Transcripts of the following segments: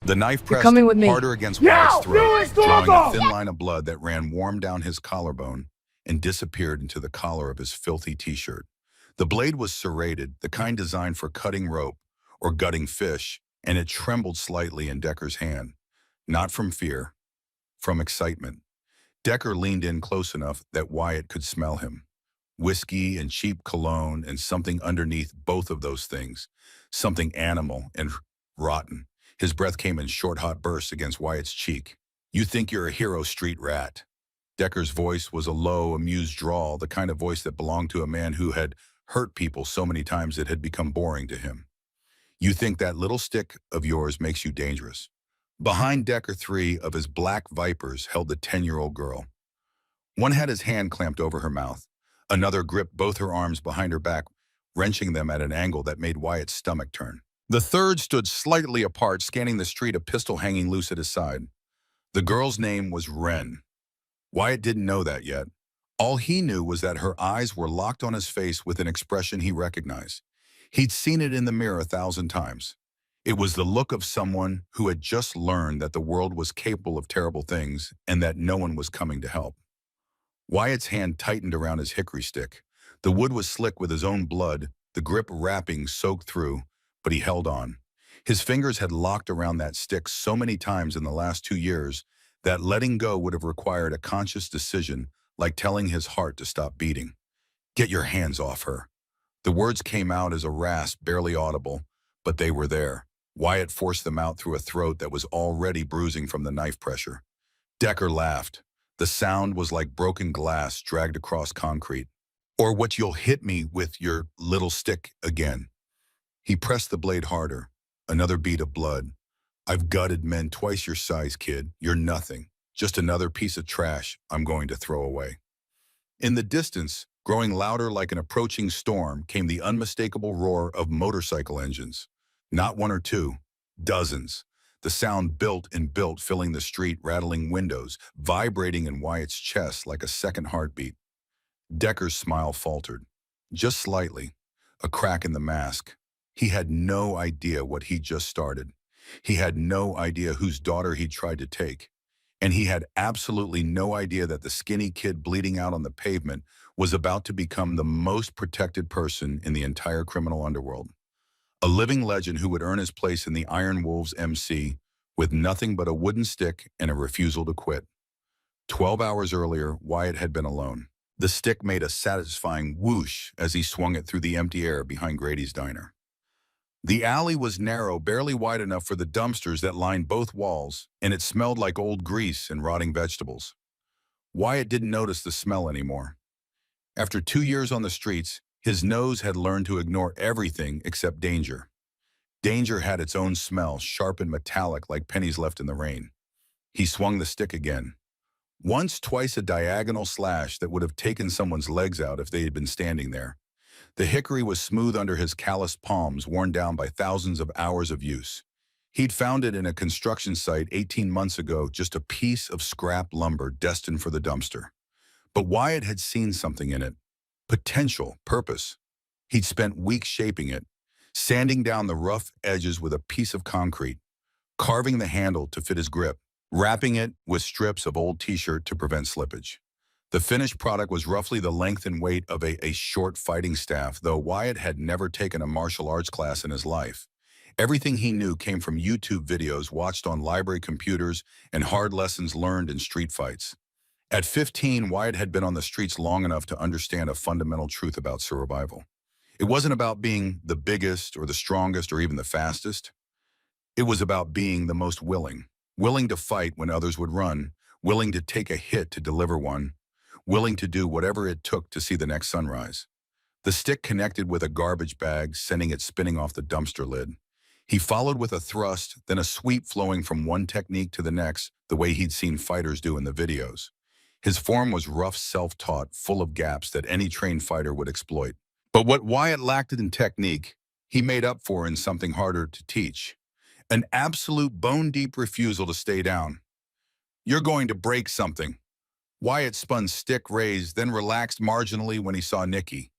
The knife You're pressed coming with me. harder against Wyatt's throat, drawing a Normal! thin line of blood that ran warm down his collarbone and disappeared into the collar of his filthy t-shirt. The blade was serrated, the kind designed for cutting rope or gutting fish, and it trembled slightly in Decker's hand. Not from fear, from excitement. Decker leaned in close enough that Wyatt could smell him. Whiskey and cheap cologne and something underneath both of those things. Something animal and rotten. His breath came in short, hot bursts against Wyatt's cheek. "You think you're a hero, street rat." Decker's voice was a low, amused drawl, the kind of voice that belonged to a man who had hurt people so many times it had become boring to him. "You think that little stick of yours makes you dangerous." Behind Decker, three of his black vipers held the 10-year-old girl. One had his hand clamped over her mouth. Another gripped both her arms behind her back, wrenching them at an angle that made Wyatt's stomach turn. The third stood slightly apart, scanning the street, a pistol hanging loose at his side. The girl's name was Wren. Wyatt didn't know that yet. All he knew was that her eyes were locked on his face with an expression he recognized. He'd seen it in the mirror 1,000 times. It was the look of someone who had just learned that the world was capable of terrible things and that no one was coming to help. Wyatt's hand tightened around his hickory stick. The wood was slick with his own blood, the grip wrapping soaked through, but he held on. His fingers had locked around that stick so many times in the last 2 years that letting go would have required a conscious decision, like telling his heart to stop beating. "Get your hands off her." The words came out as a rasp, barely audible, but they were there. Wyatt forced them out through a throat that was already bruising from the knife pressure. Decker laughed. The sound was like broken glass dragged across concrete. "Or what you'll hit me with your little stick again." He pressed the blade harder. Another bead of blood. "I've gutted men twice your size, kid. You're nothing. Just another piece of trash I'm going to throw away." In the distance, growing louder like an approaching storm, came the unmistakable roar of motorcycle engines. Not one or two, dozens. The sound built and built, filling the street, rattling windows, vibrating in Wyatt's chest like a second heartbeat. Decker's smile faltered. Just slightly. A crack in the mask. He had no idea what he'd just started. He had no idea whose daughter he'd tried to take. And he had absolutely no idea that the skinny kid bleeding out on the pavement was about to become the most protected person in the entire criminal underworld. A living legend who would earn his place in the Iron Wolves MC with nothing but a wooden stick and a refusal to quit. 12 hours earlier, Wyatt had been alone. The stick made a satisfying whoosh as he swung it through the empty air behind Grady's diner. The alley was narrow, barely wide enough for the dumpsters that lined both walls, and it smelled like old grease and rotting vegetables. Wyatt didn't notice the smell anymore. After 2 years on the streets, his nose had learned to ignore everything except danger. Danger had its own smell, sharp and metallic like pennies left in the rain. He swung the stick again. Once, twice, a diagonal slash that would have taken someone's legs out if they had been standing there. The hickory was smooth under his calloused palms, worn down by thousands of hours of use. He'd found it in a construction site 18 months ago, just a piece of scrap lumber destined for the dumpster. But Wyatt had seen something in it. Potential, purpose. He'd spent weeks shaping it, sanding down the rough edges with a piece of concrete, carving the handle to fit his grip, wrapping it with strips of old t-shirt to prevent slippage. The finished product was roughly the length and weight of a short fighting staff, though Wyatt had never taken a martial arts class in his life. Everything he knew came from YouTube videos watched on library computers and hard lessons learned in street fights. At 15, Wyatt had been on the streets long enough to understand a fundamental truth about survival. It wasn't about being the biggest or the strongest or even the fastest. It was about being the most willing. Willing to fight when others would run, willing to take a hit to deliver one, willing to do whatever it took to see the next sunrise. The stick connected with a garbage bag, sending it spinning off the dumpster lid. He followed with a thrust, then a sweep flowing from one technique to the next, the way he'd seen fighters do in the videos. His form was rough, self-taught, full of gaps that any trained fighter would exploit. But what Wyatt lacked in technique, he made up for in something harder to teach. An absolute bone-deep refusal to stay down. "You're going to break something." Wyatt spun stick raised, then relaxed marginally when he saw Nikki.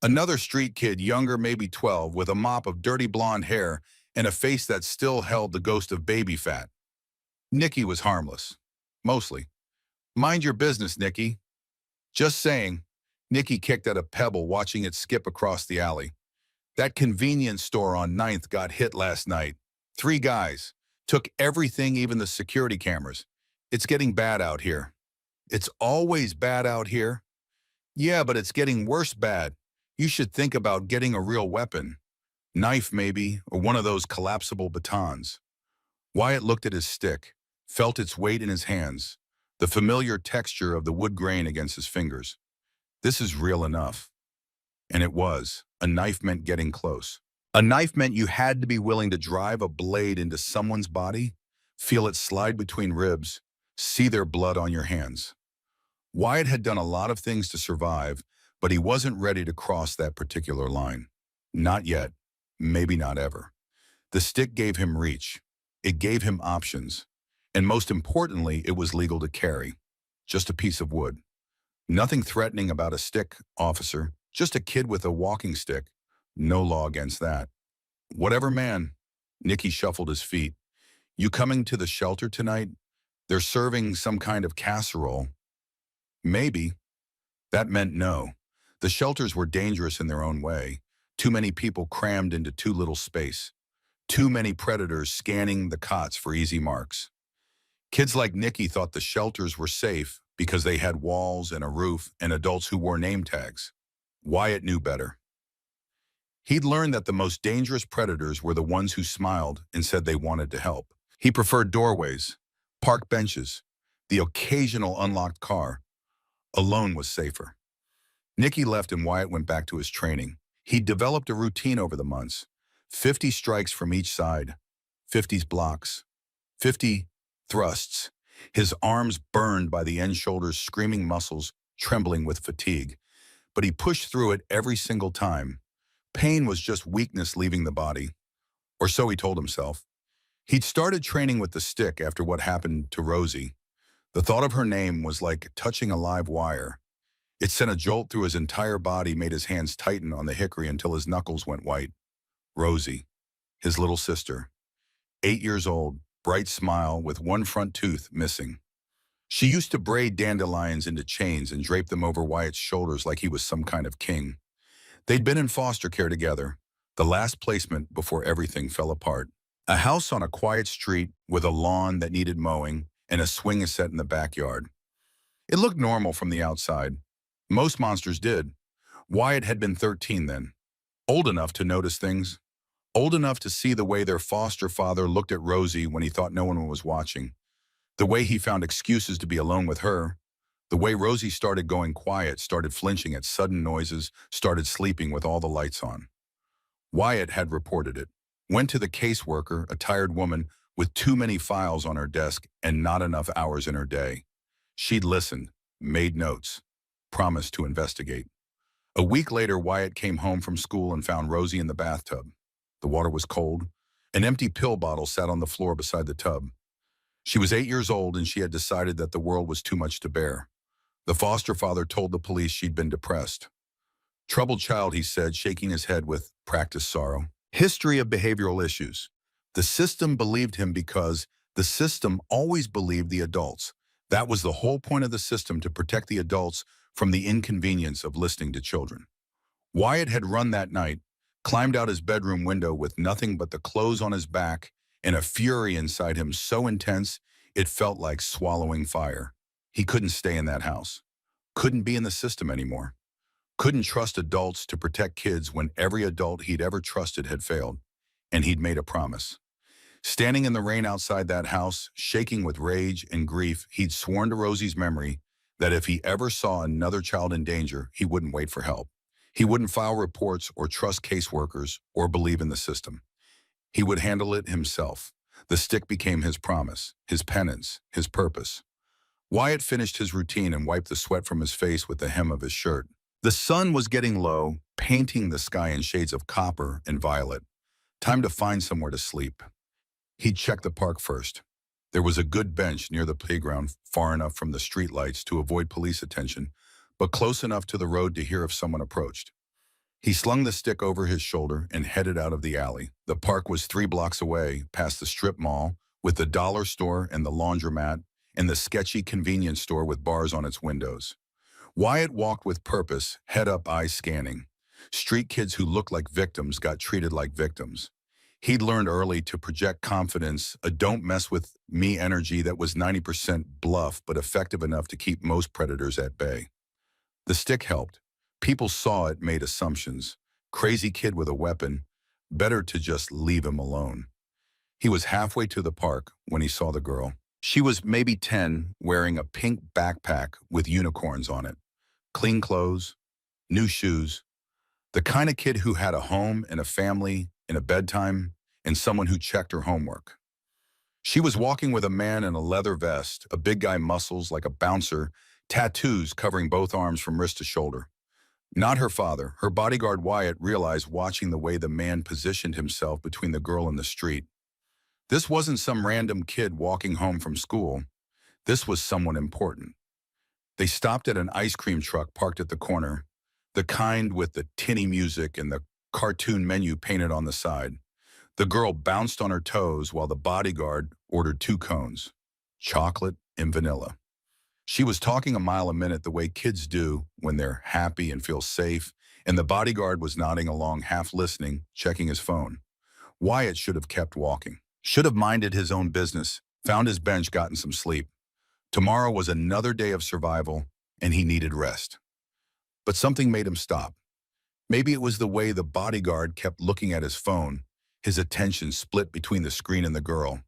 Another street kid, younger, maybe 12, with a mop of dirty blonde hair and a face that still held the ghost of baby fat. Nicky was harmless. Mostly. Mind your business, Nicky. Just saying. Nicky kicked at a pebble, watching it skip across the alley. That convenience store on Ninth got hit last night. 3 guys. Took everything, even the security cameras. It's getting bad out here. It's always bad out here. Yeah, but it's getting worse bad. You should think about getting a real weapon. Knife, maybe, or one of those collapsible batons. Wyatt looked at his stick, felt its weight in his hands, the familiar texture of the wood grain against his fingers. This is real enough. And it was. A knife meant getting close. A knife meant you had to be willing to drive a blade into someone's body, feel it slide between ribs, see their blood on your hands. Wyatt had done a lot of things to survive, but he wasn't ready to cross that particular line. Not yet. Maybe not ever. The stick gave him reach. It gave him options. And most importantly, it was legal to carry. Just a piece of wood. Nothing threatening about a stick, officer. Just a kid with a walking stick. No law against that. Whatever, man. Nicky shuffled his feet. You coming to the shelter tonight? They're serving some kind of casserole. Maybe. That meant no. The shelters were dangerous in their own way. Too many people crammed into too little space. Too many predators scanning the cots for easy marks. Kids like Nicky thought the shelters were safe because they had walls and a roof and adults who wore name tags. Wyatt knew better. He'd learned that the most dangerous predators were the ones who smiled and said they wanted to help. He preferred doorways, park benches, the occasional unlocked car. Alone was safer. Nicky left and Wyatt went back to his training. He'd developed a routine over the months. 50 strikes from each side, 50 blocks, 50 thrusts. His arms burned by the end shoulders, screaming muscles, trembling with fatigue. But he pushed through it every single time. Pain was just weakness leaving the body. Or so he told himself. He'd started training with the stick after what happened to Rosie. The thought of her name was like touching a live wire. It sent a jolt through his entire body, made his hands tighten on the hickory until his knuckles went white. Rosie, his little sister. 8 years old, bright smile with one front tooth missing. She used to braid dandelions into chains and drape them over Wyatt's shoulders like he was some kind of king. They'd been in foster care together, the last placement before everything fell apart. A house on a quiet street with a lawn that needed mowing and a swing set in the backyard. It looked normal from the outside. Most monsters did. Wyatt had been 13 then. Old enough to notice things. Old enough to see the way their foster father looked at Rosie when he thought no one was watching. The way he found excuses to be alone with her. The way Rosie started going quiet, started flinching at sudden noises, started sleeping with all the lights on. Wyatt had reported it. Went to the caseworker, a tired woman with too many files on her desk and not enough hours in her day. She'd listened, made notes, promised to investigate. A week later, Wyatt came home from school and found Rosie in the bathtub. The water was cold. An empty pill bottle sat on the floor beside the tub. She was 8 years old and she had decided that the world was too much to bear. The foster father told the police she'd been depressed. Troubled child, he said, shaking his head with practiced sorrow. History of behavioral issues. The system believed him because the system always believed the adults. That was the whole point of the system, to protect the adults from the inconvenience of listening to children. Wyatt had run that night, climbed out his bedroom window with nothing but the clothes on his back and a fury inside him so intense it felt like swallowing fire. He couldn't stay in that house. Couldn't be in the system anymore. Couldn't trust adults to protect kids when every adult he'd ever trusted had failed. And he'd made a promise. Standing in the rain outside that house, shaking with rage and grief, he'd sworn to Rosie's memory that if he ever saw another child in danger, he wouldn't wait for help. He wouldn't file reports or trust caseworkers or believe in the system. He would handle it himself. The stick became his promise, his penance, his purpose. Wyatt finished his routine and wiped the sweat from his face with the hem of his shirt. The sun was getting low, painting the sky in shades of copper and violet. Time to find somewhere to sleep. He'd check the park first. There was a good bench near the playground, far enough from the streetlights to avoid police attention, but close enough to the road to hear if someone approached. He slung the stick over his shoulder and headed out of the alley. The park was 3 blocks away, past the strip mall, with the dollar store and the laundromat, and the sketchy convenience store with bars on its windows. Wyatt walked with purpose, head up, eyes scanning. Street kids who looked like victims got treated like victims. He'd learned early to project confidence, a don't mess with me energy that was 90% bluff but effective enough to keep most predators at bay. The stick helped. People saw it, made assumptions. Crazy kid with a weapon. Better to just leave him alone. He was halfway to the park when he saw the girl. She was maybe 10, wearing a pink backpack with unicorns on it. Clean clothes, new shoes. The kind of kid who had a home and a family and a bedtime and someone who checked her homework. She was walking with a man in a leather vest, a big guy muscles like a bouncer, tattoos covering both arms from wrist to shoulder. Not her father. Her bodyguard Wyatt realized watching the way the man positioned himself between the girl and the street. This wasn't some random kid walking home from school. This was someone important. They stopped at an ice cream truck parked at the corner, the kind with the tinny music and the cartoon menu painted on the side. The girl bounced on her toes while the bodyguard ordered 2 cones, chocolate and vanilla. She was talking a mile a minute the way kids do when they're happy and feel safe, and the bodyguard was nodding along, half listening, checking his phone. Wyatt should have kept walking. Should have minded his own business, found his bench, gotten some sleep. Tomorrow was another day of survival, and he needed rest. But something made him stop. Maybe it was the way the bodyguard kept looking at his phone, his attention split between the screen and the girl.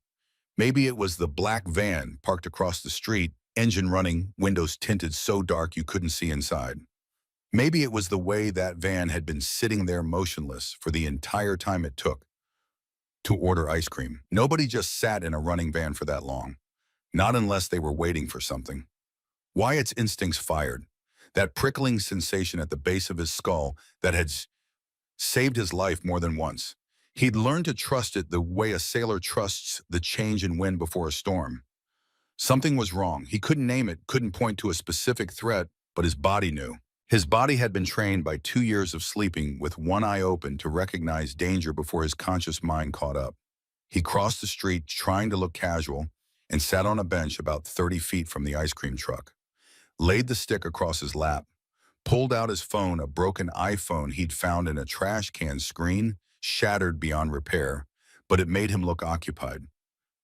Maybe it was the black van parked across the street, engine running, windows tinted so dark you couldn't see inside. Maybe it was the way that van had been sitting there motionless for the entire time it took to order ice cream. Nobody just sat in a running van for that long. Not unless they were waiting for something. Wyatt's instincts fired. That prickling sensation at the base of his skull that had saved his life more than once. He'd learned to trust it the way a sailor trusts the change in wind before a storm. Something was wrong. He couldn't name it, couldn't point to a specific threat, but his body knew. His body had been trained by 2 years of sleeping with one eye open to recognize danger before his conscious mind caught up. He crossed the street trying to look casual and sat on a bench about 30 feet from the ice cream truck. Laid the stick across his lap, pulled out his phone, a broken iPhone he'd found in a trash can, screen shattered beyond repair, but it made him look occupied.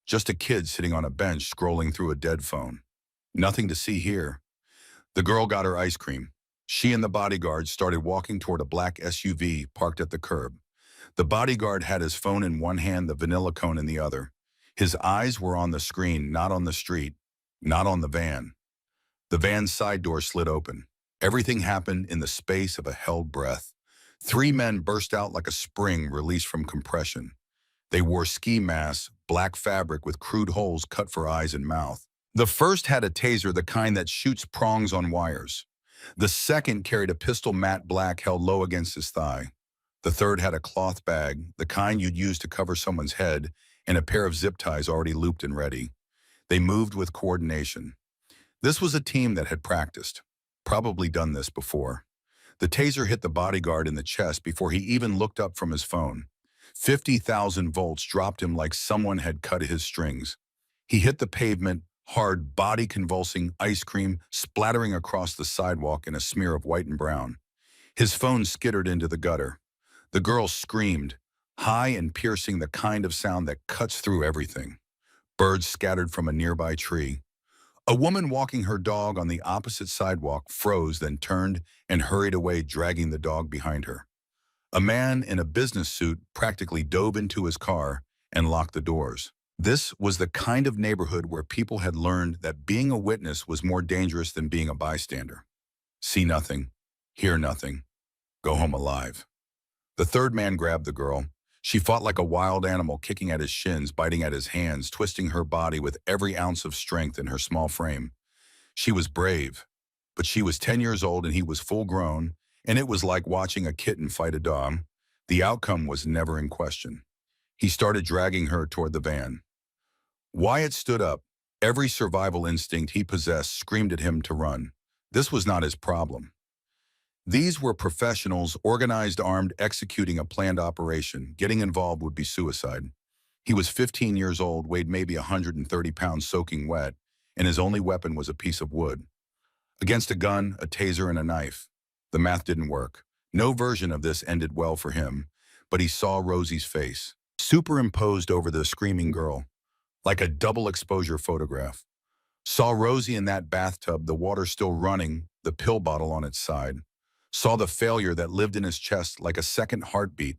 Just a kid sitting on a bench scrolling through a dead phone. Nothing to see here. The girl got her ice cream. She and the bodyguard started walking toward a black SUV parked at the curb. The bodyguard had his phone in one hand, the vanilla cone in the other. His eyes were on the screen, not on the street, not on the van. The van's side door slid open. Everything happened in the space of a held breath. 3 men burst out like a spring released from compression. They wore ski masks, black fabric with crude holes cut for eyes and mouth. The first had a taser, the kind that shoots prongs on wires. The second carried a pistol, matte black, held low against his thigh. The third had a cloth bag, the kind you'd use to cover someone's head, and a pair of zip ties already looped and ready. They moved with coordination. This was a team that had practiced, probably done this before. The taser hit the bodyguard in the chest before he even looked up from his phone. 50,000 volts dropped him like someone had cut his strings. He hit the pavement, hard, body convulsing, ice cream splattering across the sidewalk in a smear of white and brown. His phone skittered into the gutter. The girl screamed, high and piercing, the kind of sound that cuts through everything. Birds scattered from a nearby tree. A woman walking her dog on the opposite sidewalk froze, then turned and hurried away, dragging the dog behind her. A man in a business suit practically dove into his car and locked the doors. This was the kind of neighborhood where people had learned that being a witness was more dangerous than being a bystander. See nothing, hear nothing, go home alive. The third man grabbed the girl. She fought like a wild animal, kicking at his shins, biting at his hands, twisting her body with every ounce of strength in her small frame. She was brave, but she was 10 years old and he was full grown, and it was like watching a kitten fight a dog. The outcome was never in question. He started dragging her toward the van. Wyatt stood up. Every survival instinct he possessed screamed at him to run. This was not his problem. These were professionals, organized, armed, executing a planned operation. Getting involved would be suicide. He was 15 years old, weighed maybe 130 pounds soaking wet, and his only weapon was a piece of wood. Against a gun, a taser, and a knife. The math didn't work. No version of this ended well for him, but he saw Rosie's face, superimposed over the screaming girl, like a double exposure photograph. Saw Rosie in that bathtub, the water still running, the pill bottle on its side. Saw the failure that lived in his chest like a second heartbeat,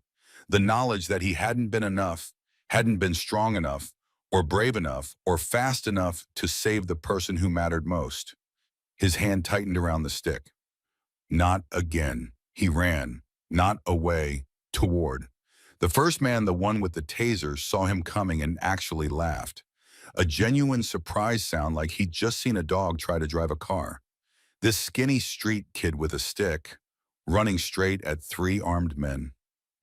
the knowledge that he hadn't been enough, hadn't been strong enough, or brave enough, or fast enough to save the person who mattered most. His hand tightened around the stick. Not again. He ran, not away, toward. The first man, the one with the taser, saw him coming and actually laughed. A genuine surprise sound like he'd just seen a dog try to drive a car. This skinny street kid with a stick, running straight at three armed men.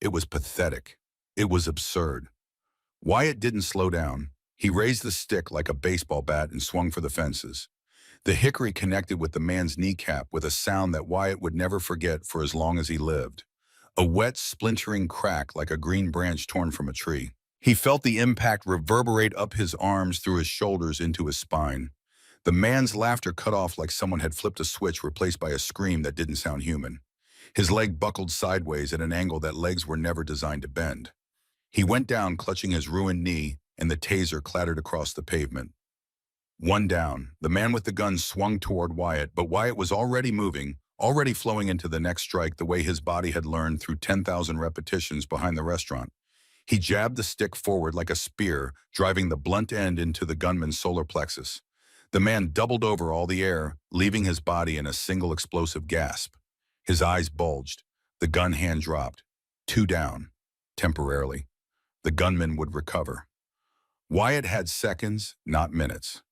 It was pathetic. It was absurd. Wyatt didn't slow down. He raised the stick like a baseball bat and swung for the fences. The hickory connected with the man's kneecap with a sound that Wyatt would never forget for as long as he lived. A wet, splintering crack like a green branch torn from a tree. He felt the impact reverberate up his arms, through his shoulders, into his spine. The man's laughter cut off like someone had flipped a switch, replaced by a scream that didn't sound human. His leg buckled sideways at an angle that legs were never designed to bend. He went down, clutching his ruined knee, and the taser clattered across the pavement. One down, the man with the gun swung toward Wyatt, but Wyatt was already moving, already flowing into the next strike the way his body had learned through 10,000 repetitions behind the restaurant. He jabbed the stick forward like a spear, driving the blunt end into the gunman's solar plexus. The man doubled over all the air, leaving his body in a single explosive gasp. His eyes bulged. The gun hand dropped. Two down. Temporarily. The gunman would recover. Wyatt had seconds, not minutes.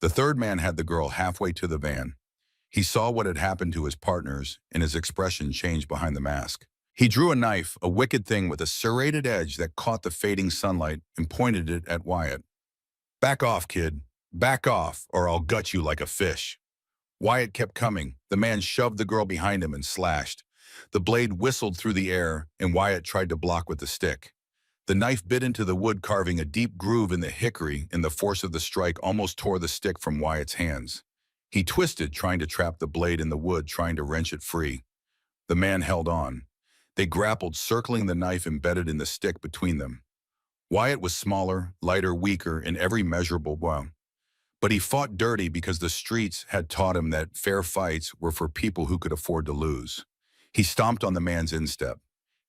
The third man had the girl halfway to the van. He saw what had happened to his partners, and his expression changed behind the mask. He drew a knife, a wicked thing with a serrated edge that caught the fading sunlight, and pointed it at Wyatt. "Back off, kid. Back off, or I'll gut you like a fish." Wyatt kept coming. The man shoved the girl behind him and slashed. The blade whistled through the air, and Wyatt tried to block with the stick. The knife bit into the wood, carving a deep groove in the hickory, and the force of the strike almost tore the stick from Wyatt's hands. He twisted, trying to trap the blade in the wood, trying to wrench it free. The man held on. They grappled, circling the knife embedded in the stick between them. Wyatt was smaller, lighter, weaker in every measurable way. But he fought dirty because the streets had taught him that fair fights were for people who could afford to lose. He stomped on the man's instep,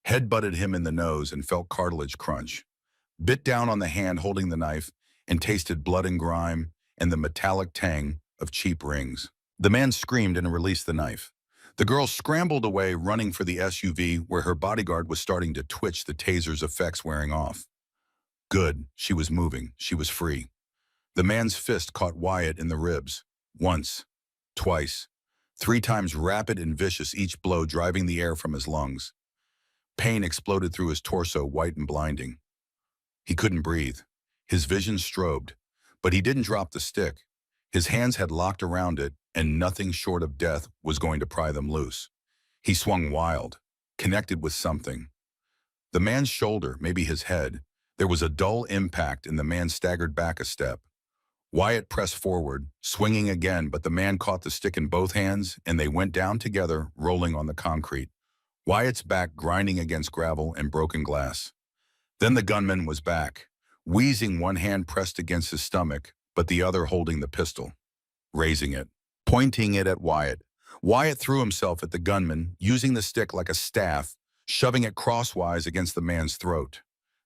head-butted him in the nose, and felt cartilage crunch. Bit down on the hand holding the knife and tasted blood and grime and the metallic tang of cheap rings. The man screamed and released the knife. The girl scrambled away, running for the SUV where her bodyguard was starting to twitch, the taser's effects wearing off. Good, she was moving, she was free. The man's fist caught Wyatt in the ribs. Once, twice, 3 times, rapid and vicious, each blow driving the air from his lungs. Pain exploded through his torso, white and blinding. He couldn't breathe. His vision strobed, but he didn't drop the stick. His hands had locked around it, and nothing short of death was going to pry them loose. He swung wild, connected with something. The man's shoulder, maybe his head. There was a dull impact, and the man staggered back a step. Wyatt pressed forward, swinging again, but the man caught the stick in both hands, and they went down together, rolling on the concrete. Wyatt's back grinding against gravel and broken glass. Then the gunman was back, wheezing, one hand pressed against his stomach, but the other holding the pistol, raising it, pointing it at Wyatt. Wyatt threw himself at the gunman, using the stick like a staff, shoving it crosswise against the man's throat.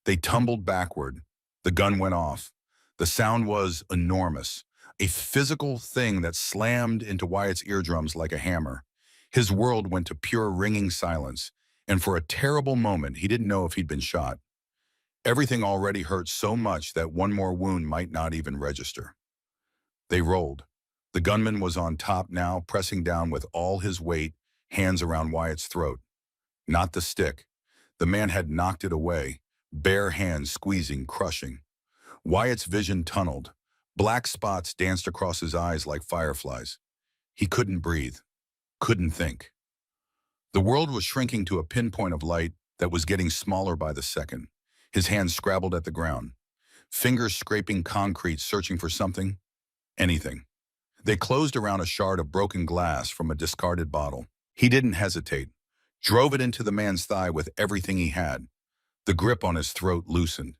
They tumbled backward. The gun went off. The sound was enormous, a physical thing that slammed into Wyatt's eardrums like a hammer. His world went to pure ringing silence, and for a terrible moment he didn't know if he'd been shot. Everything already hurt so much that one more wound might not even register. They rolled. The gunman was on top now, pressing down with all his weight, hands around Wyatt's throat. Not the stick. The man had knocked it away, bare hands squeezing, crushing. Wyatt's vision tunneled. Black spots danced across his eyes like fireflies. He couldn't breathe, couldn't think. The world was shrinking to a pinpoint of light that was getting smaller by the second. His hands scrabbled at the ground, fingers scraping concrete, searching for something, anything. They closed around a shard of broken glass from a discarded bottle. He didn't hesitate, drove it into the man's thigh with everything he had. The grip on his throat loosened.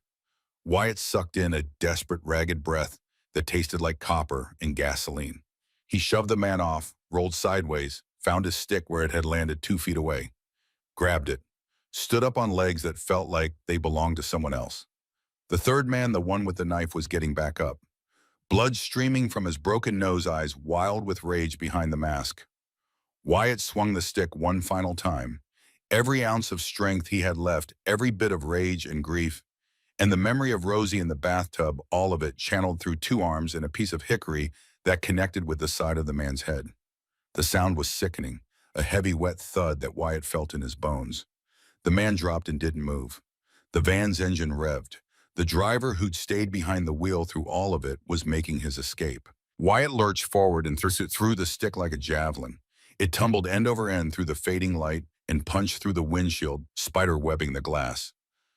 Wyatt sucked in a desperate, ragged breath that tasted like copper and gasoline. He shoved the man off, rolled sideways, found his stick where it had landed 2 feet away, grabbed it, stood up on legs that felt like they belonged to someone else. The third man, the one with the knife, was getting back up, blood streaming from his broken nose, eyes wild with rage behind the mask. Wyatt swung the stick one final time. Every ounce of strength he had left, every bit of rage and grief, and the memory of Rosie in the bathtub, all of it channeled through 2 arms and a piece of hickory that connected with the side of the man's head. The sound was sickening, a heavy, wet thud that Wyatt felt in his bones. The man dropped and didn't move. The van's engine revved. The driver, who'd stayed behind the wheel through all of it, was making his escape. Wyatt lurched forward and threw the stick like a javelin. It tumbled end over end through the fading light and punched through the windshield, spider-webbing the glass.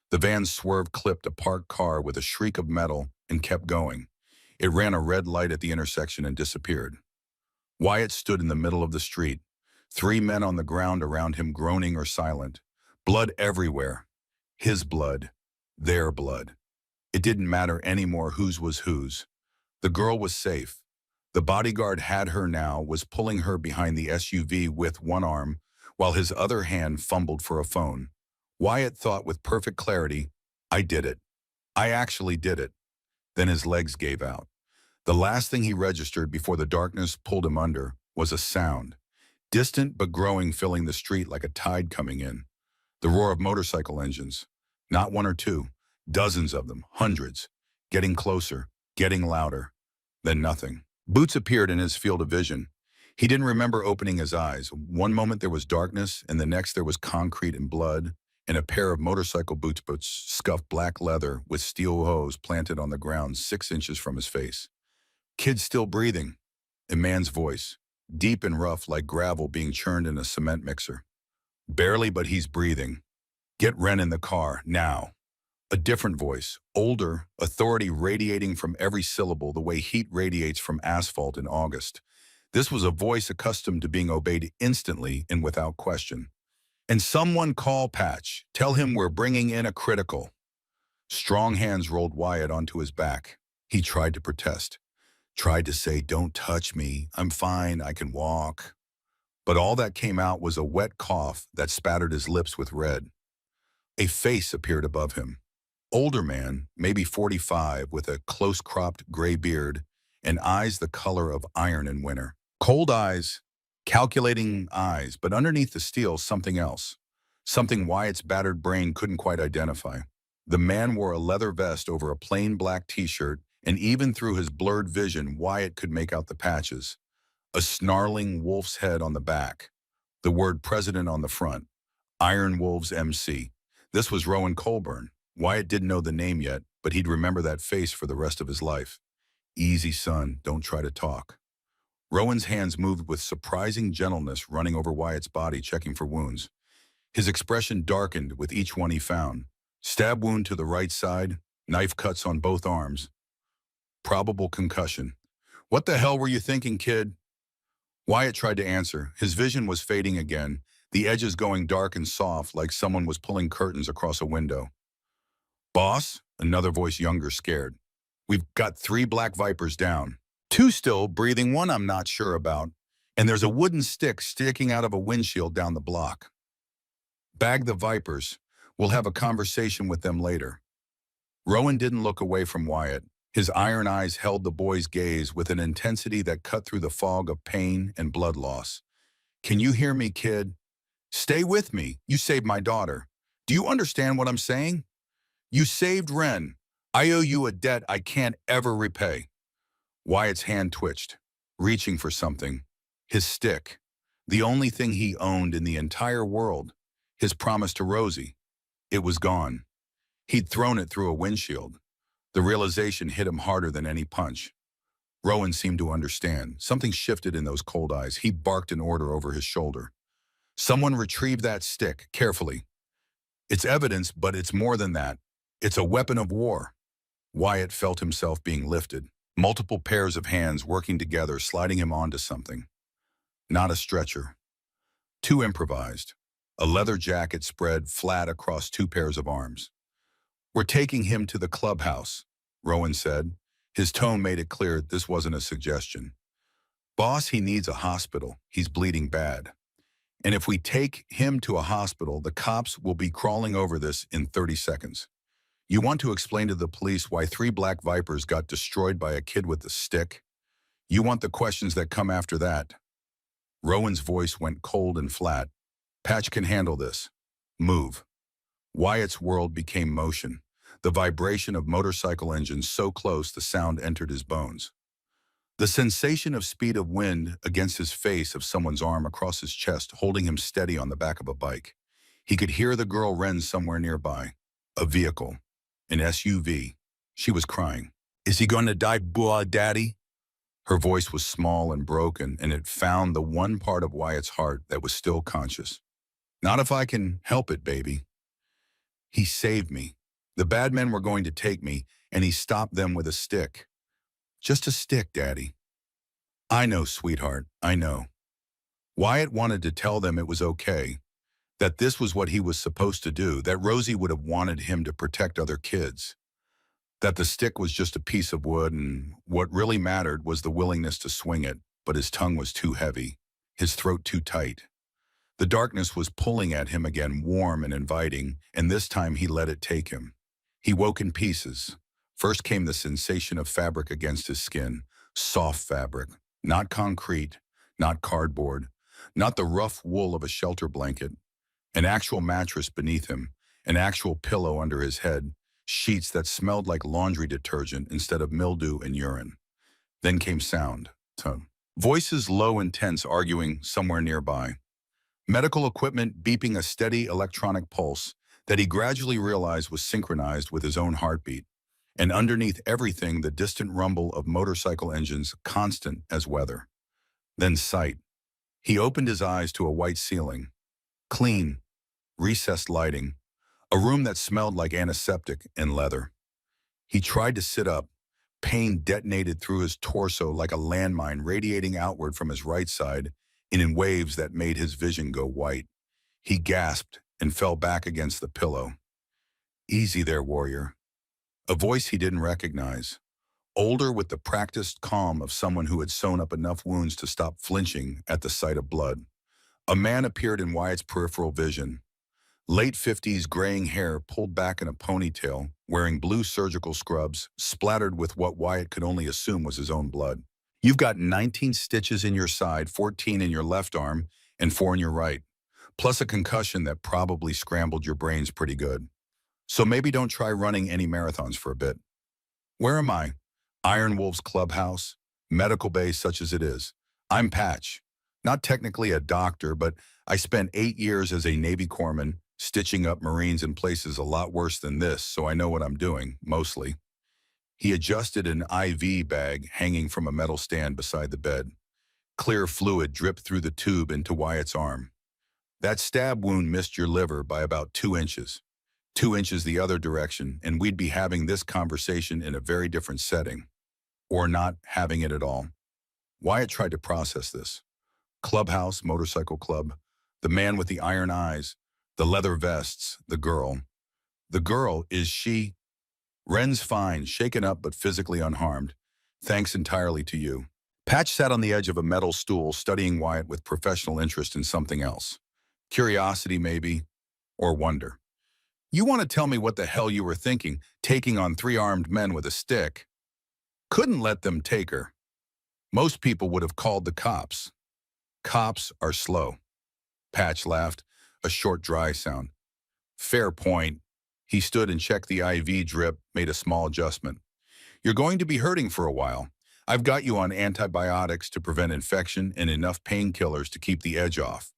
The van swerved, clipped a parked car with a shriek of metal, and kept going. It ran a red light at the intersection and disappeared. Wyatt stood in the middle of the street, 3 men on the ground around him, groaning or silent. Blood everywhere. His blood. Their blood. It didn't matter anymore whose was whose. The girl was safe. The bodyguard had her now, was pulling her behind the SUV with one arm, while his other hand fumbled for a phone. Wyatt thought with perfect clarity, I did it. I actually did it. Then his legs gave out. The last thing he registered before the darkness pulled him under was a sound, distant but growing, filling the street like a tide coming in. The roar of motorcycle engines. Not one or two, dozens of them, hundreds, getting closer, getting louder. Then nothing. Boots appeared in his field of vision. He didn't remember opening his eyes. One moment there was darkness, and the next there was concrete and blood, and a pair of motorcycle boots, scuffed black leather with steel hose planted on the ground 6 inches from his face. Kid still breathing. A man's voice, deep and rough like gravel being churned in a cement mixer. Barely, but he's breathing. Get Ren in the car, now. A different voice, older, authority radiating from every syllable the way heat radiates from asphalt in August. This was a voice accustomed to being obeyed instantly and without question. And someone call Patch. Tell him we're bringing in a critical. Strong hands rolled Wyatt onto his back. He tried to protest. Tried to say, don't touch me. I'm fine. I can walk. But all that came out was a wet cough that spattered his lips with red. A face appeared above him. Older man, maybe 45, with a close-cropped gray beard and eyes the color of iron in winter. Cold eyes, calculating eyes, but underneath the steel, something else. Something Wyatt's battered brain couldn't quite identify. The man wore a leather vest over a plain black t-shirt, and even through his blurred vision, Wyatt could make out the patches. A snarling wolf's head on the back. The word president on the front. Iron Wolves MC. This was Rowan Colburn. Wyatt didn't know the name yet, but he'd remember that face for the rest of his life. Easy, son, don't try to talk. Rowan's hands moved with surprising gentleness, running over Wyatt's body, checking for wounds. His expression darkened with each one he found. Stab wound to the right side, knife cuts on both arms. Probable concussion. What the hell were you thinking, kid? Wyatt tried to answer. His vision was fading again, the edges going dark and soft like someone was pulling curtains across a window. Boss? Another voice, younger, scared. We've got 3 black vipers down. 2 still breathing, 1 I'm not sure about. And there's a wooden stick sticking out of a windshield down the block. Bag the vipers. We'll have a conversation with them later. Rowan didn't look away from Wyatt. His iron eyes held the boy's gaze with an intensity that cut through the fog of pain and blood loss. Can you hear me, kid? Stay with me. You saved my daughter. Do you understand what I'm saying? You saved Ren. I owe you a debt I can't ever repay. Wyatt's hand twitched, reaching for something. His stick. The only thing he owned in the entire world. His promise to Rosie. It was gone. He'd thrown it through a windshield. The realization hit him harder than any punch. Rowan seemed to understand. Something shifted in those cold eyes. He barked an order over his shoulder. Someone retrieved that stick, carefully. It's evidence, but it's more than that. It's a weapon of war. Wyatt felt himself being lifted, multiple pairs of hands working together, sliding him onto something. Not a stretcher. Too improvised. A leather jacket spread flat across two pairs of arms. "We're taking him to the clubhouse," Rowan said. His tone made it clear this wasn't a suggestion. "Boss, he needs a hospital. He's bleeding bad. And if we take him to a hospital, the cops will be crawling over this in 30 seconds. You want to explain to the police why 3 black vipers got destroyed by a kid with a stick? You want the questions that come after that?" Rowan's voice went cold and flat. "Patch can handle this. Move." Wyatt's world became motion, the vibration of motorcycle engines so close the sound entered his bones. The sensation of speed of wind against his face, of someone's arm across his chest holding him steady on the back of a bike. He could hear the girl Wren somewhere nearby. A vehicle. An SUV. She was crying. "Is he going to die, boy, daddy?" Her voice was small and broken, and it found the one part of Wyatt's heart that was still conscious. "Not if I can help it, baby. He saved me. The bad men were going to take me, and he stopped them with a stick. Just a stick, Daddy." "I know, sweetheart, I know." Wyatt wanted to tell them it was okay, that this was what he was supposed to do, that Rosie would have wanted him to protect other kids, that the stick was just a piece of wood, and what really mattered was the willingness to swing it, but his tongue was too heavy, his throat too tight. The darkness was pulling at him again, warm and inviting, and this time he let it take him. He woke in pieces. First came the sensation of fabric against his skin, soft fabric, not concrete, not cardboard, not the rough wool of a shelter blanket, an actual mattress beneath him, an actual pillow under his head, sheets that smelled like laundry detergent instead of mildew and urine. Then came sound, tone. Voices low and tense arguing somewhere nearby. Medical equipment beeping a steady electronic pulse that he gradually realized was synchronized with his own heartbeat. And underneath everything, the distant rumble of motorcycle engines, constant as weather. Then sight. He opened his eyes to a white ceiling. Clean, recessed lighting. A room that smelled like antiseptic and leather. He tried to sit up. Pain detonated through his torso like a landmine radiating outward from his right side and in waves that made his vision go white. He gasped and fell back against the pillow. "Easy there, warrior." A voice he didn't recognize. Older, with the practiced calm of someone who had sewn up enough wounds to stop flinching at the sight of blood. A man appeared in Wyatt's peripheral vision. Late 50s, graying hair pulled back in a ponytail, wearing blue surgical scrubs, splattered with what Wyatt could only assume was his own blood. "You've got 19 stitches in your side, 14 in your left arm, and 4 in your right, plus a concussion that probably scrambled your brains pretty good. So maybe don't try running any marathons for a bit." "Where am I?" "Iron Wolf's clubhouse, medical base such as it is. I'm Patch. Not technically a doctor, but I spent 8 years as a Navy corpsman, stitching up Marines in places a lot worse than this, so I know what I'm doing, mostly." He adjusted an IV bag hanging from a metal stand beside the bed. Clear fluid dripped through the tube into Wyatt's arm. "That stab wound missed your liver by about 2 inches. 2 inches the other direction, and we'd be having this conversation in a very different setting. Or not having it at all." Wyatt tried to process this. Clubhouse, motorcycle club, the man with the iron eyes, the leather vests, the girl. The girl, is she? "Wren's fine, shaken up but physically unharmed. Thanks entirely to you." Patch sat on the edge of a metal stool, studying Wyatt with professional interest in something else. Curiosity, maybe, or wonder. "You want to tell me what the hell you were thinking, taking on 3 armed men with a stick?" "Couldn't let them take her. Most people would have called the cops." "Cops are slow." Patch laughed, a short, dry sound. "Fair point." He stood and checked the IV drip, made a small adjustment. "You're going to be hurting for a while. I've got you on antibiotics to prevent infection and enough painkillers to keep the edge off.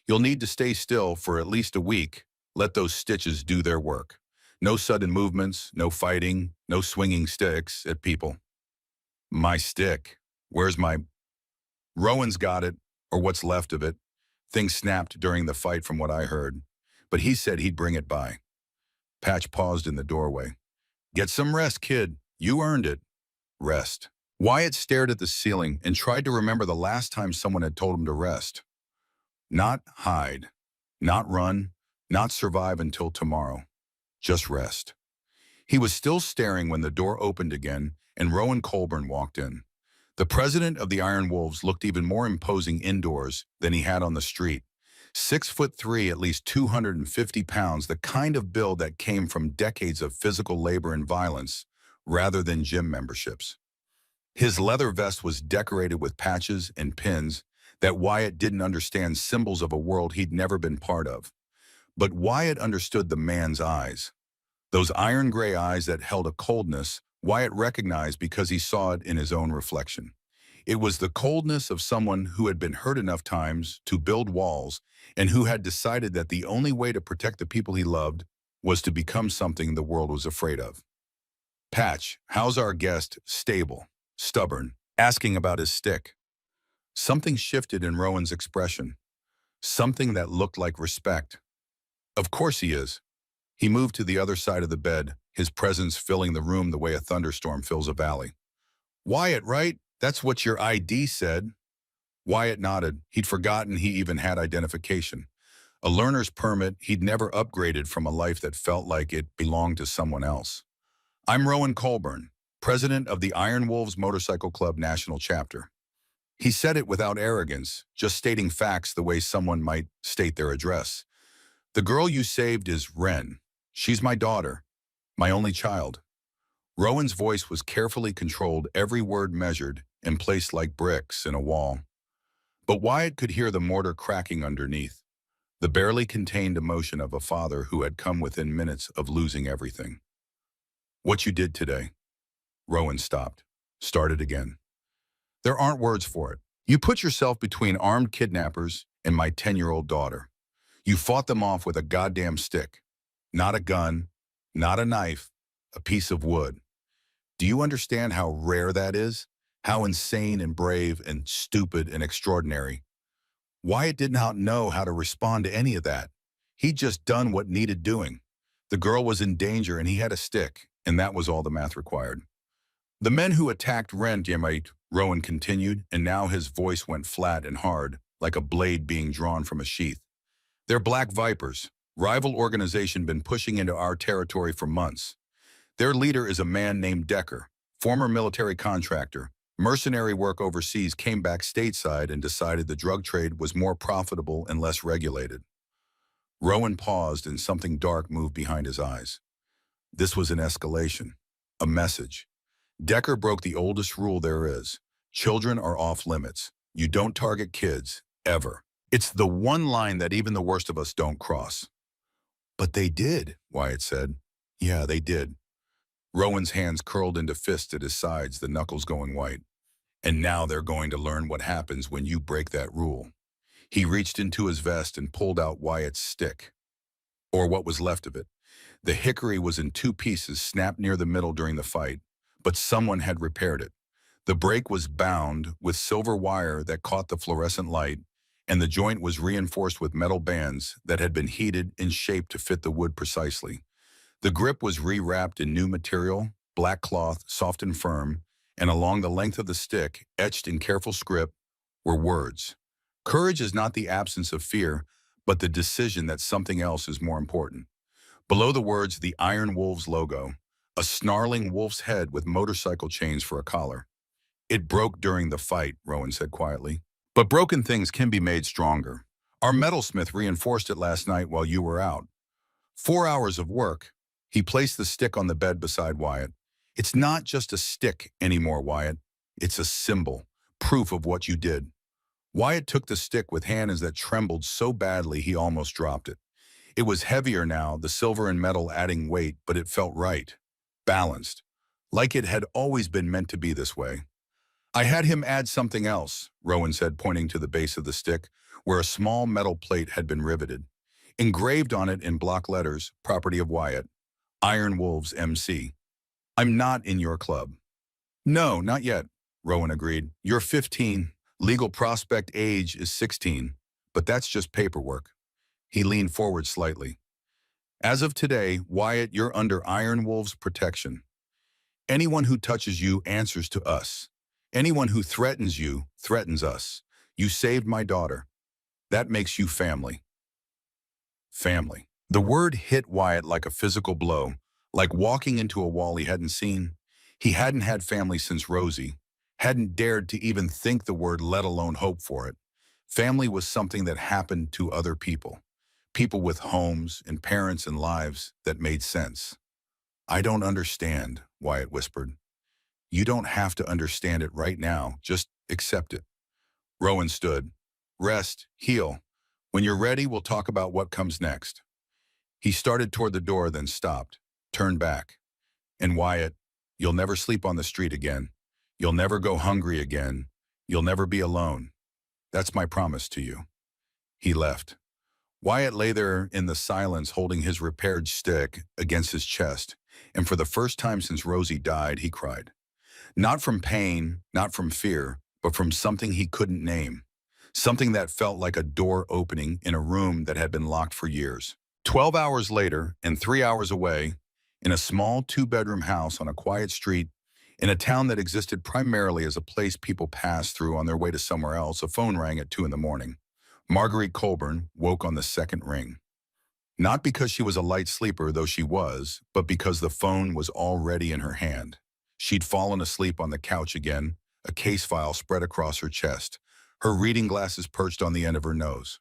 You'll need to stay still for at least a week. Let those stitches do their work. No sudden movements, no fighting, no swinging sticks at people." "My stick? Where's my—" "Rowan's got it, or what's left of it. Things snapped during the fight from what I heard, but he said he'd bring it by. Patch paused in the doorway. Get some rest, kid. You earned it. Rest. Wyatt stared at the ceiling and tried to remember the last time someone had told him to rest. Not hide. Not run. Not survive until tomorrow. Just rest. He was still staring when the door opened again and Rowan Colburn walked in. The president of the Iron Wolves looked even more imposing indoors than he had on the street. 6'3", at least 250 pounds, the kind of build that came from decades of physical labor and violence, rather than gym memberships. His leather vest was decorated with patches and pins that Wyatt didn't understand, symbols of a world he'd never been part of. But Wyatt understood the man's eyes. Those iron-gray eyes that held a coldness Wyatt recognized because he saw it in his own reflection. It was the coldness of someone who had been hurt enough times to build walls and who had decided that the only way to protect the people he loved was to become something the world was afraid of. Patch, how's our guest? Stable, stubborn, asking about his stick. Something shifted in Rowan's expression. Something that looked like respect. Of course he is. He moved to the other side of the bed, his presence filling the room the way a thunderstorm fills a valley. Wyatt, right? That's what your ID said. Wyatt nodded. He'd forgotten he even had identification. A learner's permit he'd never upgraded from a life that felt like it belonged to someone else. I'm Rowan Colburn, president of the Iron Wolves Motorcycle Club National Chapter. He said it without arrogance, just stating facts the way someone might state their address. The girl you saved is Wren. She's my daughter, my only child. Rowan's voice was carefully controlled, every word measured and placed like bricks in a wall. But Wyatt could hear the mortar cracking underneath, the barely contained emotion of a father who had come within minutes of losing everything. What you did today. Rowan stopped, started again. There aren't words for it. You put yourself between armed kidnappers and my 10-year-old daughter. You fought them off with a goddamn stick. Not a gun, not a knife, a piece of wood. Do you understand how rare that is? How insane and brave and stupid and extraordinary? Wyatt did not know how to respond to any of that. He'd just done what needed doing. The girl was in danger and he had a stick, and that was all the math required. The men who attacked Wren, Rowan continued, and now his voice went flat and hard, like a blade being drawn from a sheath. They're Black Vipers, rival organization been pushing into our territory for months. Their leader is a man named Decker, former military contractor. Mercenary work overseas, came back stateside and decided the drug trade was more profitable and less regulated. Rowan paused and something dark moved behind his eyes. This was an escalation, a message. Decker broke the oldest rule there is. Children are off limits. You don't target kids, ever. It's the one line that even the worst of us don't cross. But they did, Wyatt said. Yeah, they did. Rowan's hands curled into fists at his sides, the knuckles going white. And now they're going to learn what happens when you break that rule. He reached into his vest and pulled out Wyatt's stick. Or what was left of it. The hickory was in two pieces, snapped near the middle during the fight, but someone had repaired it. The break was bound with silver wire that caught the fluorescent light, and the joint was reinforced with metal bands that had been heated and shaped to fit the wood precisely. The grip was rewrapped in new material, black cloth, soft and firm, and along the length of the stick, etched in careful script, were words. Courage is not the absence of fear, but the decision that something else is more important. Below the words, the Iron Wolves logo, a snarling wolf's head with motorcycle chains for a collar. It broke during the fight, Rowan said quietly. But broken things can be made stronger. Our metalsmith reinforced it last night while you were out. 4 hours of work. He placed the stick on the bed beside Wyatt. It's not just a stick anymore, Wyatt. It's a symbol, proof of what you did. Wyatt took the stick with hands that trembled so badly he almost dropped it. It was heavier now, the silver and metal adding weight, but it felt right, balanced, like it had always been meant to be this way. I had him add something else, Rowan said, pointing to the base of the stick, where a small metal plate had been riveted. Engraved on it in block letters, property of Wyatt, Iron Wolves MC. I'm not in your club. No, not yet, Rowan agreed. You're 15. Legal prospect age is 16. But that's just paperwork. He leaned forward slightly. As of today, Wyatt, you're under Iron Wolf's protection. Anyone who touches you answers to us. Anyone who threatens you threatens us. You saved my daughter. That makes you family. Family. The word hit Wyatt like a physical blow, like walking into a wall he hadn't seen. He hadn't had family since Rosie, hadn't dared to even think the word, let alone hope for it. Family was something that happened to other people. People with homes and parents and lives that made sense. I don't understand, Wyatt whispered. You don't have to understand it right now. Just accept it. Rowan stood. Rest, heal. When you're ready, we'll talk about what comes next. He started toward the door, then stopped, turned back. And Wyatt, you'll never sleep on the street again. You'll never go hungry again. You'll never be alone. That's my promise to you. He left. Wyatt lay there in the silence, holding his repaired stick against his chest, and for the first time since Rosie died, he cried. Not from pain, not from fear, but from something he couldn't name. Something that felt like a door opening in a room that had been locked for years. 12 hours later, and 3 hours away, in a small two-bedroom house on a quiet street, in a town that existed primarily as a place people passed through on their way to somewhere else, a phone rang at 2 in the morning. Marguerite Colburn woke on the second ring. Not because she was a light sleeper, though she was, but because the phone was already in her hand. She'd fallen asleep on the couch again, a case file spread across her chest, her reading glasses perched on the end of her nose.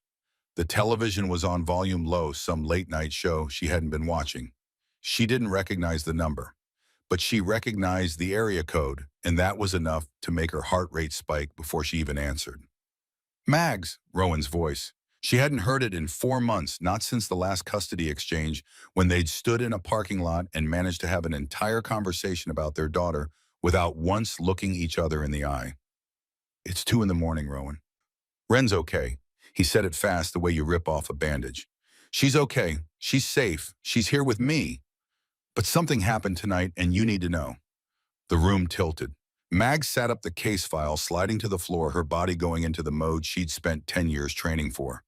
The television was on volume low, some late-night show she hadn't been watching. She didn't recognize the number, but she recognized the area code, and that was enough to make her heart rate spike before she even answered. Mags, Rowan's voice. She hadn't heard it in 4 months, not since the last custody exchange, when they'd stood in a parking lot and managed to have an entire conversation about their daughter without once looking each other in the eye. It's 2 in the morning, Rowan. Ren's okay. He said it fast, the way you rip off a bandage. She's okay. She's safe. She's here with me. But something happened tonight, and you need to know. The room tilted. Mag sat up the case file, sliding to the floor, her body going into the mode she'd spent 10 years training for.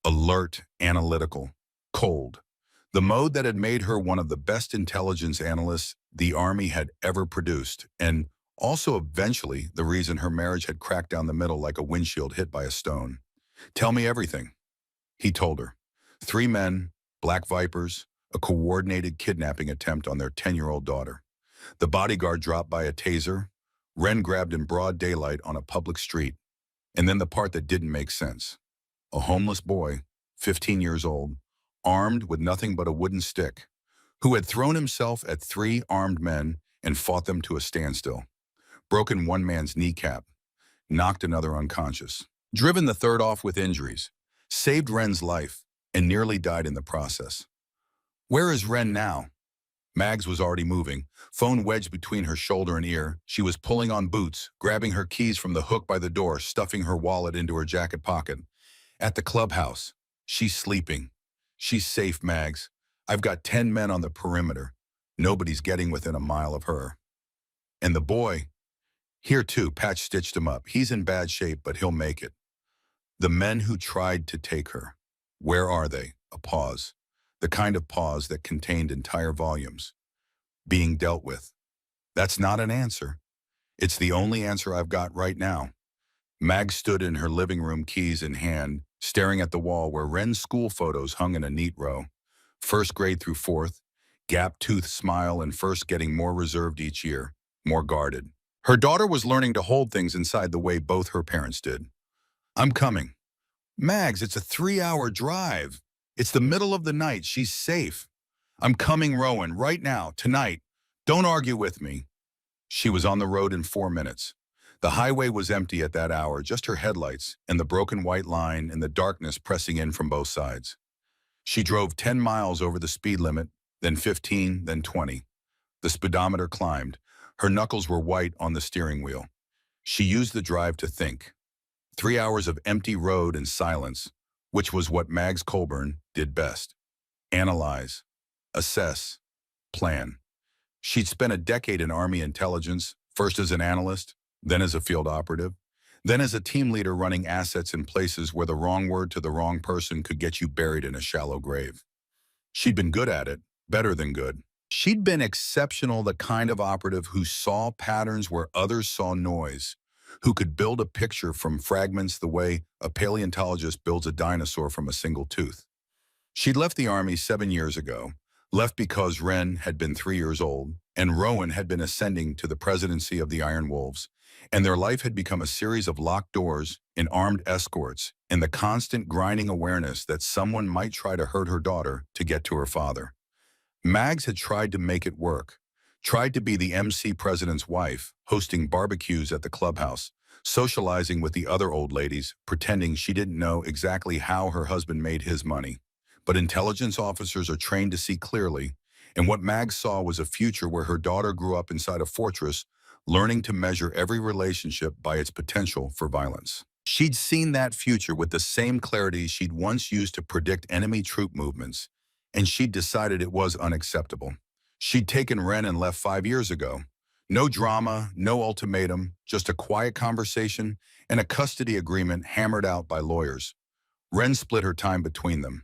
Alert, analytical, cold. The mode that had made her one of the best intelligence analysts the Army had ever produced, and also eventually the reason her marriage had cracked down the middle like a windshield hit by a stone. Tell me everything, he told her. 3 men, black vipers, a coordinated kidnapping attempt on their 10-year-old daughter. The bodyguard dropped by a taser. Ren grabbed in broad daylight on a public street. And then the part that didn't make sense. A homeless boy, 15 years old, armed with nothing but a wooden stick, who had thrown himself at 3 armed men and fought them to a standstill. Broken one man's kneecap, knocked another unconscious, driven the third off with injuries, saved Ren's life, and nearly died in the process. Where is Ren now? Mags was already moving, phone wedged between her shoulder and ear. She was pulling on boots, grabbing her keys from the hook by the door, stuffing her wallet into her jacket pocket. At the clubhouse. She's sleeping. She's safe, Mags. I've got 10 men on the perimeter. Nobody's getting within a mile of her. And the boy, here too, Patch stitched him up. He's in bad shape, but he'll make it. The men who tried to take her. Where are they? A pause. The kind of pause that contained entire volumes. Being dealt with. That's not an answer. It's the only answer I've got right now. Mag stood in her living room, keys in hand, staring at the wall where Ren's school photos hung in a neat row. 1st grade through 4th, gap-toothed smile, and first getting more reserved each year, more guarded. Her daughter was learning to hold things inside the way both her parents did. I'm coming. Mags, it's a 3-hour drive. It's the middle of the night. She's safe. I'm coming, Rowan, right now, tonight. Don't argue with me. She was on the road in 4 minutes. The highway was empty at that hour, just her headlights and the broken white line and the darkness pressing in from both sides. She drove 10 miles over the speed limit, then 15, then 20. The speedometer climbed. Her knuckles were white on the steering wheel. She used the drive to think. 3 hours of empty road and silence, which was what Mags Colburn did best. Analyze, assess, plan. She'd spent a decade in Army intelligence, first as an analyst, then as a field operative. Then as a team leader running assets in places where the wrong word to the wrong person could get you buried in a shallow grave. She'd been good at it, better than good. She'd been exceptional, the kind of operative who saw patterns where others saw noise, who could build a picture from fragments the way a paleontologist builds a dinosaur from a single tooth. She'd left the army 7 years ago, left because Wren had been 3 years old, and Rowan had been ascending to the presidency of the Iron Wolves, and their life had become a series of locked doors and armed escorts and the constant grinding awareness that someone might try to hurt her daughter to get to her father. Mags had tried to make it work, tried to be the MC president's wife, hosting barbecues at the clubhouse, socializing with the other old ladies, pretending she didn't know exactly how her husband made his money. But intelligence officers are trained to see clearly, and what Mags saw was a future where her daughter grew up inside a fortress, learning to measure every relationship by its potential for violence. She'd seen that future with the same clarity she'd once used to predict enemy troop movements, and she'd decided it was unacceptable. She'd taken Wren and left 5 years ago. No drama, no ultimatum, just a quiet conversation and a custody agreement hammered out by lawyers. Wren split her time between them.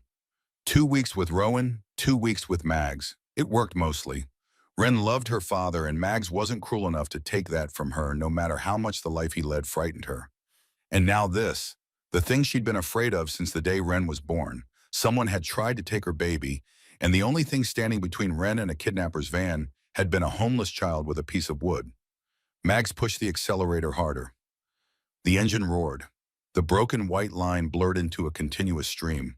2 weeks with Rowan, 2 weeks with Mags. It worked mostly. Wren loved her father, and Mags wasn't cruel enough to take that from her, no matter how much the life he led frightened her. And now this, the thing she'd been afraid of since the day Wren was born. Someone had tried to take her baby, and the only thing standing between Wren and a kidnapper's van had been a homeless child with a piece of wood. Mags pushed the accelerator harder. The engine roared. The broken white line blurred into a continuous stream.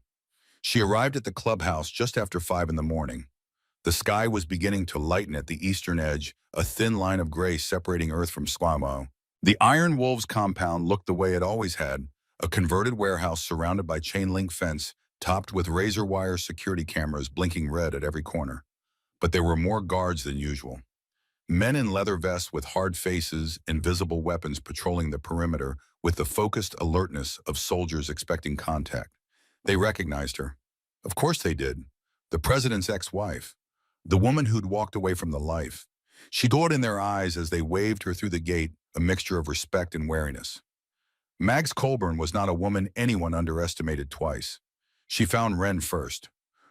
She arrived at the clubhouse just after 5 in the morning. The sky was beginning to lighten at the eastern edge, a thin line of gray separating Earth from Squamo. The Iron Wolves compound looked the way it always had, a converted warehouse surrounded by chain-link fence, topped with razor wire security cameras blinking red at every corner. But there were more guards than usual. Men in leather vests with hard faces and visible weapons patrolling the perimeter with the focused alertness of soldiers expecting contact. They recognized her. Of course they did. The president's ex-wife. The woman who'd walked away from the life. She glowed in their eyes as they waved her through the gate, a mixture of respect and wariness. Mags Colburn was not a woman anyone underestimated twice. She found Wren first.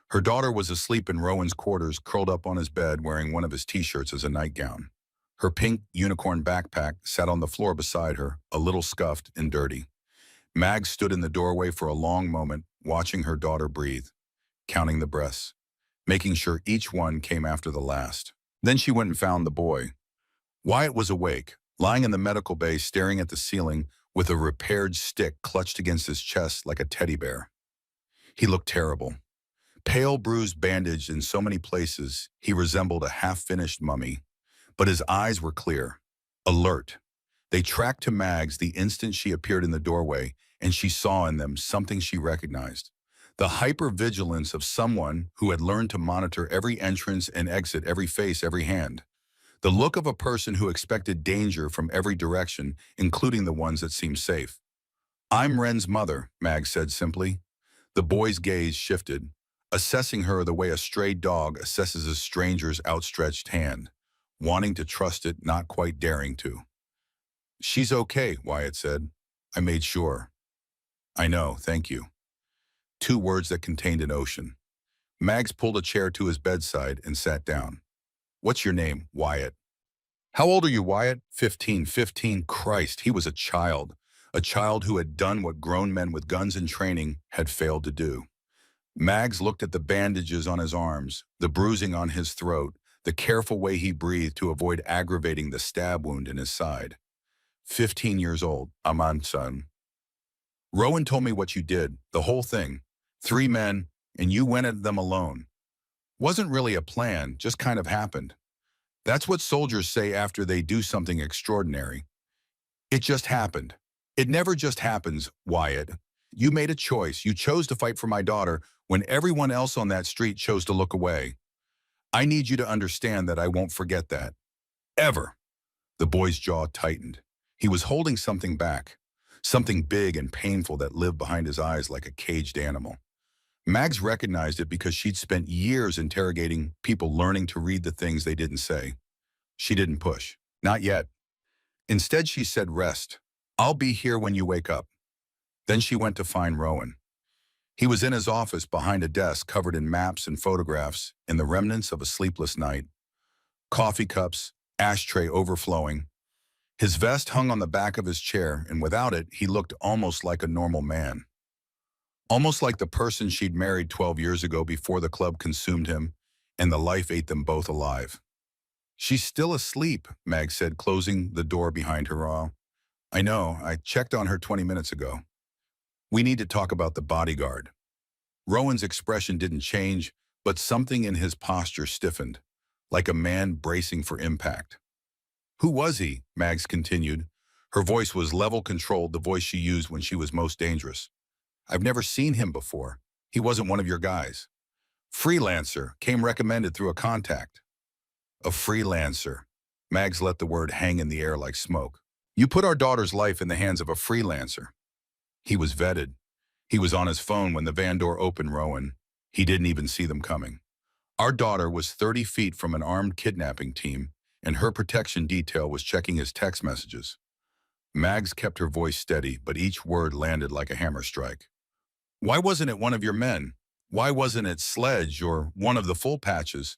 Her daughter was asleep in Rowan's quarters, curled up on his bed wearing one of his t-shirts as a nightgown. Her pink unicorn backpack sat on the floor beside her, a little scuffed and dirty. Mags stood in the doorway for a long moment, watching her daughter breathe, counting the breaths, making sure each one came after the last. Then she went and found the boy. Wyatt was awake, lying in the medical bay staring at the ceiling with a repaired stick clutched against his chest like a teddy bear. He looked terrible. Pale, bruised, bandaged in so many places, he resembled a half-finished mummy. But his eyes were clear, alert. They tracked to Mags the instant she appeared in the doorway, and she saw in them something she recognized. The hypervigilance of someone who had learned to monitor every entrance and exit, every face, every hand. The look of a person who expected danger from every direction, including the ones that seemed safe. "I'm Wren's mother," Mags said simply. The boy's gaze shifted, assessing her the way a stray dog assesses a stranger's outstretched hand, wanting to trust it, not quite daring to. "She's okay," Wyatt said. "I made sure." "I know, thank you." 2 words that contained an ocean. Mags pulled a chair to his bedside and sat down. "What's your name, Wyatt?" "How old are you, Wyatt?" 15. 15, Christ, he was a child who had done what grown men with guns and training had failed to do. Mags looked at the bandages on his arms, the bruising on his throat, the careful way he breathed to avoid aggravating the stab wound in his side. 15 years old, Aman son. "Rowan told me what you did, the whole thing. 3 men, and you went at them alone. Wasn't really a plan, just kind of happened. That's what soldiers say after they do something extraordinary. It just happened. It never just happens, Wyatt. You made a choice. You chose to fight for my daughter when everyone else on that street chose to look away. I need you to understand that I won't forget that. Ever." The boy's jaw tightened. He was holding something back, something big and painful that lived behind his eyes like a caged animal. Mags recognized it because she'd spent years interrogating people learning to read the things they didn't say. She didn't push. Not yet. Instead, she said, "Rest. I'll be here when you wake up. Then she went to find Rowan. He was in his office behind a desk covered in maps and photographs in the remnants of a sleepless night. Coffee cups, ashtray overflowing. His vest hung on the back of his chair, and without it, he looked almost like a normal man. Almost like the person she'd married 12 years ago before the club consumed him, and the life ate them both alive. She's still asleep, Mag said, closing the door behind her. I know, I checked on her 20 minutes ago. We need to talk about the bodyguard. Rowan's expression didn't change, but something in his posture stiffened, like a man bracing for impact. Who was he? Mags continued. Her voice was level-controlled, the voice she used when she was most dangerous. I've never seen him before. He wasn't one of your guys. Freelancer, came recommended through a contact. A freelancer. Mags let the word hang in the air like smoke. You put our daughter's life in the hands of a freelancer. He was vetted. He was on his phone when the van door opened, Rowan. He didn't even see them coming. Our daughter was 30 feet from an armed kidnapping team, and her protection detail was checking his text messages. Mags kept her voice steady, but each word landed like a hammer strike. Why wasn't it one of your men? Why wasn't it Sledge or one of the full patches?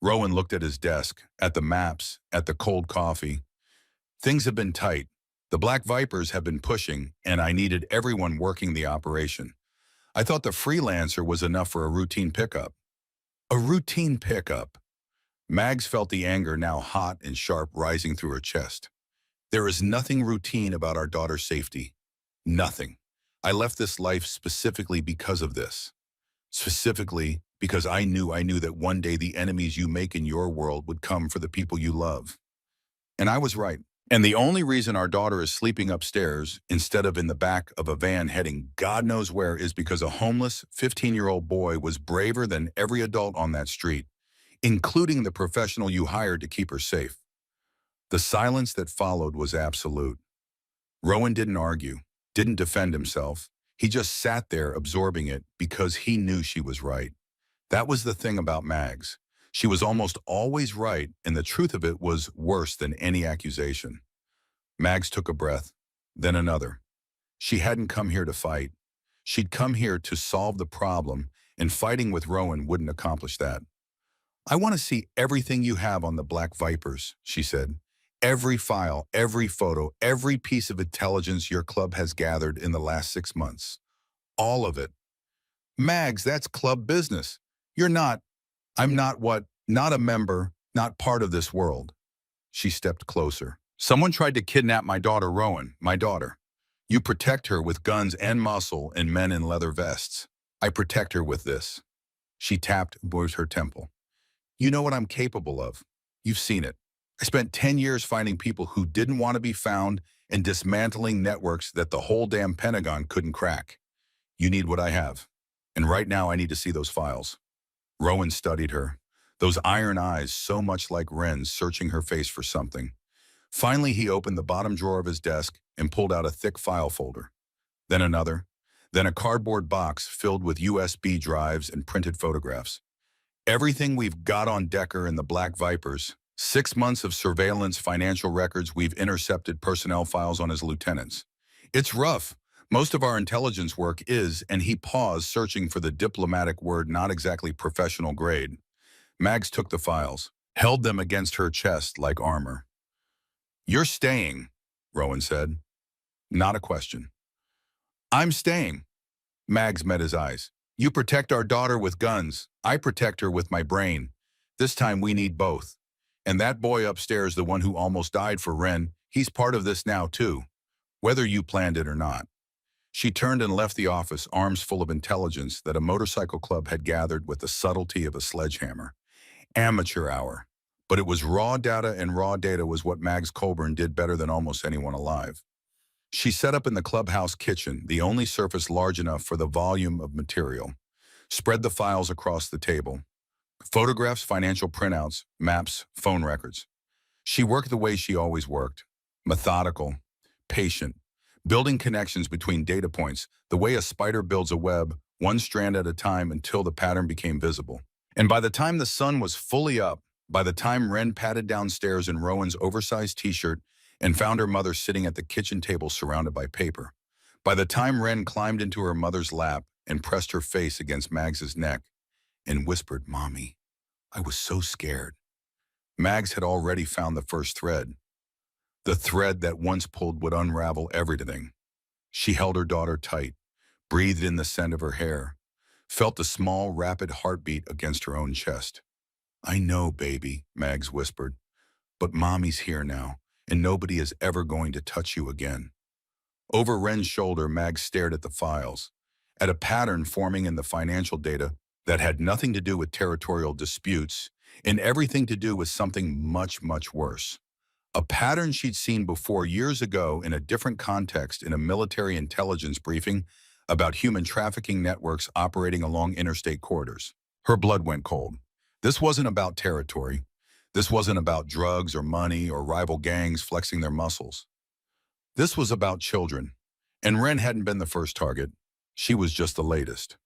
Rowan looked at his desk, at the maps, at the cold coffee. Things have been tight. The Black Vipers have been pushing, and I needed everyone working the operation. I thought the freelancer was enough for a routine pickup. A routine pickup. Mags felt the anger now hot and sharp rising through her chest. There is nothing routine about our daughter's safety. Nothing. I left this life specifically because of this. Specifically because I knew that one day the enemies you make in your world would come for the people you love. And I was right. And the only reason our daughter is sleeping upstairs instead of in the back of a van heading God knows where is because a homeless 15-year-old boy was braver than every adult on that street, including the professional you hired to keep her safe. The silence that followed was absolute. Rowan didn't argue, didn't defend himself. He just sat there absorbing it because he knew she was right. That was the thing about Mags. She was almost always right, and the truth of it was worse than any accusation. Mags took a breath, then another. She hadn't come here to fight. She'd come here to solve the problem, and fighting with Rowan wouldn't accomplish that. I want to see everything you have on the Black Vipers, she said. Every file, every photo, every piece of intelligence your club has gathered in the last 6 months. All of it. Mags, that's club business. I'm not what? Not a member, not part of this world. She stepped closer. Someone tried to kidnap my daughter, Rowan, my daughter. You protect her with guns and muscle and men in leather vests. I protect her with this. She tapped towards her temple. You know what I'm capable of. You've seen it. I spent 10 years finding people who didn't want to be found and dismantling networks that the whole damn Pentagon couldn't crack. You need what I have. And right now I need to see those files. Rowan studied her, those iron eyes so much like Wren's searching her face for something. Finally, he opened the bottom drawer of his desk and pulled out a thick file folder. Then another, then a cardboard box filled with USB drives and printed photographs. Everything we've got on Decker and the Black Vipers, 6 months of surveillance, financial records, we've intercepted personnel files on his lieutenants. It's rough. Most of our intelligence work is, and he paused, searching for the diplomatic word not exactly professional grade. Mags took the files, held them against her chest like armor. You're staying, Rowan said. Not a question. I'm staying. Mags met his eyes. You protect our daughter with guns. I protect her with my brain. This time we need both. And that boy upstairs, the one who almost died for Wren, he's part of this now too, whether you planned it or not. She turned and left the office, arms full of intelligence that a motorcycle club had gathered with the subtlety of a sledgehammer. Amateur hour. But it was raw data, and raw data was what Mags Colburn did better than almost anyone alive. She set up in the clubhouse kitchen, the only surface large enough for the volume of material. Spread the files across the table. Photographs, financial printouts, maps, phone records. She worked the way she always worked. Methodical, patient, building connections between data points, the way a spider builds a web, one strand at a time until the pattern became visible. And by the time the sun was fully up, by the time Wren padded downstairs in Rowan's oversized t-shirt and found her mother sitting at the kitchen table surrounded by paper. By the time Wren climbed into her mother's lap and pressed her face against Mags's neck and whispered, "Mommy, I was so scared." Mags had already found the first thread. The thread that once pulled would unravel everything. She held her daughter tight, breathed in the scent of her hair, felt the small, rapid heartbeat against her own chest. "I know, baby," Mags whispered, "but Mommy's here now, and nobody is ever going to touch you again." Over Wren's shoulder, Mags stared at the files, at a pattern forming in the financial data that had nothing to do with territorial disputes and everything to do with something much, much worse. A pattern she'd seen before years ago in a different context in a military intelligence briefing about human trafficking networks operating along interstate corridors. Her blood went cold. This wasn't about territory. This wasn't about drugs or money or rival gangs flexing their muscles. This was about children. And Wren hadn't been the first target. She was just the latest.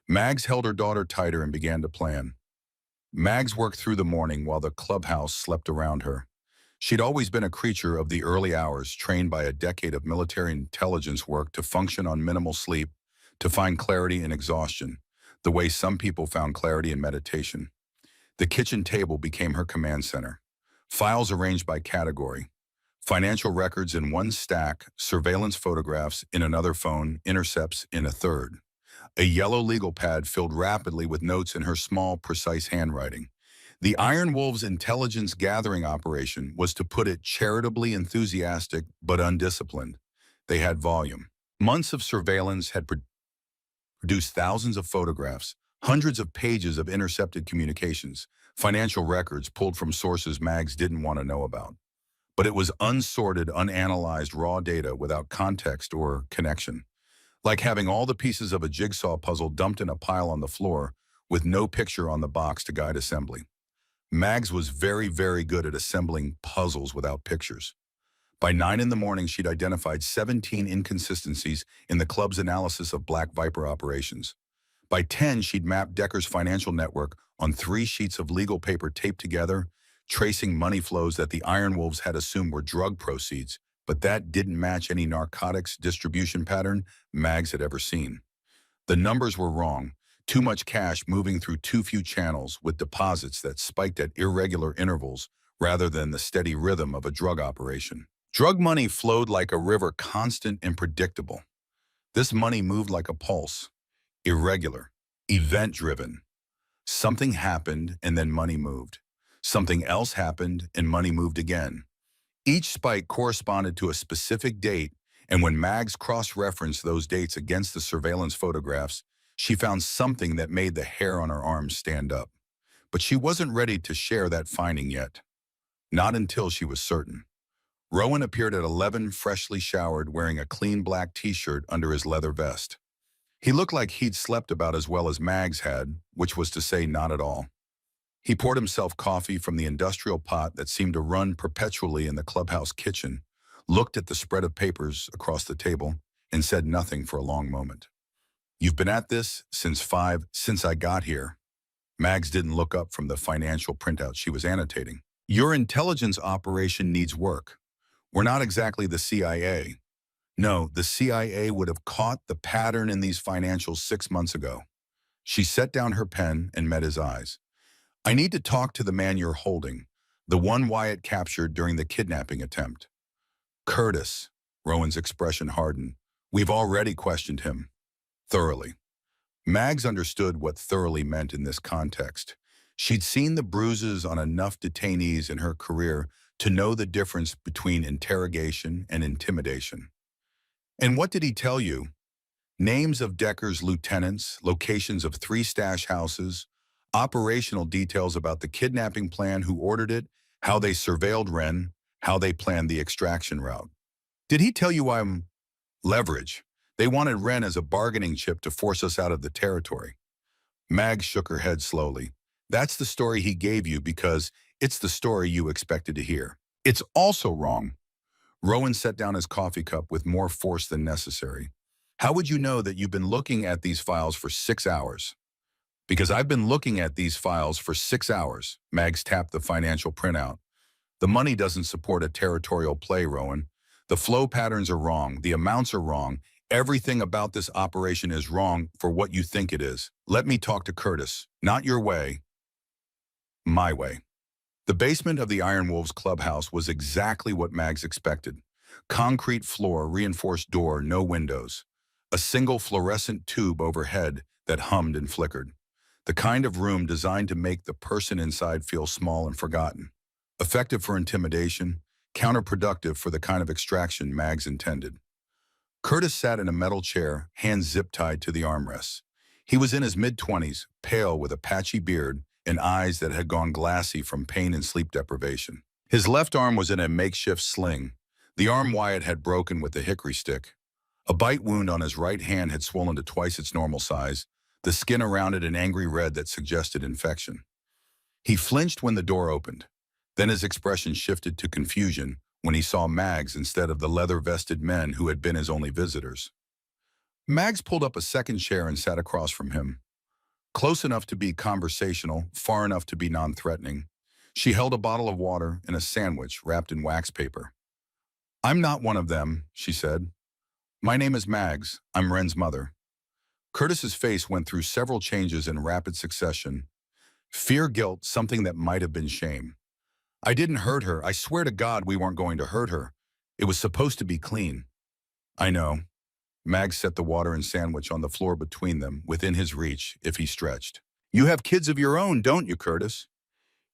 Mags held her daughter tighter and began to plan. Mags worked through the morning while the clubhouse slept around her. She'd always been a creature of the early hours, trained by a decade of military intelligence work to function on minimal sleep, to find clarity in exhaustion, the way some people found clarity in meditation. The kitchen table became her command center. Files arranged by category. Financial records in one stack, surveillance photographs in another phone, intercepts in a third. A yellow legal pad filled rapidly with notes in her small, precise handwriting. The Iron Wolves intelligence gathering operation was, to put it charitably, enthusiastic but undisciplined. They had volume. Months of surveillance had produced thousands of photographs, hundreds of pages of intercepted communications, financial records pulled from sources Mags didn't want to know about. But it was unsorted, unanalyzed raw data without context or connection. Like having all the pieces of a jigsaw puzzle dumped in a pile on the floor with no picture on the box to guide assembly. Mags was very, very good at assembling puzzles without pictures. By 9 in the morning, she'd identified 17 inconsistencies in the club's analysis of Black Viper operations. By 10, she'd mapped Decker's financial network on 3 sheets of legal paper taped together, tracing money flows that the Iron Wolves had assumed were drug proceeds, but that didn't match any narcotics distribution pattern Mags had ever seen. The numbers were wrong. Too much cash moving through too few channels, with deposits that spiked at irregular intervals rather than the steady rhythm of a drug operation. Drug money flowed like a river, constant and predictable. This money moved like a pulse, irregular, event-driven. Something happened and then money moved. Something else happened and money moved again. Each spike corresponded to a specific date, and when Mags cross-referenced those dates against the surveillance photographs, she found something that made the hair on her arms stand up. But she wasn't ready to share that finding yet. Not until she was certain. Rowan appeared at 11, freshly showered, wearing a clean black t-shirt under his leather vest. He looked like he'd slept about as well as Mags had, which was to say not at all. He poured himself coffee from the industrial pot that seemed to run perpetually in the clubhouse kitchen, looked at the spread of papers across the table, and said nothing for a long moment. "You've been at this since I got here." Mags didn't look up from the financial printout she was annotating. "Your intelligence operation needs work. We're not exactly the CIA. No, the CIA would have caught the pattern in these financials 6 months ago." She set down her pen and met his eyes. "I need to talk to the man you're holding, the one Wyatt captured during the kidnapping attempt." "Curtis," Rowan's expression hardened. "We've already questioned him. Thoroughly." Mags understood what thoroughly meant in this context. She'd seen the bruises on enough detainees in her career to know the difference between interrogation and intimidation. "And what did he tell you?" "Names of Decker's lieutenants, locations of 3 stash houses, operational details about the kidnapping plan, who ordered it, how they surveilled Wren, how they planned the extraction route." "Did he tell you I'm leverage? They wanted Wren as a bargaining chip to force us out of the territory." Mag shook her head slowly. "That's the story he gave you because it's the story you expected to hear." "It's also wrong." Rowan set down his coffee cup with more force than necessary. "How would you know that you've been looking at these files for 6 hours?" "Because I've been looking at these files for 6 hours." Mags tapped the financial printout. The money doesn't support a territorial play, Rowan. The flow patterns are wrong. The amounts are wrong. Everything about this operation is wrong for what you think it is. Let me talk to Curtis. Not your way, my way. The basement of the Iron Wolves clubhouse was exactly what Mags expected. Concrete floor, reinforced door, no windows. A single fluorescent tube overhead that hummed and flickered. The kind of room designed to make the person inside feel small and forgotten. Effective for intimidation, counterproductive for the kind of extraction Mags intended. Curtis sat in a metal chair, hands zip-tied to the armrests. He was in his mid-20s, pale with a patchy beard and eyes that had gone glassy from pain and sleep deprivation. His left arm was in a makeshift sling. The arm Wyatt had broken with the hickory stick. A bite wound on his right hand had swollen to twice its normal size, the skin around it an angry red that suggested infection. He flinched when the door opened. Then his expression shifted to confusion when he saw Mags instead of the leather-vested men who had been his only visitors. Mags pulled up a second chair and sat across from him. Close enough to be conversational, far enough to be non-threatening. She held a bottle of water and a sandwich wrapped in wax paper. "I'm not one of them," she said. "My name is Mags. I'm Ren's mother." Curtis's face went through several changes in rapid succession. Fear, guilt, something that might have been shame. "I didn't hurt her. I swear to God we weren't going to hurt her. It was supposed to be clean." "I know." Mags set the water and sandwich on the floor between them, within his reach, if he stretched. "You have kids of your own, don't you, Curtis?"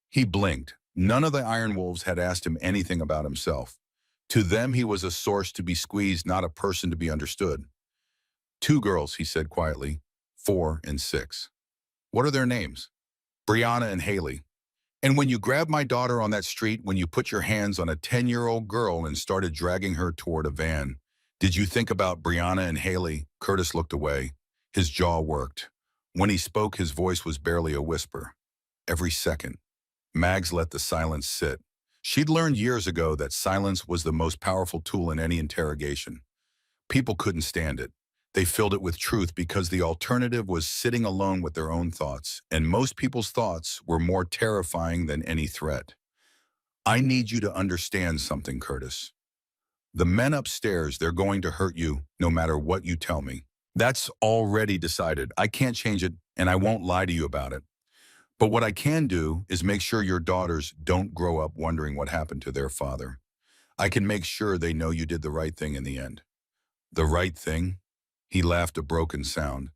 He blinked. None of the Iron Wolves had asked him anything about himself. To them, he was a source to be squeezed, not a person to be understood. "Two girls," he said quietly, 4 and 6. "What are their names?" "Brianna and Haley." "And when you grabbed my daughter on that street, when you put your hands on a 10-year-old girl and started dragging her toward a van, did you think about Brianna and Haley?" Curtis looked away. His jaw worked. When he spoke, his voice was barely a whisper. "Every second." Mags let the silence sit. She'd learned years ago that silence was the most powerful tool in any interrogation. People couldn't stand it. They filled it with truth because the alternative was sitting alone with their own thoughts, and most people's thoughts were more terrifying than any threat. "I need you to understand something, Curtis. The men upstairs, they're going to hurt you no matter what you tell me. That's already decided. I can't change it, and I won't lie to you about it. But what I can do is make sure your daughters don't grow up wondering what happened to their father. I can make sure they know you did the right thing in the end." "The right thing?" He laughed a broken sound.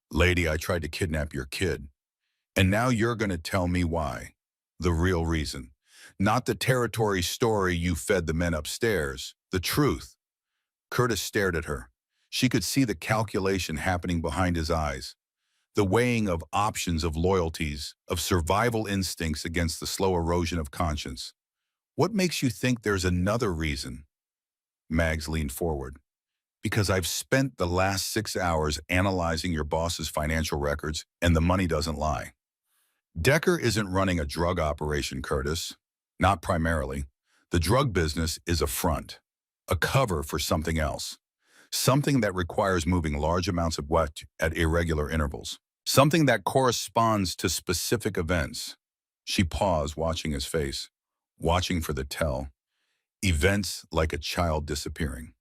"Lady, I tried to kidnap your kid. And now you're going to tell me why. The real reason. Not the territory story you fed the men upstairs. The truth." Curtis stared at her. She could see the calculation happening behind his eyes. The weighing of options, of loyalties, of survival instincts against the slow erosion of conscience. "What makes you think there's another reason?" Mags leaned forward. "Because I've spent the last 6 hours analyzing your boss's financial records, and the money doesn't lie. Decker isn't running a drug operation, Curtis. Not primarily. The drug business is a front, a cover for something else. Something that requires moving large amounts of wealth at irregular intervals. Something that corresponds to specific events." She paused, watching his face, watching for the tell. Events like a child disappearing.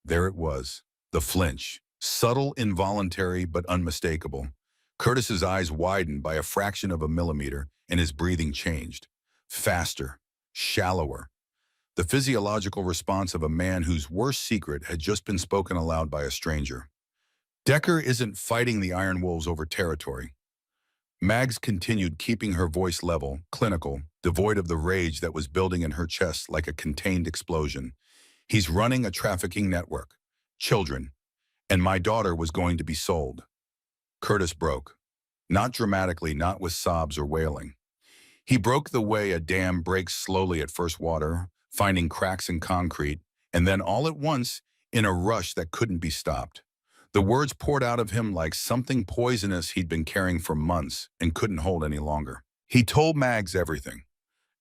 There it was, the flinch, subtle, involuntary, but unmistakable. Curtis's eyes widened by a fraction of a millimeter, and his breathing changed. Faster, shallower. The physiological response of a man whose worst secret had just been spoken aloud by a stranger. "Decker isn't fighting the Iron Wolves over territory." Mags continued, keeping her voice level, clinical, devoid of the rage that was building in her chest like a contained explosion. "He's running a trafficking network. Children. And my daughter was going to be sold." Curtis broke. Not dramatically, not with sobs or wailing. He broke the way a dam breaks slowly at first water, finding cracks in concrete, and then all at once, in a rush that couldn't be stopped. The words poured out of him like something poisonous he'd been carrying for months and couldn't hold any longer. He told Mags everything.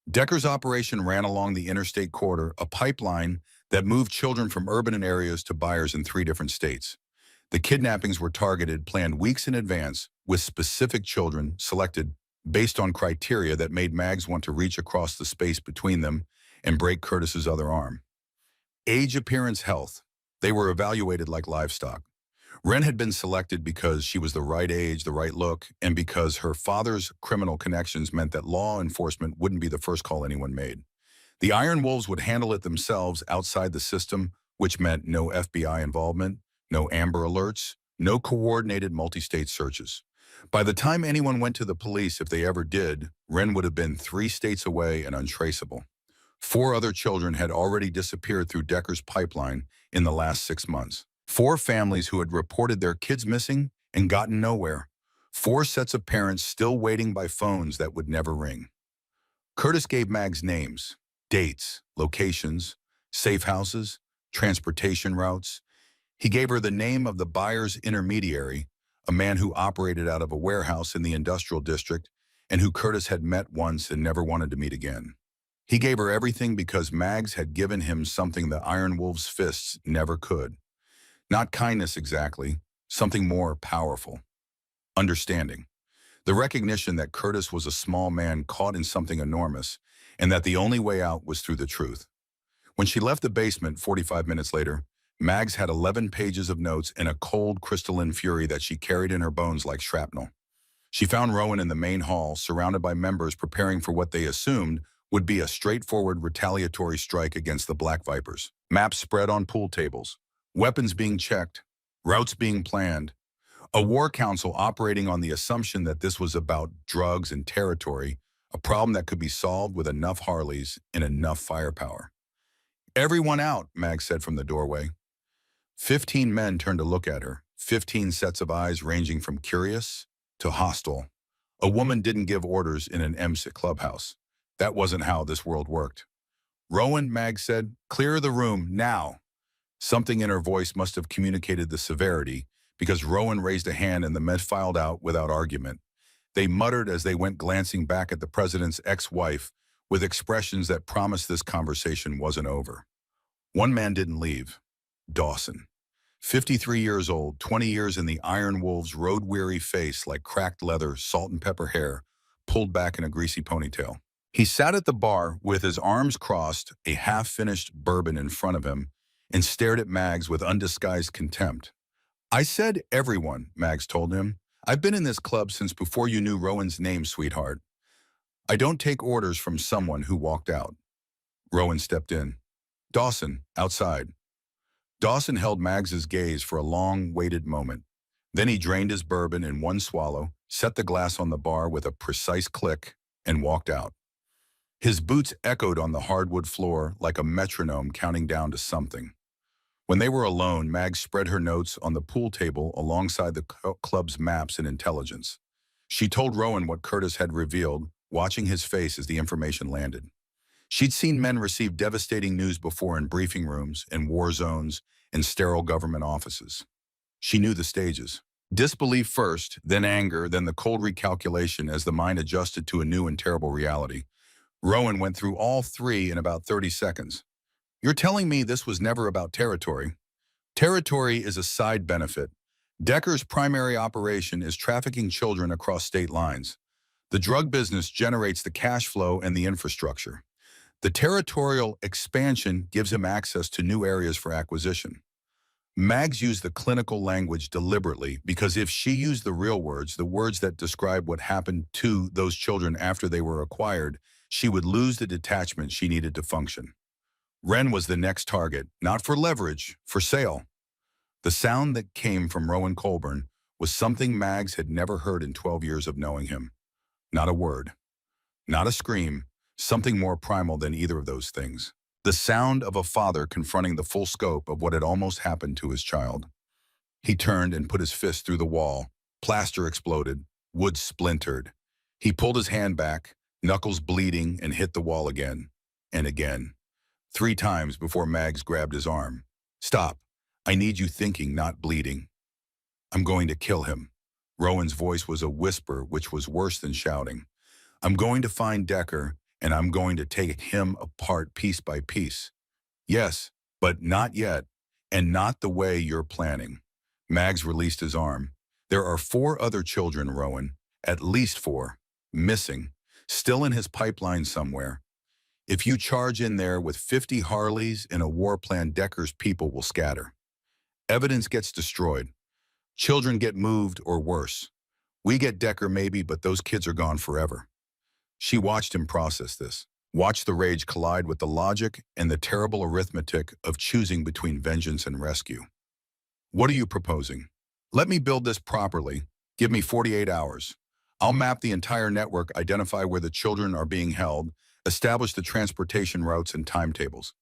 Decker's operation ran along the interstate corridor, a pipeline that moved children from urban areas to buyers in 3 different states. The kidnappings were targeted, planned weeks in advance, with specific children selected based on criteria that made Mags want to reach across the space between them and break Curtis's other arm. Age, appearance, health. They were evaluated like livestock. Wren had been selected because she was the right age, the right look, and because her father's criminal connections meant that law enforcement wouldn't be the first call anyone made. The Iron Wolves would handle it themselves outside the system, which meant no FBI involvement, no Amber Alerts, no coordinated multi-state searches. By the time anyone went to the police, if they ever did, Wren would have been 3 states away and untraceable. 4 other children had already disappeared through Decker's pipeline in the last 6 months. 4 families who had reported their kids missing and gotten nowhere. 4 sets of parents still waiting by phones that would never ring. Curtis gave Mags names, dates, locations, safe houses, transportation routes. He gave her the name of the buyer's intermediary, a man who operated out of a warehouse in the industrial district and who Curtis had met once and never wanted to meet again. He gave her everything because Mags had given him something the Iron Wolf's fists never could. Not kindness exactly, something more powerful. Understanding. The recognition that Curtis was a small man caught in something enormous, and that the only way out was through the truth. When she left the basement 45 minutes later, Mags had 11 pages of notes and a cold crystalline fury that she carried in her bones like shrapnel. She found Rowan in the main hall, surrounded by members preparing for what they assumed would be a straightforward retaliatory strike against the Black Vipers. Maps spread on pool tables, weapons being checked, routes being planned, a war council operating on the assumption that this was about drugs and territory, a problem that could be solved with enough Harleys and enough firepower. "Everyone out," Mag said from the doorway. 15 men turned to look at her, 15 sets of eyes ranging from curious to hostile. A woman didn't give orders in an MSIT clubhouse. That wasn't how this world worked. "Rowan," Mag said, "clear the room, now." Something in her voice must have communicated the severity, because Rowan raised a hand and the men filed out without argument. They muttered as they went glancing back at the president's ex-wife with expressions that promised this conversation wasn't over. One man didn't leave. Dawson. 53 years old, 20 years in the Iron Wolf's road-weary face like cracked leather, salt and pepper hair, pulled back in a greasy ponytail. He sat at the bar with his arms crossed, a half-finished bourbon in front of him, and stared at Mags with undisguised contempt. "I said everyone," Mags told him. "I've been in this club since before you knew Rowan's name, sweetheart. I don't take orders from someone who walked out." Rowan stepped in. "Dawson, outside." Dawson held Mags's gaze for a long, weighted moment. Then he drained his bourbon in one swallow, set the glass on the bar with a precise click, and walked out. His boots echoed on the hardwood floor like a metronome counting down to something. When they were alone, Mags spread her notes on the pool table alongside the club's maps and intelligence. She told Rowan what Curtis had revealed, watching his face as the information landed. She'd seen men receive devastating news before in briefing rooms, in war zones, and sterile government offices. She knew the stages. Disbelief first, then anger, then the cold recalculation as the mind adjusted to a new and terrible reality. Rowan went through all 3 in about 30 seconds. "You're telling me this was never about territory?" "Territory is a side benefit. Decker's primary operation is trafficking children across state lines. The drug business generates the cash flow and the infrastructure. The territorial expansion gives him access to new areas for acquisition." Mags used the clinical language deliberately because if she used the real words, the words that describe what happened to those children after they were acquired, she would lose the detachment she needed to function. Wren was the next target, not for leverage, for sale. The sound that came from Rowan Colburn was something Mags had never heard in 12 years of knowing him. Not a word. Not a scream. Something more primal than either of those things. The sound of a father confronting the full scope of what had almost happened to his child. He turned and put his fist through the wall. Plaster exploded. Wood splintered. He pulled his hand back, knuckles bleeding, and hit the wall again. And again. 3 times before Mags grabbed his arm. "Stop. I need you thinking, not bleeding." "I'm going to kill him." Rowan's voice was a whisper, which was worse than shouting. "I'm going to find Decker, and I'm going to take him apart piece by piece." "Yes, but not yet, and not the way you're planning." Mags released his arm. "There are 4 other children, Rowan. At least 4. missing, still in his pipeline somewhere. If you charge in there with 50 Harleys in a war plan, Decker's people will scatter. Evidence gets destroyed. Children get moved or worse. We get Decker maybe, but those kids are gone forever. She watched him process this, watched the rage collide with the logic and the terrible arithmetic of choosing between vengeance and rescue. What are you proposing? Let me build this properly. Give me 48 hours. I'll map the entire network, identify where the children are being held, establish the transportation routes and timetables.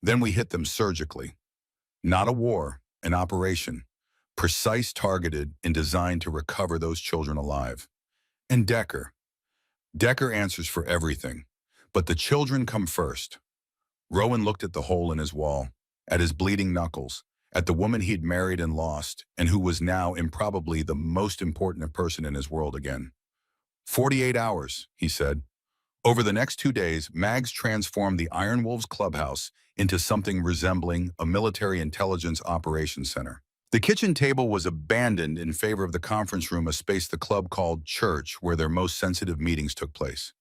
Then we hit them surgically. Not a war, an operation. Precise, targeted, and designed to recover those children alive. And Decker. Decker answers for everything. But the children come first. Rowan looked at the hole in his wall, at his bleeding knuckles, at the woman he'd married and lost, and who was now improbably the most important person in his world again. 48 hours, he said. Over the next 2 days, Mags transformed the Iron Wolves clubhouse into something resembling a military intelligence operations center. The kitchen table was abandoned in favor of the conference room, a space the club called church, where their most sensitive meetings took place.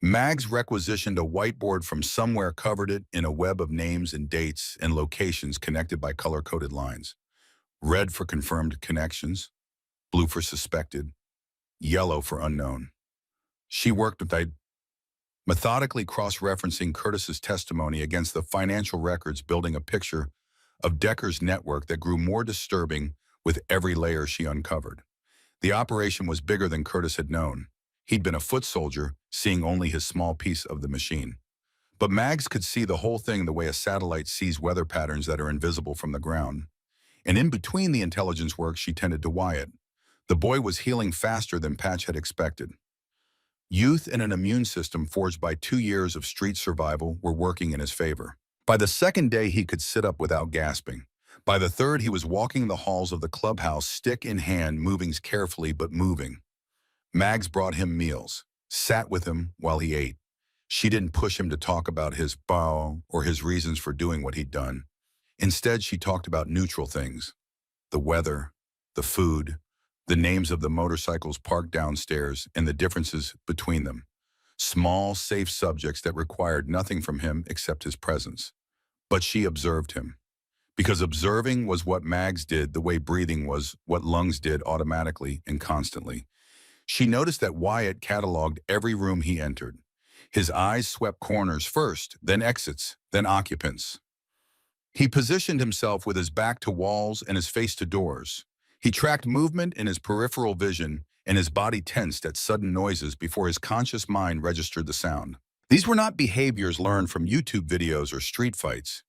Mags requisitioned a whiteboard from somewhere, covered it in a web of names and dates and locations connected by color-coded lines. Red for confirmed connections, blue for suspected, yellow for unknown. She worked with methodically cross-referencing Curtis's testimony against the financial records, building a picture of Decker's network that grew more disturbing with every layer she uncovered. The operation was bigger than Curtis had known. He'd been a foot soldier, seeing only his small piece of the machine. But Mags could see the whole thing the way a satellite sees weather patterns that are invisible from the ground. And in between the intelligence work, she tended to Wyatt. The boy was healing faster than Patch had expected. Youth and an immune system forged by 2 years of street survival were working in his favor. By the second day, he could sit up without gasping. By the third, he was walking the halls of the clubhouse, stick in hand, moving carefully but moving. Mags brought him meals, sat with him while he ate. She didn't push him to talk about his bow or his reasons for doing what he'd done. Instead, she talked about neutral things: the weather, the food, the names of the motorcycles parked downstairs, and the differences between them. Small, safe subjects that required nothing from him except his presence. But she observed him. Because observing was what Mags did, the way breathing was what lungs did, automatically and constantly. She noticed that Wyatt cataloged every room he entered. His eyes swept corners first, then exits, then occupants. He positioned himself with his back to walls and his face to doors. He tracked movement in his peripheral vision, and his body tensed at sudden noises before his conscious mind registered the sound. These were not behaviors learned from YouTube videos or street fights.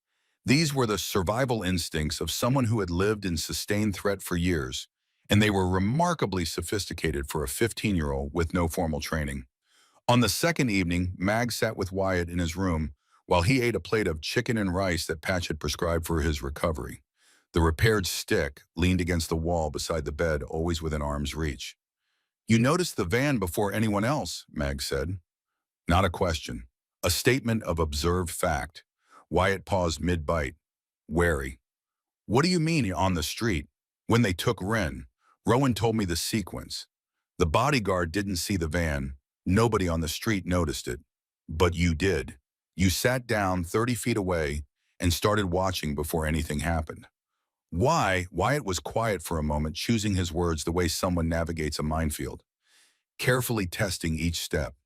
These were the survival instincts of someone who had lived in sustained threat for years, and they were remarkably sophisticated for a 15-year-old with no formal training. On the second evening, Mags sat with Wyatt in his room while he ate a plate of chicken and rice that Patch had prescribed for his recovery. The repaired stick leaned against the wall beside the bed, always within arm's reach. "You noticed the van before anyone else," Mags said. Not a question. A statement of observed fact. Wyatt paused mid-bite, wary. "What do you mean on the street? When they took Wren, Rowan told me the sequence. The bodyguard didn't see the van. Nobody on the street noticed it. But you did. You sat down 30 feet away and started watching before anything happened." Why? Wyatt was quiet for a moment, choosing his words the way someone navigates a minefield, carefully testing each step.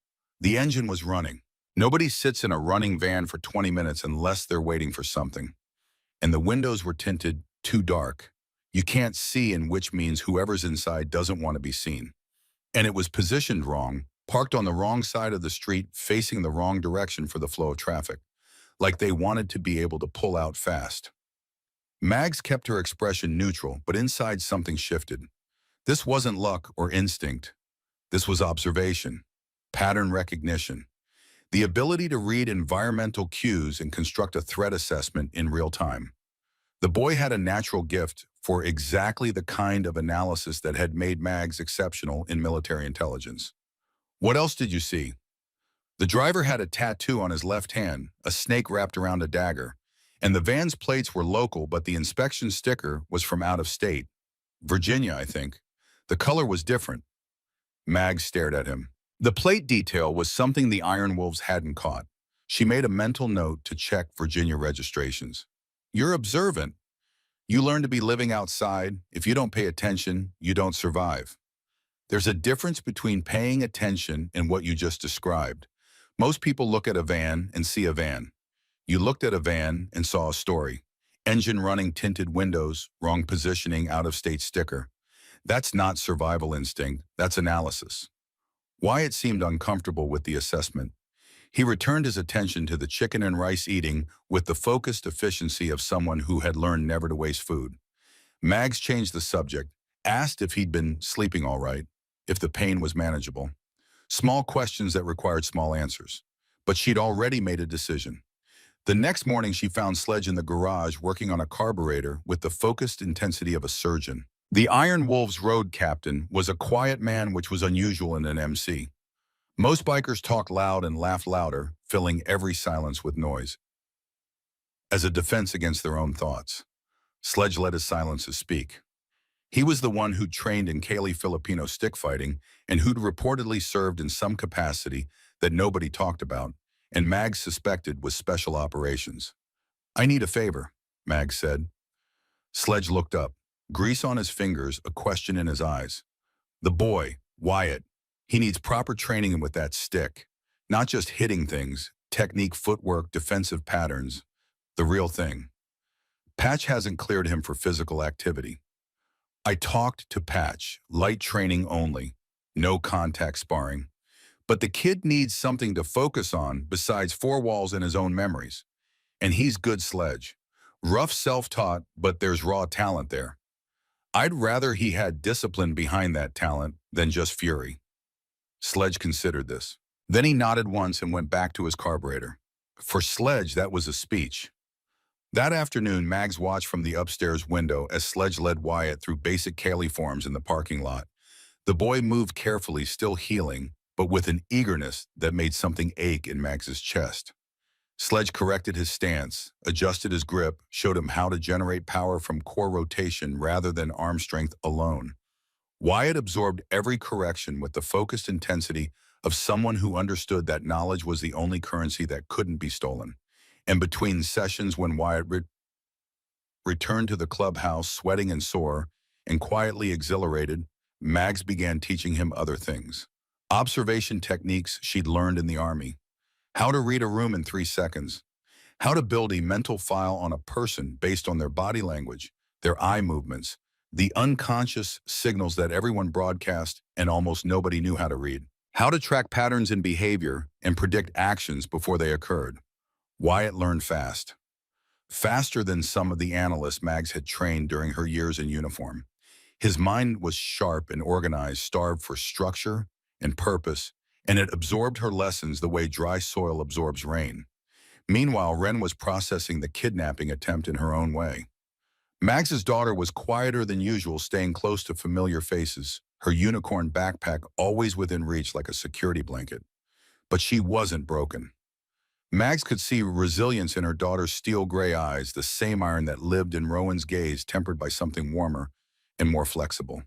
The engine was running. Nobody sits in a running van for 20 minutes unless they're waiting for something. And the windows were tinted too dark. You can't see, in which means whoever's inside doesn't want to be seen. And it was positioned wrong, parked on the wrong side of the street, facing the wrong direction for the flow of traffic, like they wanted to be able to pull out fast. Mags kept her expression neutral, but inside something shifted. This wasn't luck or instinct. This was observation, pattern recognition, the ability to read environmental cues and construct a threat assessment in real time. The boy had a natural gift for exactly the kind of analysis that had made Mags exceptional in military intelligence. "What else did you see?" The driver had a tattoo on his left hand, a snake wrapped around a dagger, and the van's plates were local, but the inspection sticker was from out of state. Virginia, I think. The color was different. Mags stared at him. The plate detail was something the Iron Wolves hadn't caught. She made a mental note to check Virginia registrations. You're observant. You learn to be living outside. If you don't pay attention, you don't survive. There's a difference between paying attention and what you just described. Most people look at a van and see a van. You looked at a van and saw a story. Engine running, tinted windows, wrong positioning, out-of-state sticker. That's not survival instinct, that's analysis. Wyatt seemed uncomfortable with the assessment. He returned his attention to the chicken and rice eating with the focused efficiency of someone who had learned never to waste food. Mags changed the subject, asked if he'd been sleeping all right, if the pain was manageable. Small questions that required small answers. But she'd already made a decision. The next morning, she found Sledge in the garage working on a carburetor with the focused intensity of a surgeon. The Iron Wolves road captain was a quiet man, which was unusual in an MC. Most bikers talk loud and laugh louder, filling every silence with noise, as a defense against their own thoughts. Sledge let his silences speak. He was the one who'd trained in Cali Filipino stick fighting and who'd reportedly served in some capacity that nobody talked about, and Mags suspected was special operations. I need a favor, Mags said. Sledge looked up, grease on his fingers, a question in his eyes. The boy, Wyatt, he needs proper training with that stick. Not just hitting things, technique, footwork, defensive patterns, the real thing. Patch hasn't cleared him for physical activity. I talked to Patch, light training only, no contact sparring. But the kid needs something to focus on besides four walls and his own memories. And he's good Sledge. Rough self-taught, but there's raw talent there. I'd rather he had discipline behind that talent than just fury. Sledge considered this. Then he nodded once and went back to his carburetor. For Sledge, that was a speech. That afternoon, Mags watched from the upstairs window as Sledge led Wyatt through basic Cali forms in the parking lot. The boy moved carefully, still healing, but with an eagerness that made something ache in Mags's chest. Sledge corrected his stance, adjusted his grip, showed him how to generate power from core rotation rather than arm strength alone. Wyatt absorbed every correction with the focused intensity of someone who understood that knowledge was the only currency that couldn't be stolen. And between sessions when Wyatt returned to the clubhouse, sweating and sore, and quietly exhilarated, Mags began teaching him other things. Observation techniques she'd learned in the Army. How to read a room in 3 seconds. How to build a mental file on a person based on their body language, their eye movements, the unconscious signals that everyone broadcast and almost nobody knew how to read. How to track patterns in behavior and predict actions before they occurred. Wyatt learned fast. Faster than some of the analysts Mags had trained during her years in uniform. His mind was sharp and organized, starved for structure and purpose, and it absorbed her lessons the way dry soil absorbs rain. Meanwhile, Ren was processing the kidnapping attempt in her own way. Mags's daughter was quieter than usual, staying close to familiar faces, her unicorn backpack always within reach like a security blanket. But she wasn't broken. Mags could see resilience in her daughter's steel gray eyes, the same iron that lived in Rowan's gaze, tempered by something warmer and more flexible.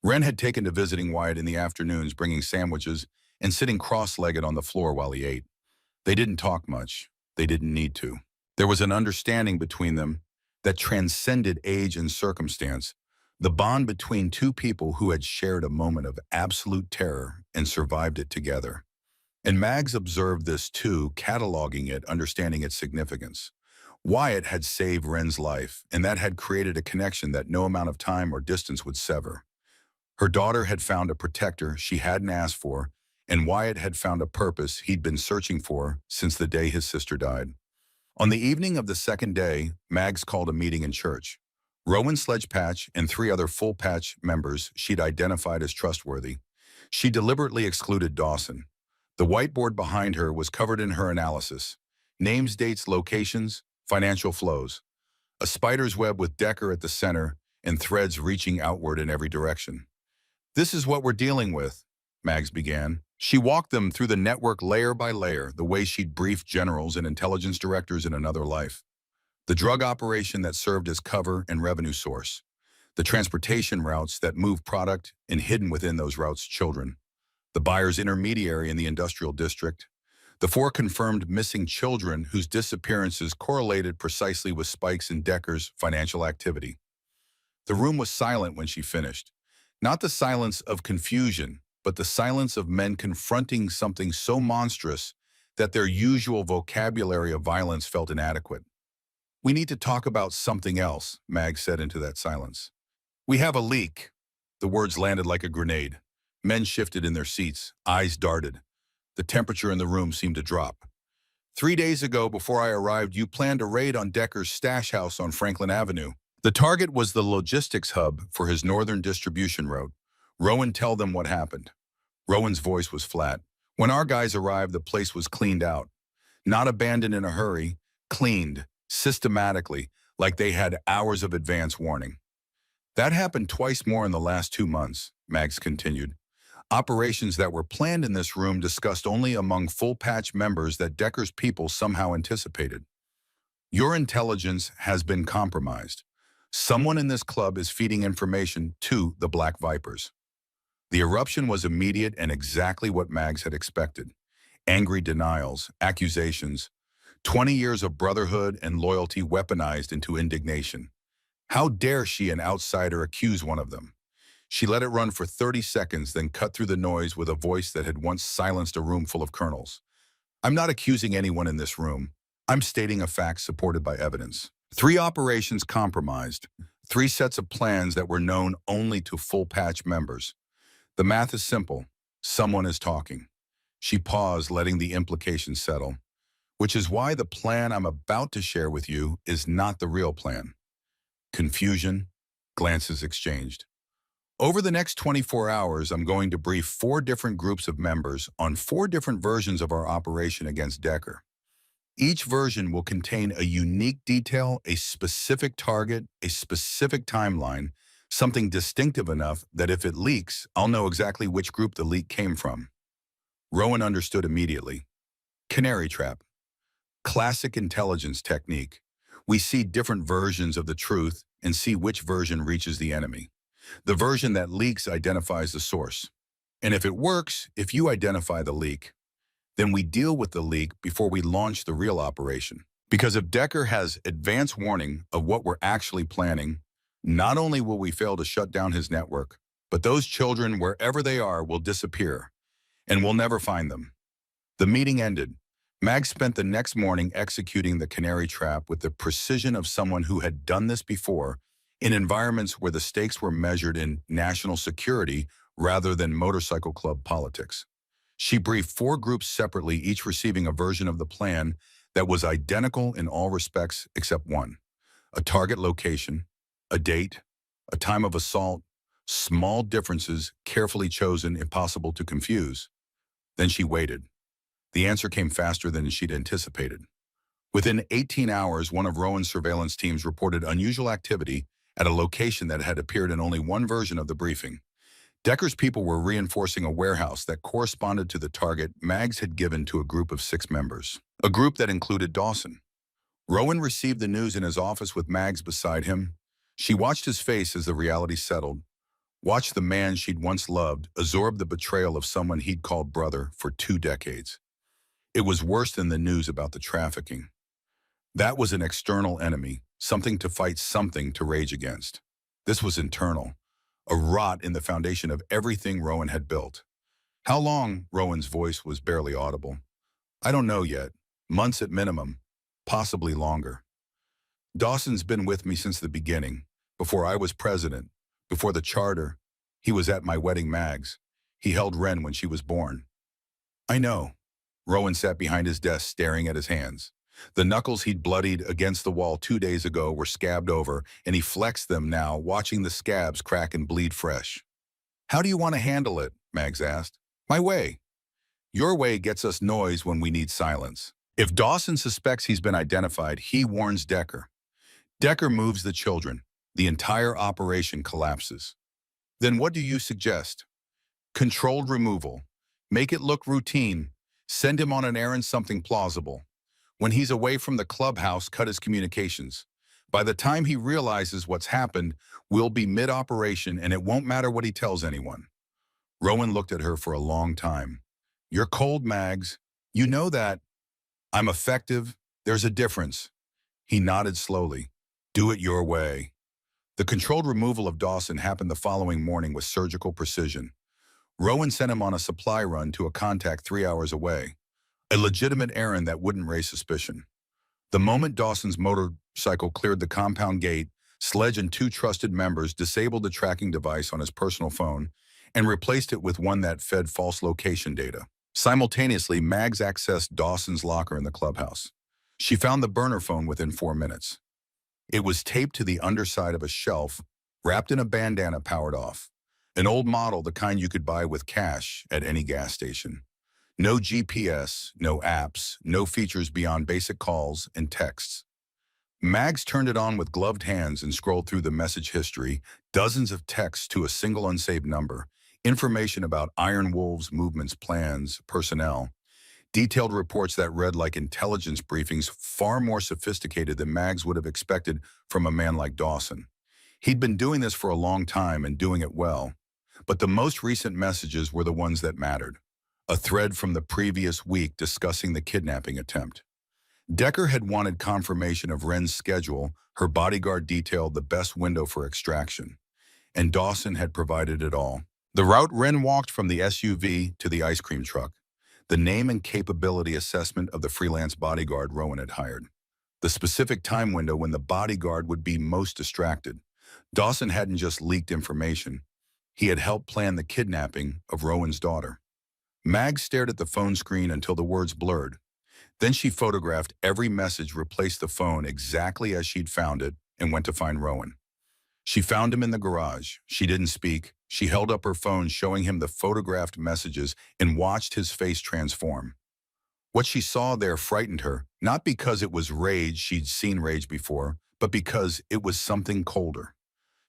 Ren had taken to visiting Wyatt in the afternoons, bringing sandwiches and sitting cross-legged on the floor while he ate. They didn't talk much. They didn't need to. There was an understanding between them that transcended age and circumstance, the bond between two people who had shared a moment of absolute terror and survived it together. And Mags observed this too, cataloging it, understanding its significance. Wyatt had saved Ren's life, and that had created a connection that no amount of time or distance would sever. Her daughter had found a protector she hadn't asked for, and Wyatt had found a purpose he'd been searching for since the day his sister died. On the evening of the second day, Mags called a meeting in church. Rowan, Sledge Patch, and 3 other full patch members she'd identified as trustworthy. She deliberately excluded Dawson. The whiteboard behind her was covered in her analysis. Names, dates, locations, financial flows. A spider's web with Decker at the center and threads reaching outward in every direction. This is what we're dealing with, Mags began. She walked them through the network layer by layer, the way she'd briefed generals and intelligence directors in another life. The drug operation that served as cover and revenue source. The transportation routes that moved product and hidden within those routes children. the buyer's intermediary in the industrial district, the 4 confirmed missing children whose disappearances correlated precisely with spikes in Decker's financial activity. The room was silent when she finished. Not the silence of confusion, but the silence of men confronting something so monstrous that their usual vocabulary of violence felt inadequate. "We need to talk about something else," Mag said into that silence. "We have a leak." The words landed like a grenade. Men shifted in their seats, eyes darted. The temperature in the room seemed to drop. "3 days ago, before I arrived, you planned a raid on Decker's stash house on Franklin Avenue. The target was the logistics hub for his northern distribution route. Rowan, tell them what happened." Rowan's voice was flat. "When our guys arrived, the place was cleaned out. Not abandoned in a hurry, cleaned, systematically, like they had hours of advance warning. That happened twice more in the last 2 months," Mags continued. "Operations that were planned in this room discussed only among full-patch members that Decker's people somehow anticipated. Your intelligence has been compromised. Someone in this club is feeding information to the Black Vipers." The eruption was immediate and exactly what Mags had expected. Angry denials, accusations, 20 years of brotherhood and loyalty weaponized into indignation. How dare she, an outsider, accuse one of them? She let it run for 30 seconds, then cut through the noise with a voice that had once silenced a room full of colonels. "I'm not accusing anyone in this room. I'm stating a fact supported by evidence. 3 operations compromised, 3 sets of plans that were known only to full-patch members. The math is simple. Someone is talking." She paused, letting the implication settle. "Which is why the plan I'm about to share with you is not the real plan." Confusion, glances exchanged. "Over the next 24 hours, I'm going to brief 4 different groups of members on 4 different versions of our operation against Decker. Each version will contain a unique detail, a specific target, a specific timeline, something distinctive enough that if it leaks, I'll know exactly which group the leak came from." Rowan understood immediately. Canary trap. Classic intelligence technique. We see different versions of the truth and see which version reaches the enemy. The version that leaks identifies the source. And if it works, if you identify the leak, then we deal with the leak before we launch the real operation. Because if Decker has advance warning of what we're actually planning, not only will we fail to shut down his network, but those children, wherever they are, will disappear, and we'll never find them. The meeting ended. Mag spent the next morning executing the canary trap with the precision of someone who had done this before in environments where the stakes were measured in national security rather than motorcycle club politics. She briefed 4 groups separately, each receiving a version of the plan that was identical in all respects except one: a target location, a date, a time of assault, small differences carefully chosen, impossible to confuse. Then she waited. The answer came faster than she'd anticipated. Within 18 hours, one of Rowan's surveillance teams reported unusual activity at a location that had appeared in only one version of the briefing. Decker's people were reinforcing a warehouse that corresponded to the target Mags had given to a group of 6 members, a group that included Dawson. Rowan received the news in his office with Mags beside him. She watched his face as the reality settled, watched the man she'd once loved absorb the betrayal of someone he'd called brother for 2 decades. It was worse than the news about the trafficking. That was an external enemy, something to fight, something to rage against. This was internal, a rot in the foundation of everything Rowan had built. "How long?" Rowan's voice was barely audible. "I don't know yet. Months at minimum, possibly longer. Dawson's been with me since the beginning, before I was president, before the charter. He was at my wedding, Mags. He held Ren when she was born." "I know." Rowan sat behind his desk staring at his hands. The knuckles he'd bloodied against the wall 2 days ago were scabbed over, and he flexed them now, watching the scabs crack and bleed fresh. "How do you want to handle it?" Mags asked. "My way. Your way gets us noise when we need silence. If Dawson suspects he's been identified, he warns Decker. Decker moves the children. The entire operation collapses. Then what do you suggest? Controlled removal. Make it look routine. Send him on an errand, something plausible. When he's away from the clubhouse, cut his communications. By the time he realizes what's happened, we'll be mid-operation and it won't matter what he tells anyone." Rowan looked at her for a long time. You're cold, Mags. You know that. I'm effective. There's a difference. He nodded slowly. Do it your way. The controlled removal of Dawson happened the following morning with surgical precision. Rowan sent him on a supply run to a contact 3 hours away, a legitimate errand that wouldn't raise suspicion. The moment Dawson's motorcycle cleared the compound gate, Sledge and two trusted members disabled the tracking device on his personal phone and replaced it with one that fed false location data. Simultaneously, Mags accessed Dawson's locker in the clubhouse. She found the burner phone within 4 minutes. It was taped to the underside of a shelf, wrapped in a bandana powered off. An old model, the kind you could buy with cash at any gas station. No GPS, no apps, no features beyond basic calls and texts. Mags turned it on with gloved hands and scrolled through the message history, dozens of texts to a single unsaved number, information about Iron Wolves' movements, plans, personnel, detailed reports that read like intelligence briefings far more sophisticated than Mags would have expected from a man like Dawson. He'd been doing this for a long time and doing it well, but the most recent messages were the ones that mattered. A thread from the previous week discussing the kidnapping attempt. Decker had wanted confirmation of Wren's schedule, her bodyguard detailed the best window for extraction, and Dawson had provided it all. The route Wren walked from the SUV to the ice cream truck, the name and capability assessment of the freelance bodyguard Rowan had hired, the specific time window when the bodyguard would be most distracted. Dawson hadn't just leaked information. He had helped plan the kidnapping of Rowan's daughter. Mag stared at the phone screen until the words blurred. Then she photographed every message, replaced the phone exactly as she'd found it, and went to find Rowan. She found him in the garage. She didn't speak. She held up her phone, showing him the photographed messages, and watched his face transform. What she saw there frightened her, not because it was rage, she'd seen rage before, but because it was something colder.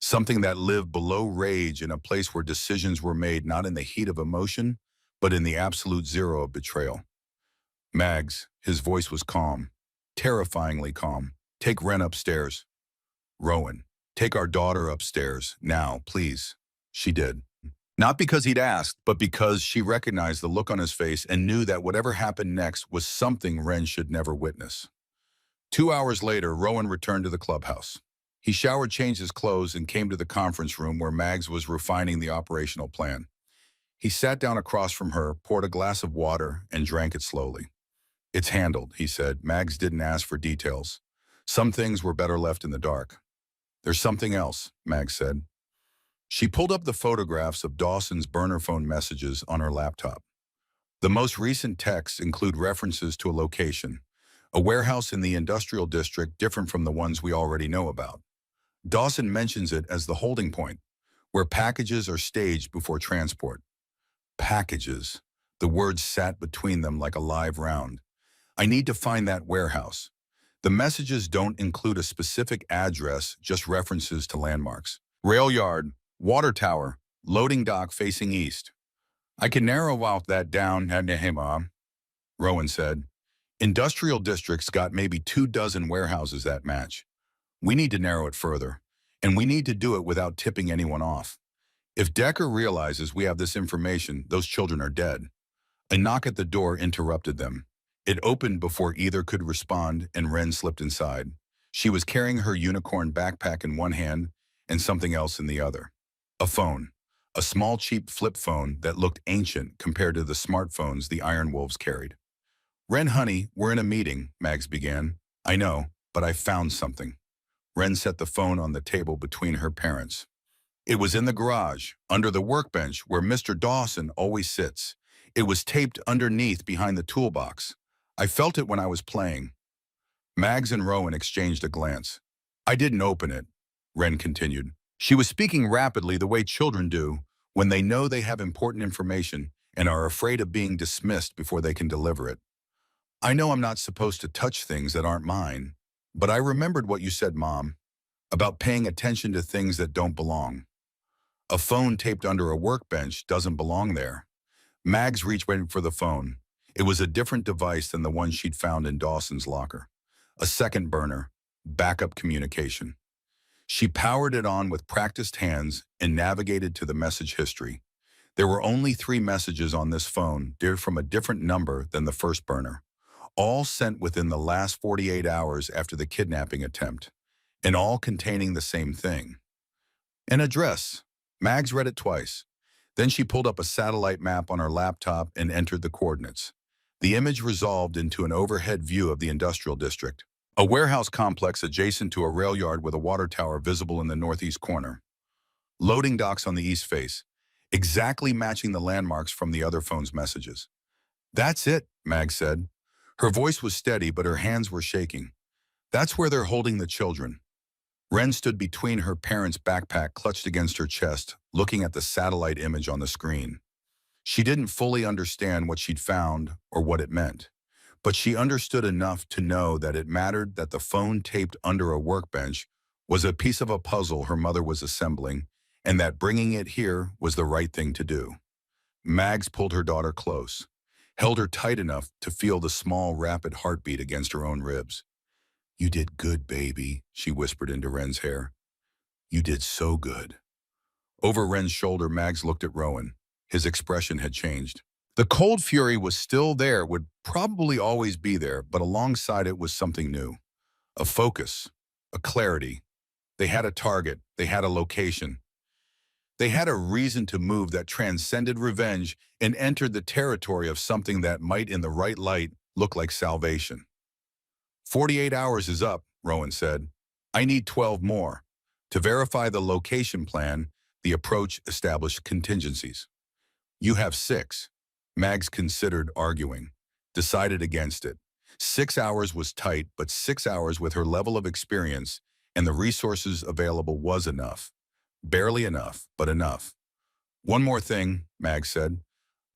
Something that lived below rage in a place where decisions were made not in the heat of emotion, but in the absolute zero of betrayal. Mags, his voice was calm, terrifyingly calm. Take Wren upstairs. Rowan, take our daughter upstairs, now, please. She did. Not because he'd asked, but because she recognized the look on his face and knew that whatever happened next was something Wren should never witness. 2 hours later, Rowan returned to the clubhouse. He showered, changed his clothes, and came to the conference room where Mags was refining the operational plan. He sat down across from her, poured a glass of water, and drank it slowly. It's handled, he said. Mags didn't ask for details. Some things were better left in the dark. There's something else, Mags said. She pulled up the photographs of Dawson's burner phone messages on her laptop. The most recent texts include references to a location, a warehouse in the industrial district different from the ones we already know about. Dawson mentions it as the holding point, where packages are staged before transport. Packages. The words sat between them like a live round. I need to find that warehouse. The messages don't include a specific address, just references to landmarks. Rail yard, water tower, loading dock facing east. I can narrow out that down, hey, Mom, Rowan said. Industrial districts got maybe 24 warehouses that match. We need to narrow it further, and we need to do it without tipping anyone off. If Decker realizes we have this information, those children are dead. A knock at the door interrupted them. It opened before either could respond, and Wren slipped inside. She was carrying her unicorn backpack in one hand and something else in the other. A phone. A small, cheap flip phone that looked ancient compared to the smartphones the Iron Wolves carried. Wren, honey, we're in a meeting, Mags began. I know, but I found something. Wren set the phone on the table between her parents. It was in the garage, under the workbench where Mr. Dawson always sits. It was taped underneath behind the toolbox. I felt it when I was playing. Mags and Rowan exchanged a glance. I didn't open it, Wren continued. She was speaking rapidly the way children do when they know they have important information and are afraid of being dismissed before they can deliver it. I know I'm not supposed to touch things that aren't mine, but I remembered what you said, Mom, about paying attention to things that don't belong. A phone taped under a workbench doesn't belong there. Mags reached for the phone. It was a different device than the one she'd found in Dawson's locker. A second burner, backup communication. She powered it on with practiced hands and navigated to the message history. There were only 3 messages on this phone, dated from a different number than the first burner, all sent within the last 48 hours after the kidnapping attempt, and all containing the same thing. An address. Mags read it twice. Then she pulled up a satellite map on her laptop and entered the coordinates. The image resolved into an overhead view of the industrial district, a warehouse complex adjacent to a rail yard with a water tower visible in the northeast corner. Loading docks on the east face, exactly matching the landmarks from the other phone's messages. That's it, Mag said. Her voice was steady, but her hands were shaking. That's where they're holding the children. Ren stood between her parents' backpack clutched against her chest, looking at the satellite image on the screen. She didn't fully understand what she'd found or what it meant, but she understood enough to know that it mattered that the phone taped under a workbench was a piece of a puzzle her mother was assembling, and that bringing it here was the right thing to do. Mags pulled her daughter close, held her tight enough to feel the small, rapid heartbeat against her own ribs. "You did good, baby," she whispered into Ren's hair. "You did so good." Over Ren's shoulder, Mags looked at Rowan. His expression had changed. The cold fury was still there, would probably always be there, but alongside it was something new. A focus, a clarity. They had a target, they had a location. They had a reason to move that transcended revenge and entered the territory of something that might, in the right light, look like salvation. 48 hours is up, Rowan said. I need 12 more. To verify the location plan, the approach established contingencies. You have 6. Mags considered arguing, decided against it. 6 hours was tight, but 6 hours with her level of experience and the resources available was enough. Barely enough, but enough. One more thing, Mags said.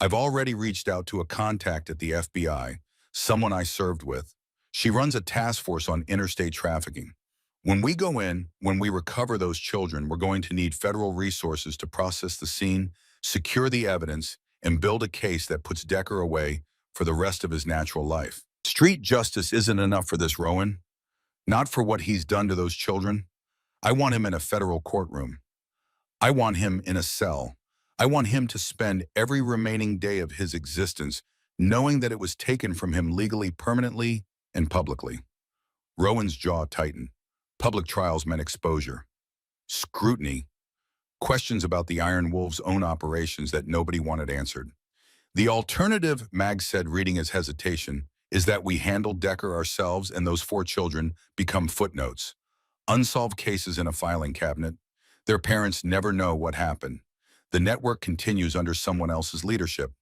I've already reached out to a contact at the FBI, someone I served with. She runs a task force on interstate trafficking. When we go in, when we recover those children, we're going to need federal resources to process the scene, secure the evidence, and build a case that puts Decker away for the rest of his natural life. Street justice isn't enough for this, Rowan. Not for what he's done to those children. I want him in a federal courtroom. I want him in a cell. I want him to spend every remaining day of his existence knowing that it was taken from him legally, permanently, and publicly. Rowan's jaw tightened. Public trials meant exposure, scrutiny, questions about the Iron Wolf's own operations that nobody wanted answered. The alternative, Mag said, reading his hesitation, is that we handle Decker ourselves and those 4 children become footnotes. Unsolved cases in a filing cabinet. Their parents never know what happened. The network continues under someone else's leadership.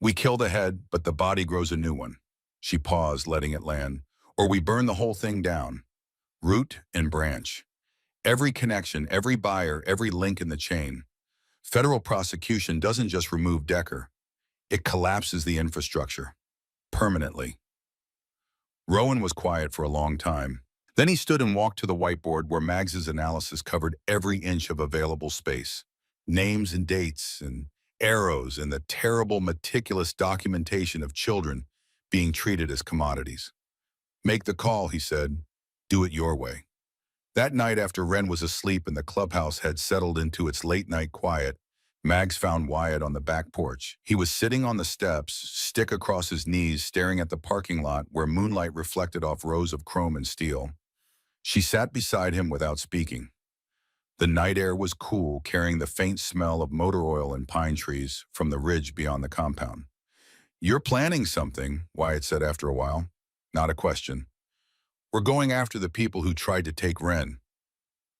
We kill the head, but the body grows a new one. She paused, letting it land. Or we burn the whole thing down. Root and branch. Every connection, every buyer, every link in the chain. Federal prosecution doesn't just remove Decker. It collapses the infrastructure. Permanently. Rowan was quiet for a long time. Then he stood and walked to the whiteboard where Mags's analysis covered every inch of available space. Names and dates and arrows and the terrible, meticulous documentation of children being treated as commodities. Make the call, he said. Do it your way. That night after Ren was asleep and the clubhouse had settled into its late-night quiet, Mags found Wyatt on the back porch. He was sitting on the steps, stick across his knees, staring at the parking lot where moonlight reflected off rows of chrome and steel. She sat beside him without speaking. The night air was cool, carrying the faint smell of motor oil and pine trees from the ridge beyond the compound. You're planning something, Wyatt said after a while. Not a question. We're going after the people who tried to take Ren.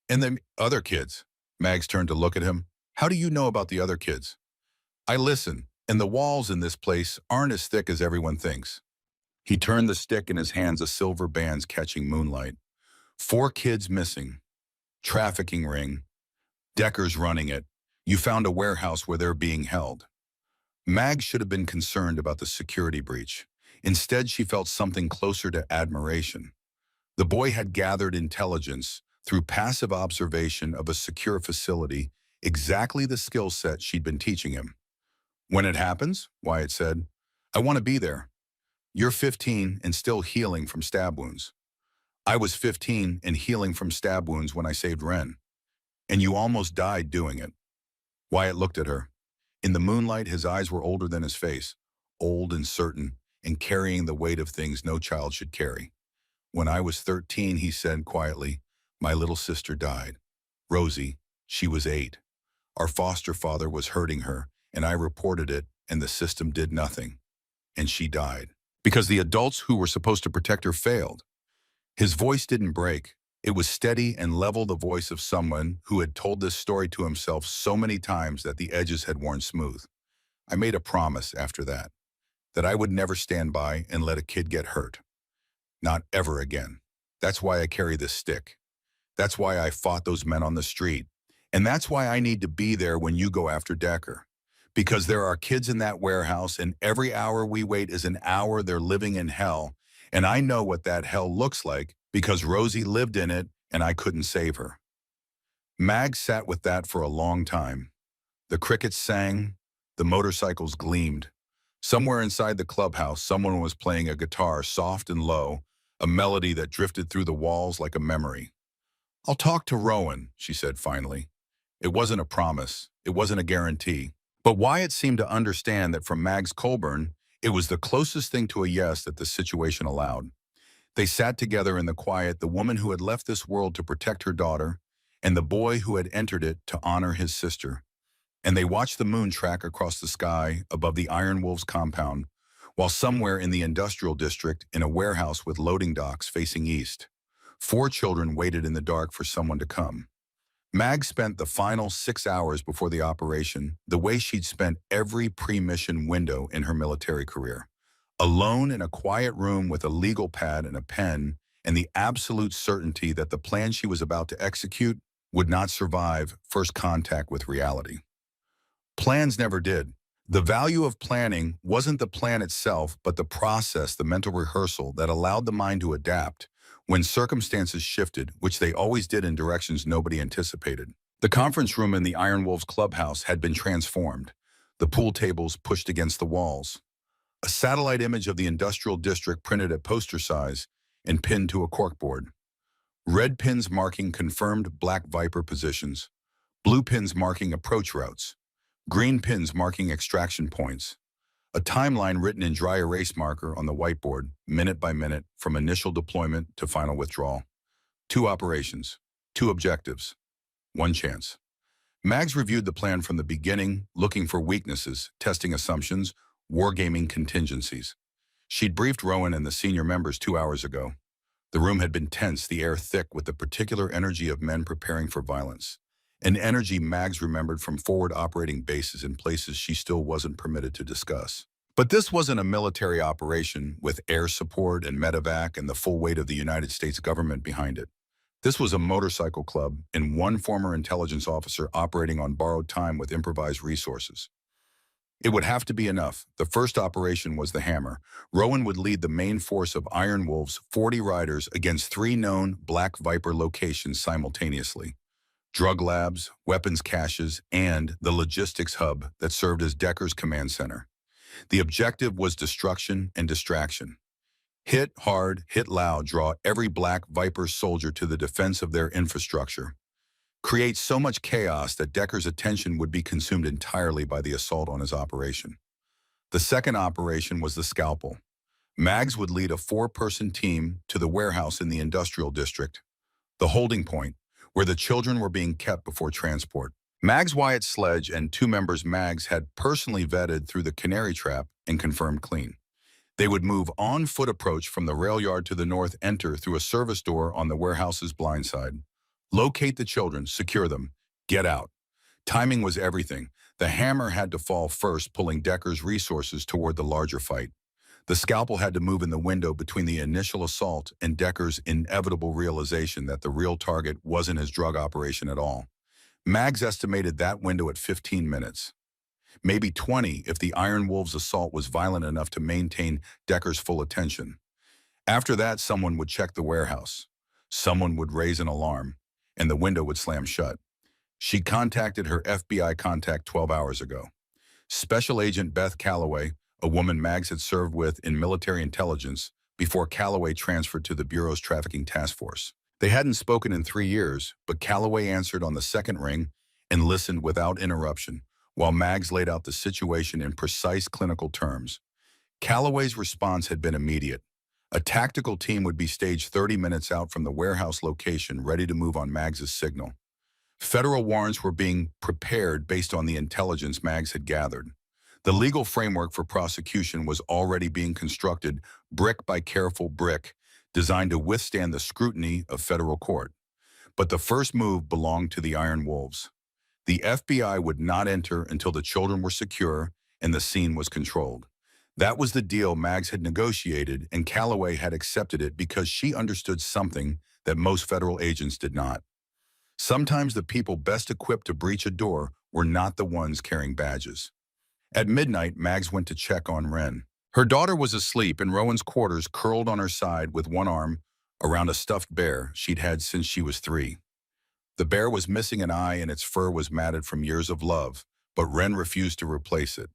And the other kids. Mags turned to look at him. How do you know about the other kids? I listen, and the walls in this place aren't as thick as everyone thinks. He turned the stick in his hands, a silver bands catching moonlight. 4 kids missing. Trafficking ring. Decker's running it. You found a warehouse where they're being held. Mag should have been concerned about the security breach. Instead, she felt something closer to admiration. The boy had gathered intelligence through passive observation of a secure facility, exactly the skill set she'd been teaching him. When it happens, Wyatt said, I want to be there. You're 15 and still healing from stab wounds. I was 15 and healing from stab wounds when I saved Ren. And you almost died doing it. Wyatt looked at her. In the moonlight, his eyes were older than his face, old and certain, and carrying the weight of things no child should carry. When I was 13, he said quietly, my little sister died. Rosie, she was 8. Our foster father was hurting her, and I reported it, and the system did nothing. And she died. Because the adults who were supposed to protect her failed. His voice didn't break. It was steady and level, the voice of someone who had told this story to himself so many times that the edges had worn smooth. I made a promise after that I would never stand by and let a kid get hurt. Not ever again. That's why I carry this stick. That's why I fought those men on the street. And that's why I need to be there when you go after Decker. Because there are kids in that warehouse, and every hour we wait is an hour they're living in hell. And I know what that hell looks like because Rosie lived in it and I couldn't save her. Mag sat with that for a long time. The crickets sang, the motorcycles gleamed. Somewhere inside the clubhouse, someone was playing a guitar soft and low, a melody that drifted through the walls like a memory. I'll talk to Rowan, she said finally. It wasn't a promise. It wasn't a guarantee. But Wyatt seemed to understand that from Mags Colburn, it was the closest thing to a yes that the situation allowed. They sat together in the quiet, the woman who had left this world to protect her daughter, and the boy who had entered it to honor his sister. And they watched the moon track across the sky above the Iron Wolves compound, while somewhere in the industrial district, in a warehouse with loading docks facing east, 4 children waited in the dark for someone to come. Mag spent the final 6 hours before the operation the way she'd spent every pre-mission window in her military career. Alone in a quiet room with a legal pad and a pen, and the absolute certainty that the plan she was about to execute would not survive first contact with reality. Plans never did. The value of planning wasn't the plan itself, but the process, the mental rehearsal that allowed the mind to adapt when circumstances shifted, which they always did in directions nobody anticipated. The conference room in the Iron Wolves clubhouse had been transformed, the pool tables pushed against the walls. A satellite image of the industrial district printed at poster size and pinned to a corkboard. Red pins marking confirmed Black Viper positions, blue pins marking approach routes, green pins marking extraction points. A timeline written in dry erase marker on the whiteboard, minute by minute, from initial deployment to final withdrawal. 2 operations, 2 objectives, 1 chance. Mags reviewed the plan from the beginning, looking for weaknesses, testing assumptions, wargaming contingencies. She'd briefed Rowan and the senior members 2 hours ago. The room had been tense, the air thick with the particular energy of men preparing for violence. An energy Mags remembered from forward operating bases in places she still wasn't permitted to discuss. But this wasn't a military operation with air support and medevac and the full weight of the United States government behind it. This was a motorcycle club and one former intelligence officer operating on borrowed time with improvised resources. It would have to be enough. The first operation was the Hammer. Rowan would lead the main force of Iron Wolves' 40 riders against 3 known Black Viper locations simultaneously. Drug labs, weapons caches, and the logistics hub that served as Decker's command center. The objective was destruction and distraction. Hit hard, hit loud, draw every Black Viper soldier to the defense of their infrastructure. Create so much chaos that Decker's attention would be consumed entirely by the assault on his operation. The second operation was the Scalpel. Mags would lead a 4-person team to the warehouse in the industrial district, the holding point, where the children were being kept before transport. Mags Wyatt Sledge and 2 members Mags had personally vetted through the Canary Trap and confirmed clean. They would move on foot approach from the rail yard to the north, enter through a service door on the warehouse's blind side. Locate the children, secure them, get out. Timing was everything. The Hammer had to fall first, pulling Decker's resources toward the larger fight. The Scalpel had to move in the window between the initial assault and Decker's inevitable realization that the real target wasn't his drug operation at all. Mags estimated that window at 15 minutes. Maybe 20 if the Iron Wolves' assault was violent enough to maintain Decker's full attention. After that, someone would check the warehouse. Someone would raise an alarm, and the window would slam shut. She contacted her FBI contact 12 hours ago. Special Agent Beth Calloway, a woman Mags had served with in military intelligence before Calloway transferred to the Bureau's trafficking task force. They hadn't spoken in 3 years, but Calloway answered on the second ring and listened without interruption, while Mags laid out the situation in precise clinical terms. Calloway's response had been immediate. A tactical team would be staged 30 minutes out from the warehouse location, ready to move on Mags's signal. Federal warrants were being prepared based on the intelligence Mags had gathered. The legal framework for prosecution was already being constructed brick by careful brick, designed to withstand the scrutiny of federal court. But the first move belonged to the Iron Wolves. The FBI would not enter until the children were secure and the scene was controlled. That was the deal Mags had negotiated, and Calloway had accepted it because she understood something that most federal agents did not. Sometimes the people best equipped to breach a door were not the ones carrying badges. At midnight, Mags went to check on Wren. Her daughter was asleep in Rowan's quarters, curled on her side with one arm around a stuffed bear she'd had since she was 3. The bear was missing an eye and its fur was matted from years of love, but Wren refused to replace it.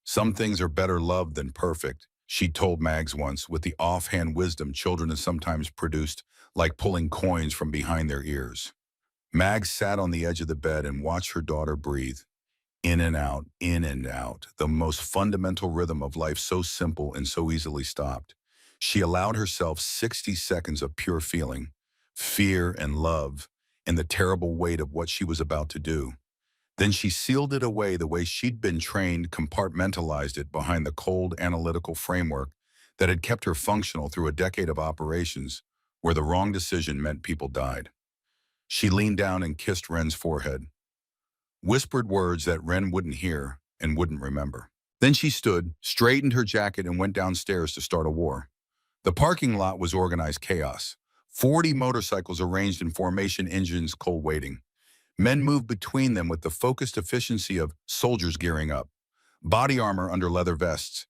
Some things are better loved than perfect, she told Mags once, with the offhand wisdom children have sometimes produced, like pulling coins from behind their ears. Mags sat on the edge of the bed and watched her daughter breathe. In and out, the most fundamental rhythm of life, so simple and so easily stopped. She allowed herself 60 seconds of pure feeling, fear and love, and the terrible weight of what she was about to do. Then she sealed it away the way she'd been trained, compartmentalized it behind the cold analytical framework that had kept her functional through a decade of operations where the wrong decision meant people died. She leaned down and kissed Wren's forehead, whispered words that Wren wouldn't hear and wouldn't remember. Then she stood, straightened her jacket, and went downstairs to start a war. The parking lot was organized chaos. 40 motorcycles arranged in formation, engines cold waiting. Men moved between them with the focused efficiency of soldiers gearing up. Body armor under leather vests.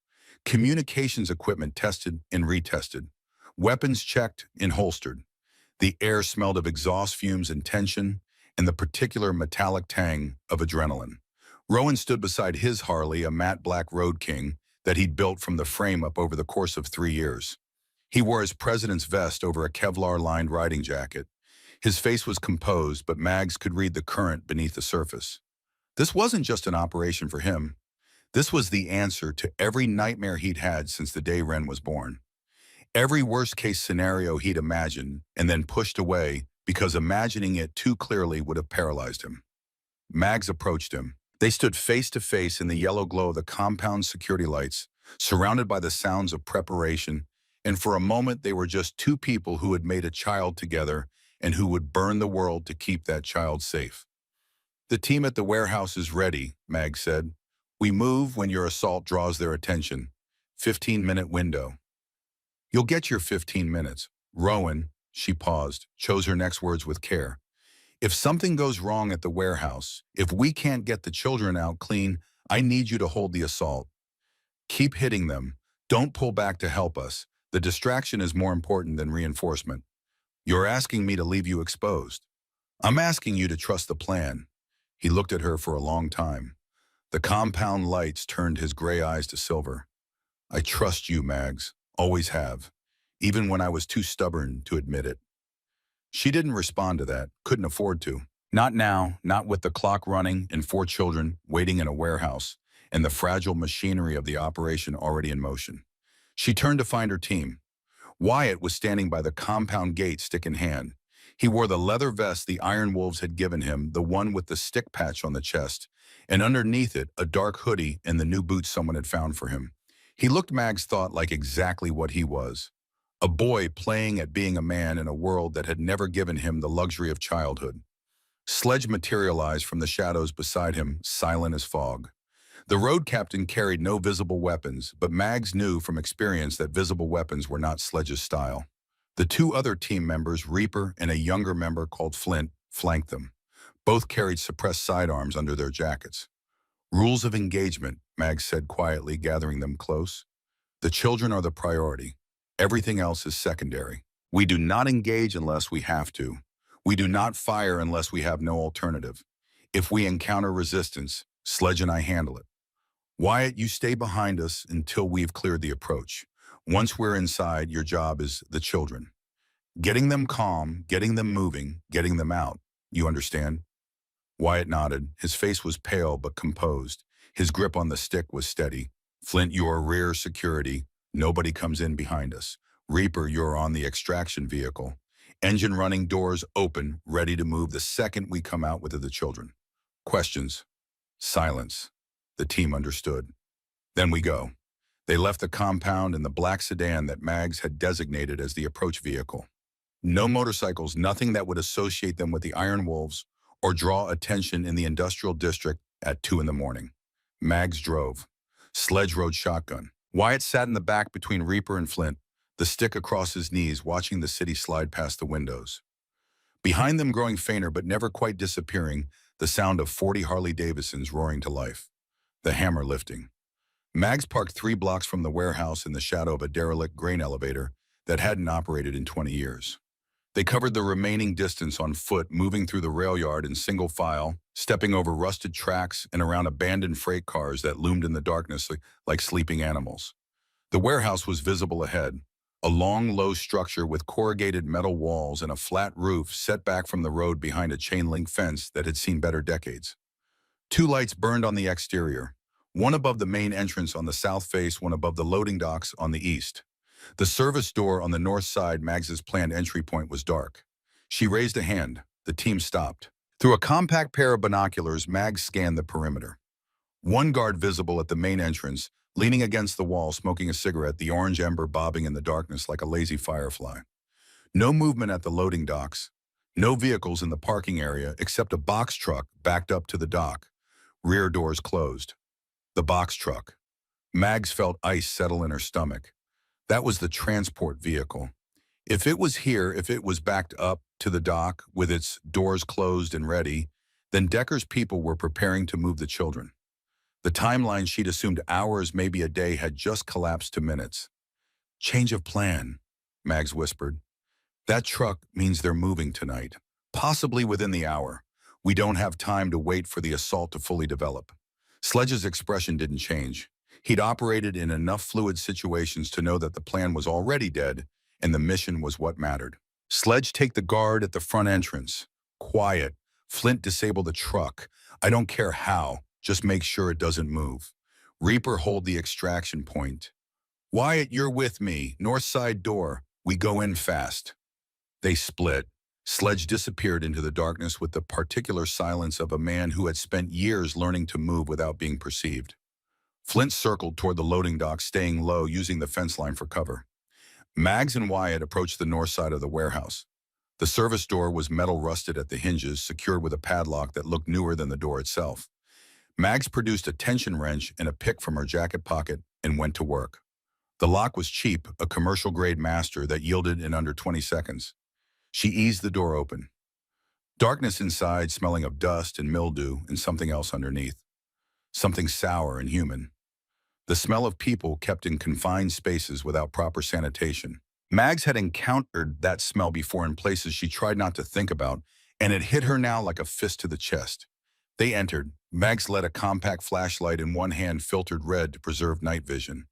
Communications equipment tested and retested. Weapons checked and holstered. The air smelled of exhaust fumes and tension, and the particular metallic tang of adrenaline. Rowan stood beside his Harley, a matte black Road King that he'd built from the frame up over the course of 3 years. He wore his president's vest over a Kevlar-lined riding jacket. His face was composed, but Mags could read the current beneath the surface. This wasn't just an operation for him. This was the answer to every nightmare he'd had since the day Wren was born. Every worst-case scenario he'd imagined and then pushed away because imagining it too clearly would have paralyzed him. Mags approached him. They stood face to face in the yellow glow of the compound's security lights, surrounded by the sounds of preparation, and for a moment they were just two people who had made a child together and who would burn the world to keep that child safe. "The team at the warehouse is ready," Mags said. "We move when your assault draws their attention. 15-minute window." "You'll get your 15 minutes. Rowan," she paused, chose her next words with care. "If something goes wrong at the warehouse, if we can't get the children out clean, I need you to hold the assault. Keep hitting them. Don't pull back to help us. The distraction is more important than reinforcement. You're asking me to leave you exposed. I'm asking you to trust the plan." He looked at her for a long time. The compound lights turned his gray eyes to silver. "I trust you, Mags. Always have. Even when I was too stubborn to admit it." She didn't respond to that, couldn't afford to. Not now, not with the clock running and 4 children waiting in a warehouse and the fragile machinery of the operation already in motion. She turned to find her team. Wyatt was standing by the compound gate, stick in hand. He wore the leather vest the Iron Wolves had given him, the one with the stick patch on the chest, and underneath it, a dark hoodie and the new boots someone had found for him. He looked, Mags thought, like exactly what he was. A boy playing at being a man in a world that had never given him the luxury of childhood. Sledge materialized from the shadows beside him, silent as fog. The road captain carried no visible weapons, but Mags knew from experience that visible weapons were not Sledge's style. The 2 other team members, Reaper and a younger member called Flint, flanked them. Both carried suppressed sidearms under their jackets. "Rules of engagement," Mags said quietly, gathering them close. "The children are the priority. Everything else is secondary. We do not engage unless we have to. We do not fire unless we have no alternative. If we encounter resistance, Sledge and I handle it. Wyatt, you stay behind us until we've cleared the approach. Once we're inside, your job is the children. Getting them calm, getting them moving, getting them out. You understand?" Wyatt nodded. His face was pale but composed. His grip on the stick was steady. Flint, you're rear security. Nobody comes in behind us. Reaper, you're on the extraction vehicle. Engine running, doors open, ready to move the second we come out with the children. Questions. Silence. The team understood. Then we go. They left the compound in the black sedan that Mags had designated as the approach vehicle. No motorcycles, nothing that would associate them with the Iron Wolves or draw attention in the industrial district at 2 in the morning. Mags drove. Sledge rode shotgun. Wyatt sat in the back between Reaper and Flint, the stick across his knees, watching the city slide past the windows. Behind them, growing fainter but never quite disappearing, the sound of 40 Harley-Davidsons roaring to life. The hammer lifting. Mags parked 3 blocks from the warehouse in the shadow of a derelict grain elevator that hadn't operated in 20 years. They covered the remaining distance on foot, moving through the rail yard in single file, stepping over rusted tracks and around abandoned freight cars that loomed in the darkness like sleeping animals. The warehouse was visible ahead, a long, low structure with corrugated metal walls and a flat roof set back from the road behind a chain-link fence that had seen better decades. 2 lights burned on the exterior, one above the main entrance on the south face, one above the loading docks on the east. The service door on the north side, Mags's planned entry point, was dark. She raised a hand. The team stopped. Through a compact pair of binoculars, Mags scanned the perimeter. 1 guard visible at the main entrance, leaning against the wall, smoking a cigarette, the orange ember bobbing in the darkness like a lazy firefly. No movement at the loading docks. No vehicles in the parking area except a box truck backed up to the dock. Rear doors closed. The box truck. Mags felt ice settle in her stomach. That was the transport vehicle. If it was here, if it was backed up to the dock with its doors closed and ready, then Decker's people were preparing to move the children. The timeline she'd assumed hours, maybe a day, had just collapsed to minutes. Change of plan, Mags whispered. That truck means they're moving tonight, possibly within the hour. We don't have time to wait for the assault to fully develop. Sledge's expression didn't change. He'd operated in enough fluid situations to know that the plan was already dead and the mission was what mattered. Sledge, take the guard at the front entrance. Quiet. Flint, disable the truck. I don't care how. Just make sure it doesn't move. Reaper, hold the extraction point. Wyatt, you're with me. North side door. We go in fast. They split. Sledge disappeared into the darkness with the particular silence of a man who had spent years learning to move without being perceived. Flint circled toward the loading dock, staying low, using the fence line for cover. Mags and Wyatt approached the north side of the warehouse. The service door was metal rusted at the hinges, secured with a padlock that looked newer than the door itself. Mags produced a tension wrench and a pick from her jacket pocket and went to work. The lock was cheap, a commercial-grade master that yielded in under 20 seconds. She eased the door open. Darkness inside, smelling of dust and mildew and something else underneath. Something sour and human. The smell of people kept in confined spaces without proper sanitation. Mags had encountered that smell before in places she tried not to think about, and it hit her now like a fist to the chest. They entered. Mags led a compact flashlight in one hand, filtered red to preserve night vision.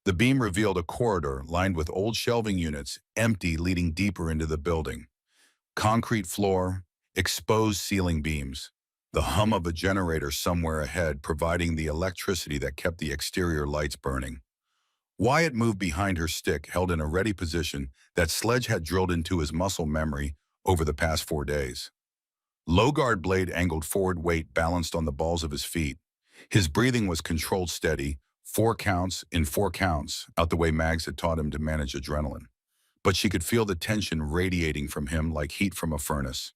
The beam revealed a corridor lined with old shelving units, empty, leading deeper into the building. Concrete floor, exposed ceiling beams. The hum of a generator somewhere ahead, providing the electricity that kept the exterior lights burning. Wyatt moved behind her stick, held in a ready position that Sledge had drilled into his muscle memory over the past 4 days. Low guard blade angled forward, weight balanced on the balls of his feet. His breathing was controlled, steady, 4 counts in 4 counts, out the way Mags had taught him to manage adrenaline. But she could feel the tension radiating from him like heat from a furnace.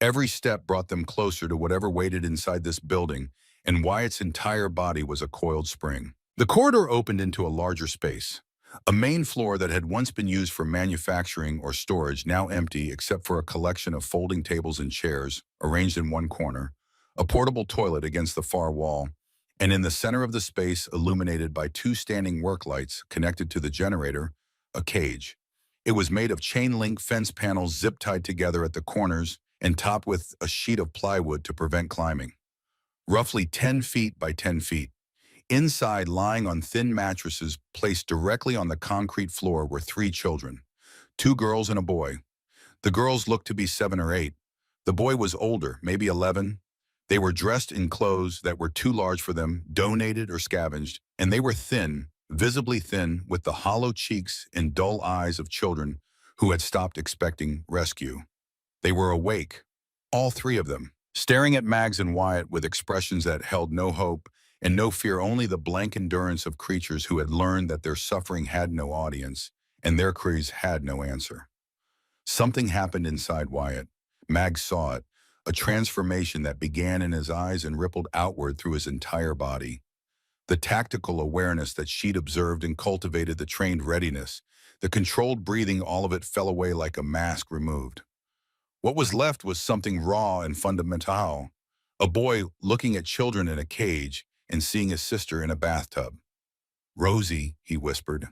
Every step brought them closer to whatever waited inside this building, and Wyatt's entire body was a coiled spring. The corridor opened into a larger space. A main floor that had once been used for manufacturing or storage, now empty except for a collection of folding tables and chairs arranged in one corner, a portable toilet against the far wall, and in the center of the space, illuminated by 2 standing work lights connected to the generator, a cage. It was made of chain-link fence panels zip-tied together at the corners and topped with a sheet of plywood to prevent climbing. Roughly 10 feet by 10 feet. Inside, lying on thin mattresses placed directly on the concrete floor, were 3 children, 2 girls and a boy. The girls looked to be 7 or 8. The boy was older, maybe 11. They were dressed in clothes that were too large for them, donated or scavenged, and they were thin, visibly thin, with the hollow cheeks and dull eyes of children who had stopped expecting rescue. They were awake, all three of them, staring at Mags and Wyatt with expressions that held no hope and no fear, only the blank endurance of creatures who had learned that their suffering had no audience and their cries had no answer. Something happened inside Wyatt. Mags saw it, a transformation that began in his eyes and rippled outward through his entire body. The tactical awareness that she'd observed and cultivated, the trained readiness, the controlled breathing, all of it fell away like a mask removed. What was left was something raw and fundamental. A boy looking at children in a cage and seeing his sister in a bathtub. "Rosie," he whispered,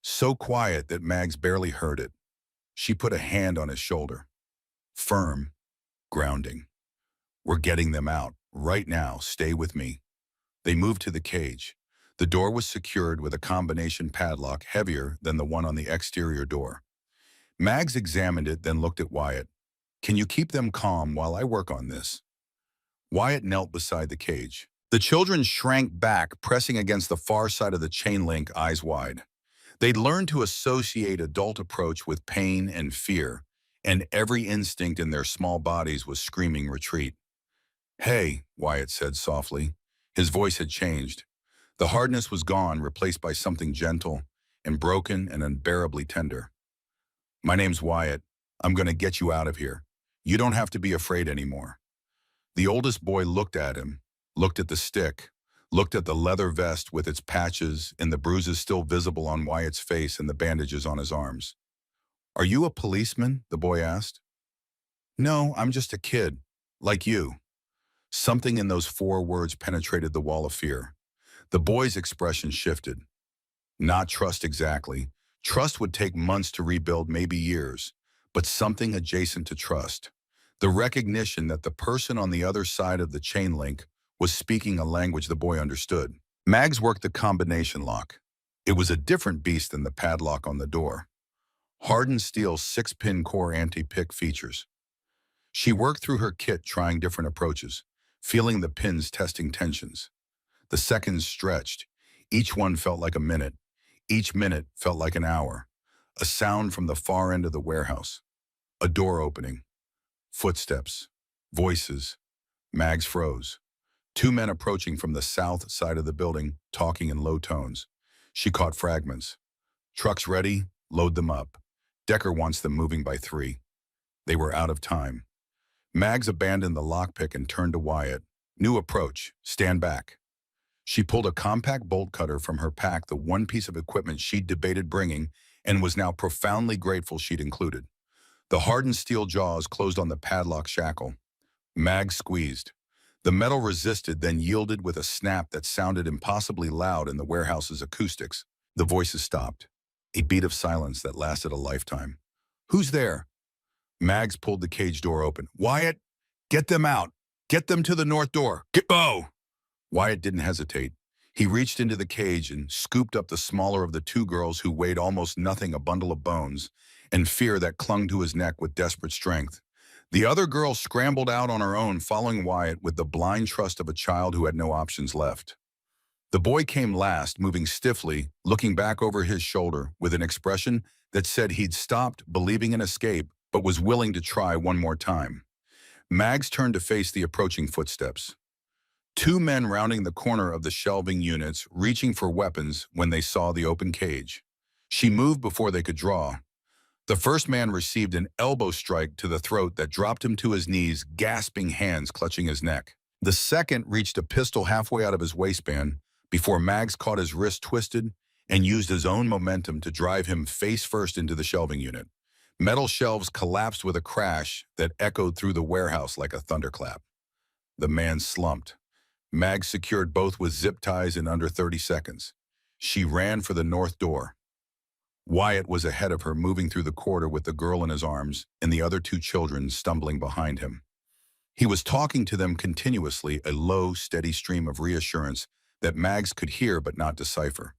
so quiet that Mags barely heard it. She put a hand on his shoulder. Firm, grounding. "We're getting them out. Right now, stay with me." They moved to the cage. The door was secured with a combination padlock heavier than the one on the exterior door. Mags examined it, then looked at Wyatt. "Can you keep them calm while I work on this?" Wyatt knelt beside the cage. The children shrank back, pressing against the far side of the chain link, eyes wide. They'd learned to associate adult approach with pain and fear, and every instinct in their small bodies was screaming retreat. "Hey," Wyatt said softly. His voice had changed. The hardness was gone, replaced by something gentle and broken and unbearably tender. "My name's Wyatt. I'm going to get you out of here. You don't have to be afraid anymore." The oldest boy looked at him, looked at the stick, looked at the leather vest with its patches and the bruises still visible on Wyatt's face and the bandages on his arms. "Are you a policeman?" the boy asked. "No, I'm just a kid, like you." Something in those four words penetrated the wall of fear. The boy's expression shifted. Not trust exactly. Trust would take months to rebuild, maybe years, but something adjacent to trust. The recognition that the person on the other side of the chain link was speaking a language the boy understood. Mags worked the combination lock. It was a different beast than the padlock on the door. Hardened steel 6-pin core anti-pick features. She worked through her kit, trying different approaches, feeling the pins, testing tensions. The seconds stretched. Each one felt like a minute. Each minute felt like an hour. A sound from the far end of the warehouse. A door opening. Footsteps. Voices. Mags froze. Two men approaching from the south side of the building, talking in low tones. She caught fragments. "Trucks ready? Load them up. Decker wants them moving by 3. They were out of time. Mags abandoned the lockpick and turned to Wyatt. "New approach. Stand back." She pulled a compact bolt cutter from her pack, the one piece of equipment she'd debated bringing and was now profoundly grateful she'd included. The hardened steel jaws closed on the padlock shackle. Mags squeezed. The metal resisted, then yielded with a snap that sounded impossibly loud in the warehouse's acoustics. The voices stopped. A beat of silence that lasted a lifetime. "Who's there?" Mags pulled the cage door open. "Wyatt, get them out. Get them to the north door. Go!" Wyatt didn't hesitate. He reached into the cage and scooped up the smaller of the two girls, who weighed almost nothing, a bundle of bones, and fear that clung to his neck with desperate strength. The other girl scrambled out on her own, following Wyatt with the blind trust of a child who had no options left. The boy came last, moving stiffly, looking back over his shoulder with an expression that said he'd stopped believing in escape, but was willing to try one more time. Mags turned to face the approaching footsteps. Two men rounding the corner of the shelving units, reaching for weapons when they saw the open cage. She moved before they could draw. The first man received an elbow strike to the throat that dropped him to his knees, gasping, hands clutching his neck. The second reached a pistol halfway out of his waistband before Mags caught his wrist twisted and used his own momentum to drive him face first into the shelving unit. Metal shelves collapsed with a crash that echoed through the warehouse like a thunderclap. The man slumped. Mags secured both with zip ties in under 30 seconds. She ran for the north door. Wyatt was ahead of her, moving through the corridor with the girl in his arms and the other two children stumbling behind him. He was talking to them continuously, a low, steady stream of reassurance that Mags could hear but not decipher.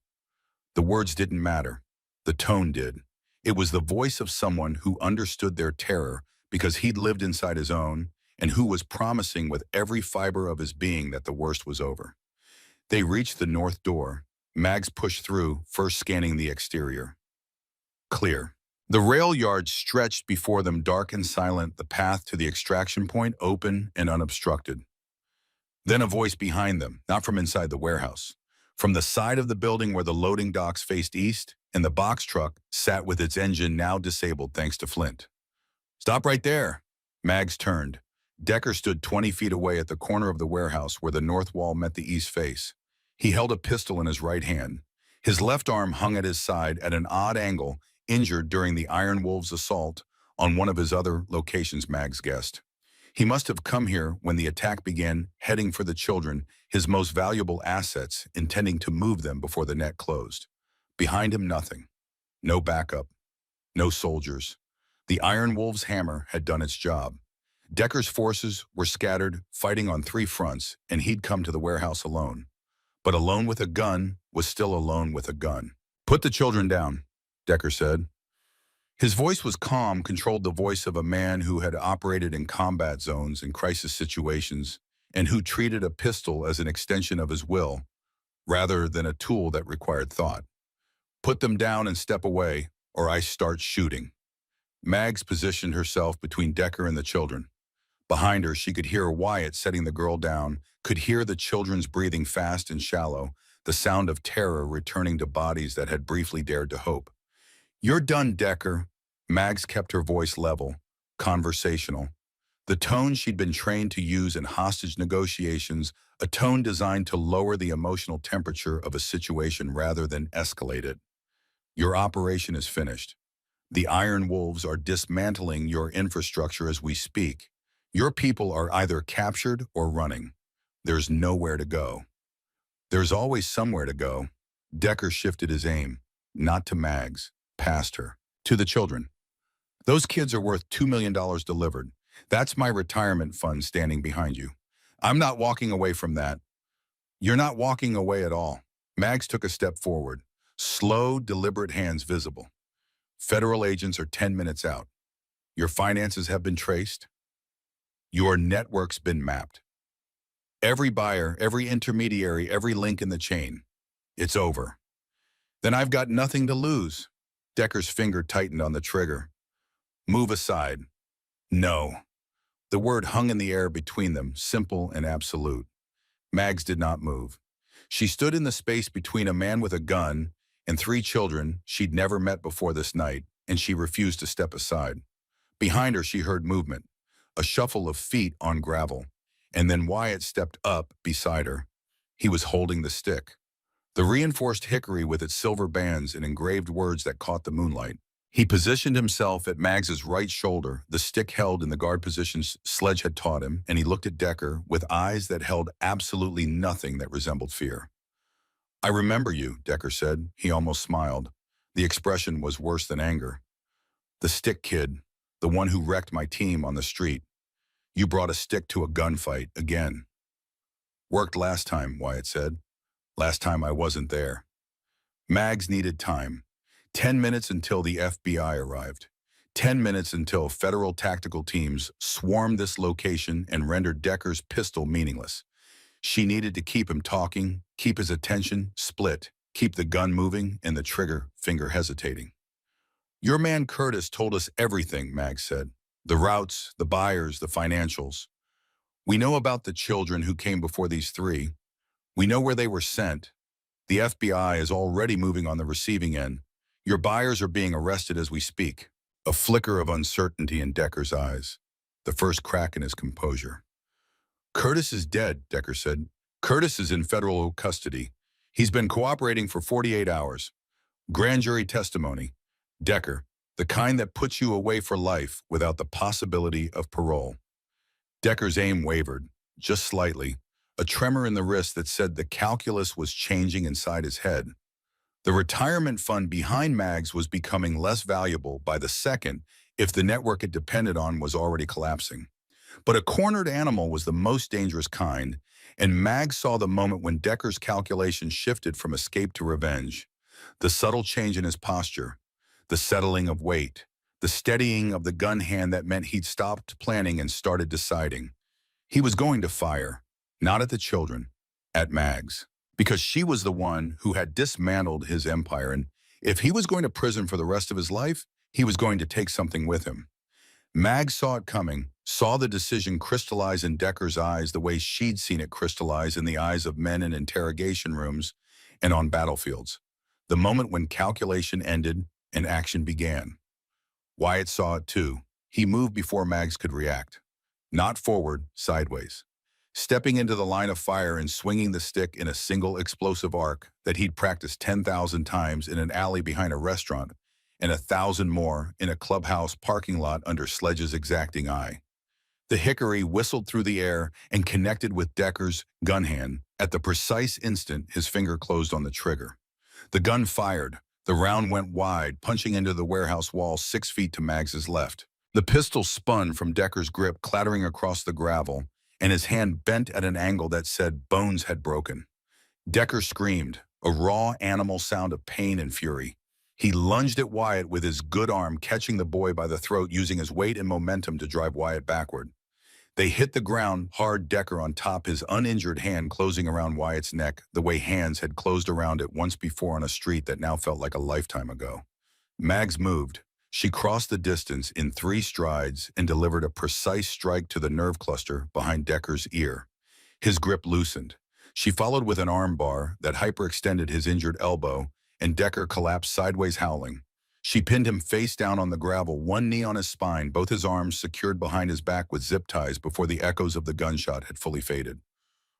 The words didn't matter. The tone did. It was the voice of someone who understood their terror because he'd lived inside his own, and who was promising with every fiber of his being that the worst was over. They reached the north door. Mags pushed through, first scanning the exterior. Clear. The rail yard stretched before them, dark and silent, the path to the extraction point open and unobstructed. Then a voice behind them, not from inside the warehouse. From the side of the building where the loading docks faced east, and the box truck sat with its engine now disabled thanks to Flint. "Stop right there." Mags turned. Decker stood 20 feet away at the corner of the warehouse where the north wall met the east face. He held a pistol in his right hand. His left arm hung at his side at an odd angle, injured during the Iron Wolves' assault on one of his other locations, Mags guessed. He must have come here when the attack began, heading for the children, his most valuable assets, intending to move them before the net closed. Behind him, nothing. No backup. No soldiers. The Iron Wolves' hammer had done its job. Decker's forces were scattered, fighting on 3 fronts, and he'd come to the warehouse alone. But alone with a gun was still alone with a gun. "Put the children down," Decker said. His voice was calm, controlled the voice of a man who had operated in combat zones and crisis situations, and who treated a pistol as an extension of his will, rather than a tool that required thought. "Put them down and step away, or I start shooting." Mags positioned herself between Decker and the children. Behind her, she could hear Wyatt setting the girl down, could hear the children's breathing fast and shallow, the sound of terror returning to bodies that had briefly dared to hope. "You're done, Decker." Mags kept her voice level, conversational. The tone she'd been trained to use in hostage negotiations, a tone designed to lower the emotional temperature of a situation rather than escalate it. "Your operation is finished. The Iron Wolves are dismantling your infrastructure as we speak. Your people are either captured or running. There's nowhere to go." "There's always somewhere to go." Decker shifted his aim, not to Mags, past her, to the children. "Those kids are worth $2 million delivered. That's my retirement fund standing behind you. I'm not walking away from that." "You're not walking away at all." Mags took a step forward, slow, deliberate hands visible. "Federal agents are 10 minutes out. Your finances have been traced. Your network's been mapped. Every buyer, every intermediary, every link in the chain. It's over." "Then I've got nothing to lose." Decker's finger tightened on the trigger. "Move aside." "No." The word hung in the air between them, simple and absolute. Mags did not move. She stood in the space between a man with a gun and 3 children she'd never met before this night, and she refused to step aside. Behind her, she heard movement, a shuffle of feet on gravel, and then Wyatt stepped up beside her. He was holding the stick, the reinforced hickory with its silver bands and engraved words that caught the moonlight. He positioned himself at Mags's right shoulder, the stick held in the guard position Sledge had taught him, and he looked at Decker with eyes that held absolutely nothing that resembled fear. "I remember you," Decker said. He almost smiled. The expression was worse than anger. "The stick kid, the one who wrecked my team on the street. You brought a stick to a gunfight again." "Worked last time," Wyatt said. "Last time I wasn't there." Mags needed time. 10 minutes until the FBI arrived. 10 minutes until federal tactical teams swarmed this location and rendered Decker's pistol meaningless. She needed to keep him talking, keep his attention split, keep the gun moving and the trigger finger hesitating. "Your man Curtis told us everything," Mags said. "The routes, the buyers, the financials. We know about the children who came before these 3. We know where they were sent. The FBI is already moving on the receiving end. Your buyers are being arrested as we speak." A flicker of uncertainty in Decker's eyes, the first crack in his composure. "Curtis is dead," Decker said. "Curtis is in federal custody. He's been cooperating for 48 hours. Grand jury testimony. Decker, the kind that puts you away for life without the possibility of parole." Decker's aim wavered, just slightly, a tremor in the wrist that said the calculus was changing inside his head. The retirement fund behind Mags was becoming less valuable by the second if the network it depended on was already collapsing. But a cornered animal was the most dangerous kind, and Mags saw the moment when Decker's calculations shifted from escape to revenge. The subtle change in his posture, the settling of weight, the steadying of the gun hand that meant he'd stopped planning and started deciding. He was going to fire, not at the children, at Mags, because she was the one who had dismantled his empire, and if he was going to prison for the rest of his life, he was going to take something with him. Mag saw it coming, saw the decision crystallize in Decker's eyes the way she'd seen it crystallize in the eyes of men in interrogation rooms and on battlefields. The moment when calculation ended and action began. Wyatt saw it too. He moved before Mags could react. Not forward, sideways. Stepping into the line of fire and swinging the stick in a single explosive arc that he'd practiced 10,000 times in an alley behind a restaurant and 1,000 more in a clubhouse parking lot under Sledge's exacting eye. The hickory whistled through the air and connected with Decker's gun hand at the precise instant his finger closed on the trigger. The gun fired. The round went wide, punching into the warehouse wall 6 feet to Mags's left. The pistol spun from Decker's grip, clattering across the gravel, and his hand bent at an angle that said bones had broken. Decker screamed, a raw animal sound of pain and fury. He lunged at Wyatt with his good arm, catching the boy by the throat, using his weight and momentum to drive Wyatt backward. They hit the ground hard, Decker on top, his uninjured hand closing around Wyatt's neck the way hands had closed around it once before on a street that now felt like a lifetime ago. Mags moved. She crossed the distance in 3 strides and delivered a precise strike to the nerve cluster behind Decker's ear. His grip loosened. She followed with an arm bar that hyperextended his injured elbow, and Decker collapsed sideways, howling. She pinned him face down on the gravel, one knee on his spine, both his arms secured behind his back with zip ties before the echoes of the gunshot had fully faded.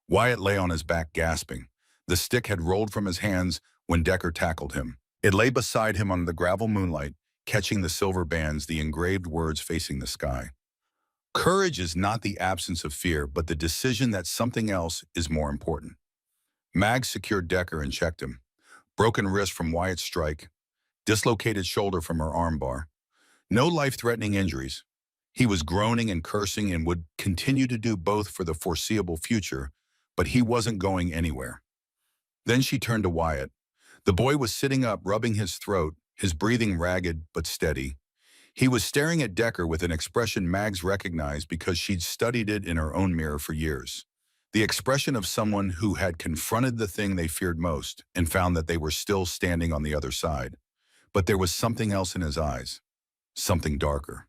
Wyatt lay on his back, gasping. The stick had rolled from his hands when Decker tackled him. It lay beside him on the gravel moonlight, catching the silver bands, the engraved words facing the sky. Courage is not the absence of fear, but the decision that something else is more important. Mag secured Decker and checked him. Broken wrist from Wyatt's strike. Dislocated shoulder from her armbar. No life-threatening injuries. He was groaning and cursing and would continue to do both for the foreseeable future, but he wasn't going anywhere. Then she turned to Wyatt. The boy was sitting up, rubbing his throat, his breathing ragged but steady. He was staring at Decker with an expression Mags recognized because she'd studied it in her own mirror for years. The expression of someone who had confronted the thing they feared most and found that they were still standing on the other side. But there was something else in his eyes, something darker.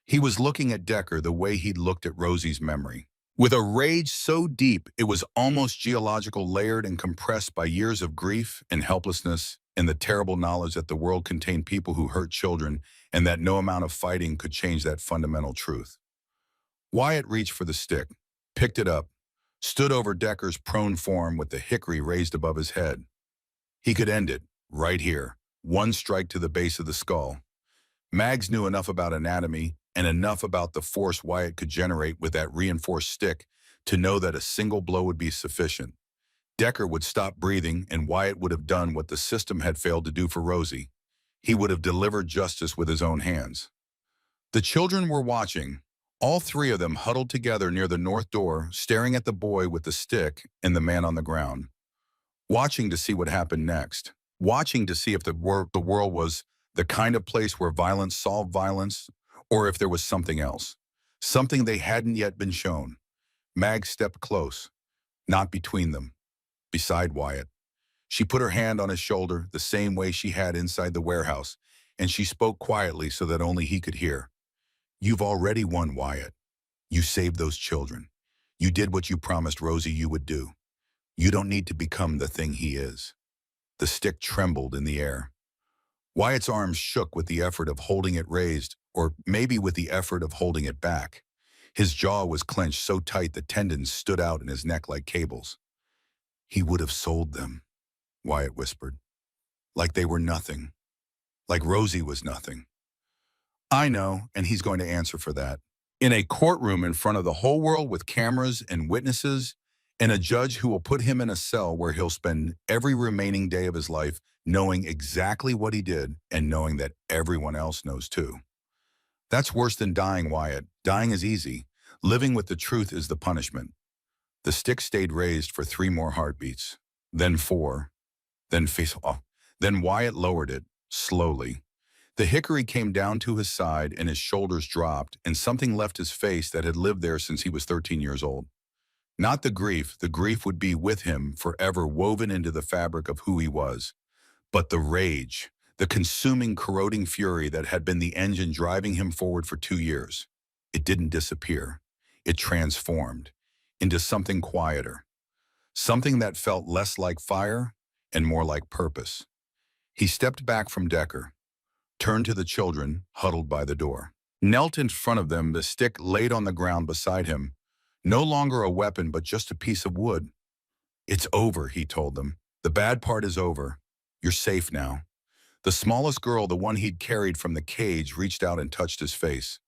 He was looking at Decker the way he'd looked at Rosie's memory, with a rage so deep it was almost geological, layered and compressed by years of grief and helplessness and the terrible knowledge that the world contained people who hurt children and that no amount of fighting could change that fundamental truth. Wyatt reached for the stick, picked it up, stood over Decker's prone form with the hickory raised above his head. He could end it, right here. One strike to the base of the skull. Mags knew enough about anatomy and enough about the force Wyatt could generate with that reinforced stick to know that a single blow would be sufficient. Decker would stop breathing and Wyatt would have done what the system had failed to do for Rosie. He would have delivered justice with his own hands. The children were watching, all 3 of them huddled together near the north door, staring at the boy with the stick and the man on the ground. Watching to see what happened next. Watching to see if the world was the kind of place where violence solved violence, or if there was something else, something they hadn't yet been shown. Mag stepped close, not between them, beside Wyatt. She put her hand on his shoulder the same way she had inside the warehouse, and she spoke quietly so that only he could hear. You've already won, Wyatt. You saved those children. You did what you promised Rosie you would do. You don't need to become the thing he is. The stick trembled in the air. Wyatt's arms shook with the effort of holding it raised, or maybe with the effort of holding it back. His jaw was clenched so tight the tendons stood out in his neck like cables. He would have sold them, Wyatt whispered. Like they were nothing. Like Rosie was nothing. I know, and he's going to answer for that. In a courtroom in front of the whole world with cameras and witnesses, and a judge who will put him in a cell where he'll spend every remaining day of his life knowing exactly what he did and knowing that everyone else knows too. That's worse than dying, Wyatt. Dying is easy. Living with the truth is the punishment. The stick stayed raised for 3 more heartbeats, then 4, then face off. Then Wyatt lowered it, slowly. The hickory came down to his side and his shoulders dropped, and something left his face that had lived there since he was 13 years old. Not the grief would be with him forever woven into the fabric of who he was, but the rage, the consuming, corroding fury that had been the engine driving him forward for 2 years. It didn't disappear. It transformed into something quieter, something that felt less like fire and more like purpose. He stepped back from Decker, turned to the children huddled by the door. Knelt in front of them, the stick laid on the ground beside him, no longer a weapon but just a piece of wood. "It's over," he told them. "The bad part is over. You're safe now." The smallest girl, the one he'd carried from the cage, reached out and touched his face.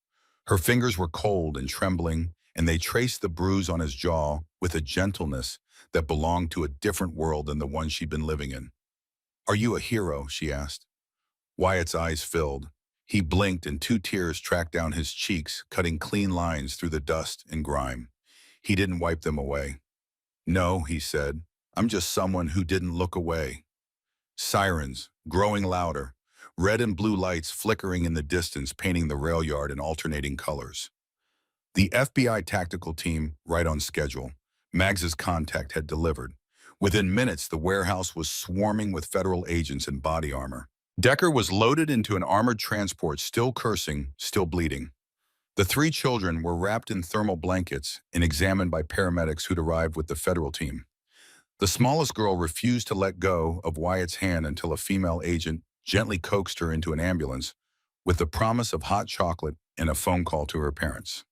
Her fingers were cold and trembling, and they traced the bruise on his jaw with a gentleness that belonged to a different world than the one she'd been living in. "Are you a hero?" she asked. Wyatt's eyes filled. He blinked and 2 tears tracked down his cheeks, cutting clean lines through the dust and grime. He didn't wipe them away. "No," he said. "I'm just someone who didn't look away." Sirens, growing louder, red and blue lights flickering in the distance, painting the rail yard in alternating colors. The FBI tactical team, right on schedule. Maggs's contact had delivered. Within minutes, the warehouse was swarming with federal agents in body armor. Decker was loaded into an armored transport, still cursing, still bleeding. The 3 children were wrapped in thermal blankets and examined by paramedics who'd arrived with the federal team. The smallest girl refused to let go of Wyatt's hand until a female agent gently coaxed her into an ambulance with the promise of hot chocolate and a phone call to her parents.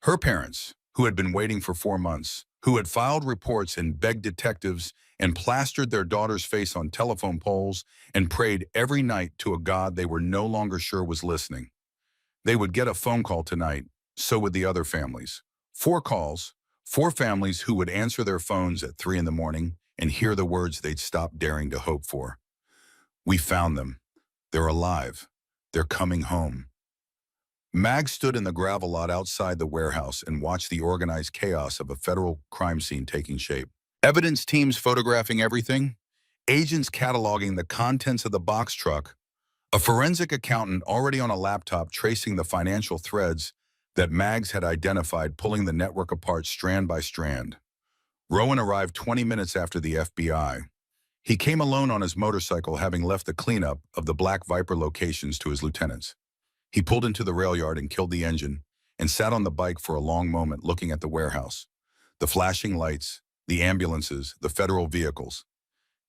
Her parents, who had been waiting for 4 months, who had filed reports and begged detectives and plastered their daughter's face on telephone poles and prayed every night to a God they were no longer sure was listening. They would get a phone call tonight, so would the other families. 4 calls, 4 families who would answer their phones at 3 in the morning and hear the words they'd stopped daring to hope for. "We found them. They're alive. They're coming home." Mag stood in the gravel lot outside the warehouse and watched the organized chaos of a federal crime scene taking shape. Evidence teams photographing everything, agents cataloging the contents of the box truck, a forensic accountant already on a laptop tracing the financial threads that Maggs had identified, pulling the network apart strand by strand. Rowan arrived 20 minutes after the FBI. He came alone on his motorcycle, having left the cleanup of the Black Viper locations to his lieutenants. He pulled into the rail yard and killed the engine and sat on the bike for a long moment looking at the warehouse, the flashing lights, the ambulances, the federal vehicles.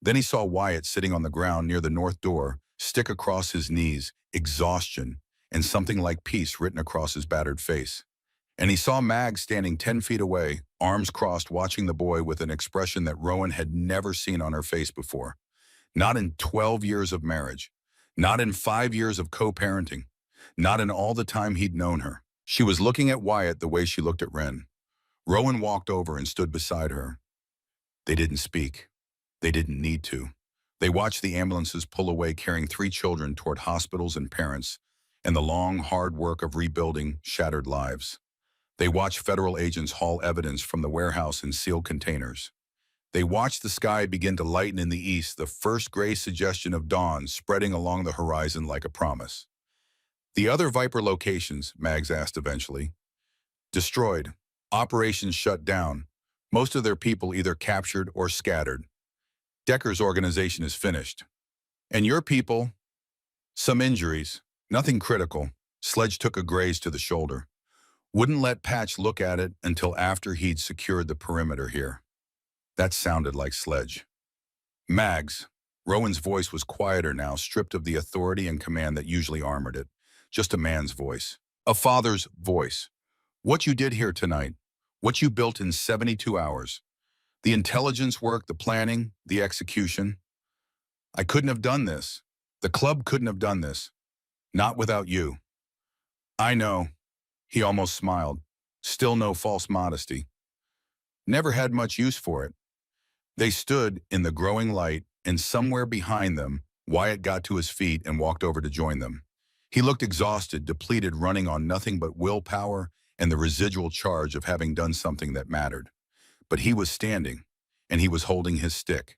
Then he saw Wyatt sitting on the ground near the north door, stick across his knees, exhaustion, and something like peace written across his battered face. And he saw Mag standing 10 feet away, arms crossed, watching the boy with an expression that Rowan had never seen on her face before. Not in 12 years of marriage, not in 5 years of co-parenting, not in all the time he'd known her. She was looking at Wyatt the way she looked at Wren. Rowan walked over and stood beside her. They didn't speak. They didn't need to. They watched the ambulances pull away, carrying 3 children toward hospitals and parents, and the long, hard work of rebuilding shattered lives. They watched federal agents haul evidence from the warehouse in sealed containers. They watched the sky begin to lighten in the east, the first gray suggestion of dawn spreading along the horizon like a promise. "The other Viper locations," Maggs asked eventually. "Destroyed. Operations shut down. Most of their people either captured or scattered. Decker's organization is finished. And your people?" "Some injuries. Nothing critical." Sledge took a graze to the shoulder. "Wouldn't let Patch look at it until after he'd secured the perimeter here." That sounded like Sledge. "Maggs." Rowan's voice was quieter now, stripped of the authority and command that usually armored it. Just a man's voice. A father's voice. "What you did here tonight. What you built in 72 hours. The intelligence work, the planning, the execution. I couldn't have done this. The club couldn't have done this. Not without you." "I know." He almost smiled. Still no false modesty. "Never had much use for it." They stood in the growing light, and somewhere behind them, Wyatt got to his feet and walked over to join them. He looked exhausted, depleted, running on nothing but willpower and the residual charge of having done something that mattered. But he was standing, and he was holding his stick,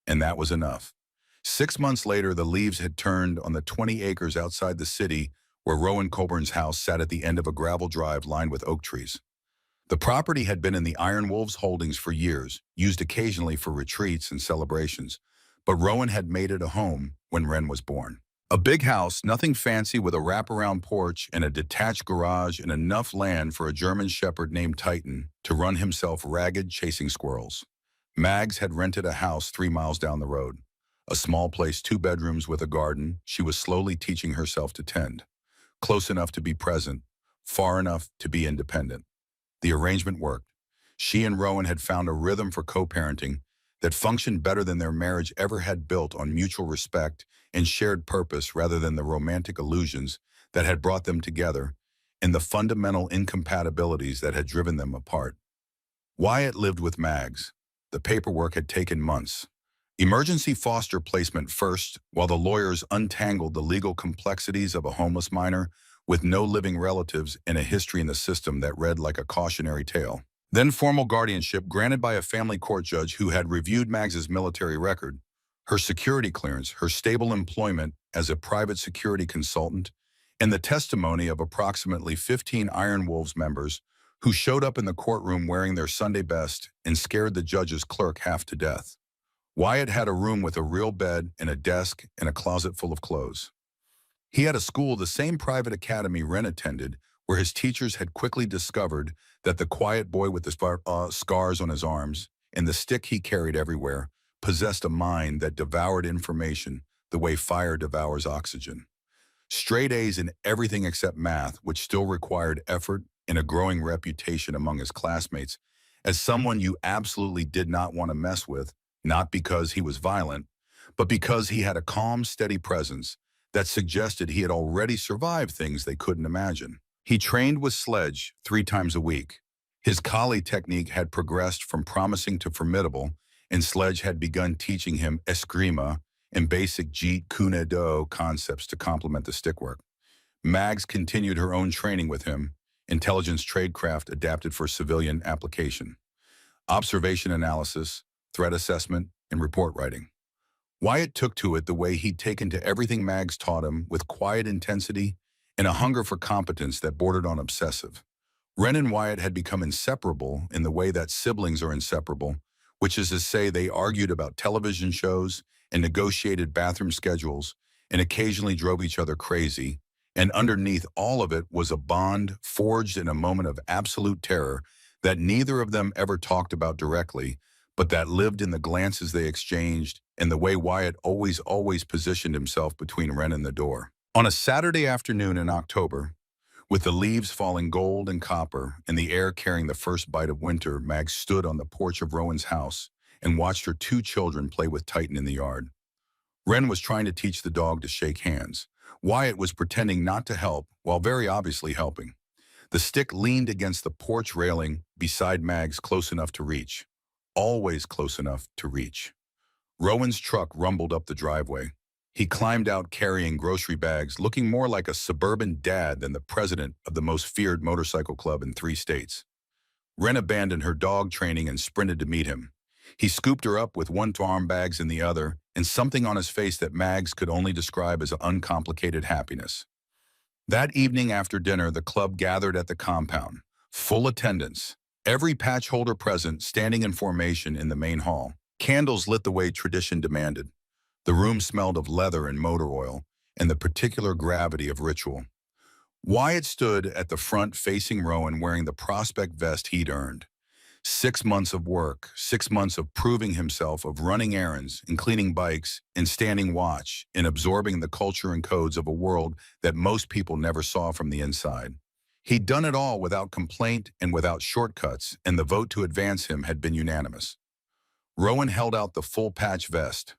and that was enough. 6 months later, the leaves had turned on the 20 acres outside the city where Rowan Colburn's house sat at the end of a gravel drive lined with oak trees. The property had been in the Iron Wolves holdings for years, used occasionally for retreats and celebrations, but Rowan had made it a home when Wren was born. A big house, nothing fancy, with a wraparound porch and a detached garage and enough land for a German shepherd named Titan to run himself ragged chasing squirrels. Mags had rented a house 3 miles down the road. A small place, 2 bedrooms with a garden, she was slowly teaching herself to tend. Close enough to be present, far enough to be independent. The arrangement worked. She and Rowan had found a rhythm for co-parenting that functioned better than their marriage ever had, built on mutual respect and shared purpose rather than the romantic illusions that had brought them together and the fundamental incompatibilities that had driven them apart. Wyatt lived with Mags. The paperwork had taken months. Emergency foster placement first, while the lawyers untangled the legal complexities of a homeless minor with no living relatives and a history in the system that read like a cautionary tale. Then formal guardianship granted by a family court judge who had reviewed Mags's military record, her security clearance, her stable employment as a private security consultant, and the testimony of approximately 15 Iron Wolves members who showed up in the courtroom wearing their Sunday best and scared the judge's clerk half to death. Wyatt had a room with a real bed and a desk and a closet full of clothes. He had a school, the same private academy Wren attended, where his teachers had quickly discovered that the quiet boy with the scars on his arms and the stick he carried everywhere possessed a mind that devoured information the way fire devours oxygen. Straight A's in everything except math, which still required effort and a growing reputation among his classmates as someone you absolutely did not want to mess with, not because he was violent, but because he had a calm, steady presence that suggested he had already survived things they couldn't imagine. He trained with Sledge 3 times a week. His collie technique had progressed from promising to formidable, and Sledge had begun teaching him eskrima and basic jeet kune do concepts to complement the stickwork. Mags continued her own training with him, intelligence tradecraft adapted for civilian application, observation analysis, threat assessment, and report writing. Wyatt took to it the way he'd taken to everything Mags taught him, with quiet intensity and a hunger for competence that bordered on obsessive. Wren and Wyatt had become inseparable in the way that siblings are inseparable, which is to say they argued about television shows and negotiated bathroom schedules and occasionally drove each other crazy, and underneath all of it was a bond forged in a moment of absolute terror that neither of them ever talked about directly, but that lived in the glances they exchanged and the way Wyatt always positioned himself between Wren and the door. On a Saturday afternoon in October, with the leaves falling gold and copper and the air carrying the first bite of winter, Mag stood on the porch of Rowan's house and watched her 2 children play with Titan in the yard. Wren was trying to teach the dog to shake hands. Wyatt was pretending not to help while very obviously helping. The stick leaned against the porch railing beside Mags, close enough to reach. Always close enough to reach. Rowan's truck rumbled up the driveway. He climbed out carrying grocery bags, looking more like a suburban dad than the president of the most feared motorcycle club in 3 states. Wren abandoned her dog training and sprinted to meet him. He scooped her up with one arm bags in the other, and something on his face that Mags could only describe as uncomplicated happiness. That evening after dinner, the club gathered at the compound. Full attendance. Every patch holder present, standing in formation in the main hall. Candles lit the way tradition demanded. The room smelled of leather and motor oil, and the particular gravity of ritual. Wyatt stood at the front facing Rowan, wearing the prospect vest he'd earned. 6 months of work, 6 months of proving himself, of running errands and cleaning bikes and standing watch and absorbing the culture and codes of a world that most people never saw from the inside. He'd done it all without complaint and without shortcuts, and the vote to advance him had been unanimous. Rowan held out the full patch vest.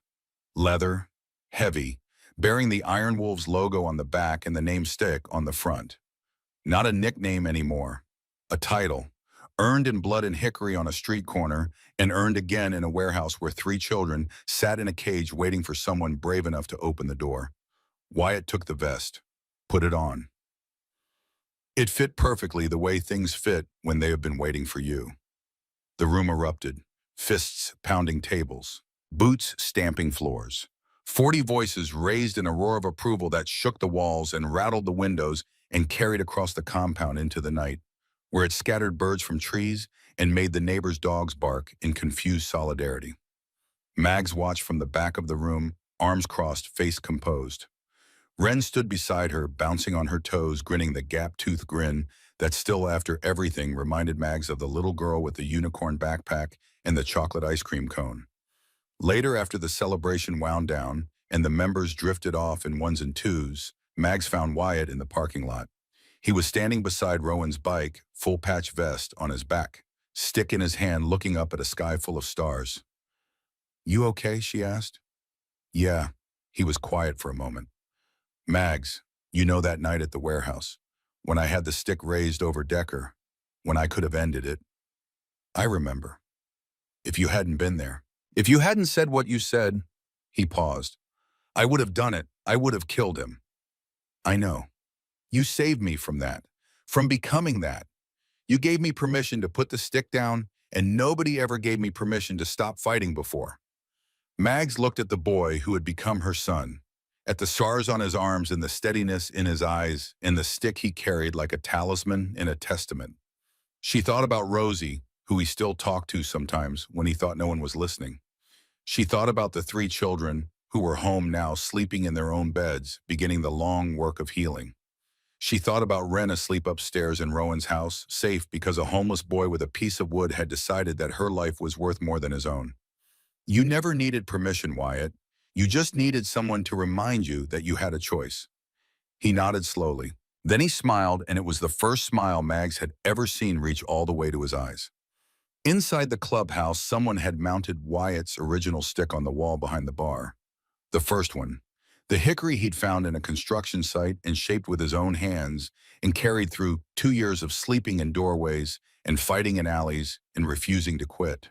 Leather, heavy, bearing the Iron Wolves logo on the back and the name stick on the front. Not a nickname anymore. A title. Earned in blood and hickory on a street corner, and earned again in a warehouse where 3 children sat in a cage waiting for someone brave enough to open the door. Wyatt took the vest, put it on. It fit perfectly the way things fit when they have been waiting for you. The room erupted, fists pounding tables, boots stamping floors. 40 voices raised in a roar of approval that shook the walls and rattled the windows and carried across the compound into the night, where it scattered birds from trees and made the neighbors' dogs bark in confused solidarity. Mags watched from the back of the room, arms crossed, face composed. Wren stood beside her, bouncing on her toes, grinning the gap-toothed grin that still after everything reminded Mags of the little girl with the unicorn backpack and the chocolate ice cream cone. Later, after the celebration wound down and the members drifted off in ones and twos, Mags found Wyatt in the parking lot. He was standing beside Rowan's bike, full patch vest on his back, stick in his hand looking up at a sky full of stars. "You okay?" she asked. "Yeah." He was quiet for a moment. "Mags, you know that night at the warehouse, when I had the stick raised over Decker, when I could have ended it? I remember. If you hadn't been there, if you hadn't said what you said," he paused, "I would have done it. I would have killed him." "I know. You saved me from that, from becoming that. You gave me permission to put the stick down, and nobody ever gave me permission to stop fighting before." Mags looked at the boy who had become her son, at the scars on his arms and the steadiness in his eyes and the stick he carried like a talisman and a testament. She thought about Rosie, who he still talked to sometimes when he thought no one was listening. She thought about the 3 children who were home now, sleeping in their own beds, beginning the long work of healing. She thought about Wren asleep upstairs in Rowan's house, safe because a homeless boy with a piece of wood had decided that her life was worth more than his own. "You never needed permission, Wyatt. You just needed someone to remind you that you had a choice." He nodded slowly. Then he smiled, and it was the first smile Mags had ever seen reach all the way to his eyes. Inside the clubhouse, someone had mounted Wyatt's original stick on the wall behind the bar. The first one. The hickory he'd found in a construction site and shaped with his own hands and carried through 2 years of sleeping in doorways and fighting in alleys and refusing to quit.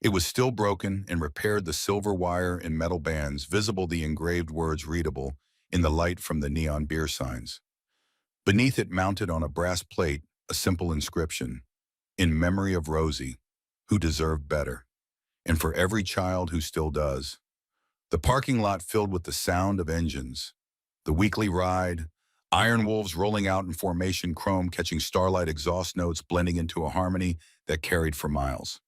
It was still broken and repaired, the silver wire and metal bands, visible, the engraved words readable in the light from the neon beer signs. Beneath it, mounted on a brass plate, a simple inscription: "In memory of Rosie, who deserved better, and for every child who still does." The parking lot filled with the sound of engines. The weekly ride, iron wolves rolling out in formation, chrome catching starlight, exhaust notes blending into a harmony that carried for miles.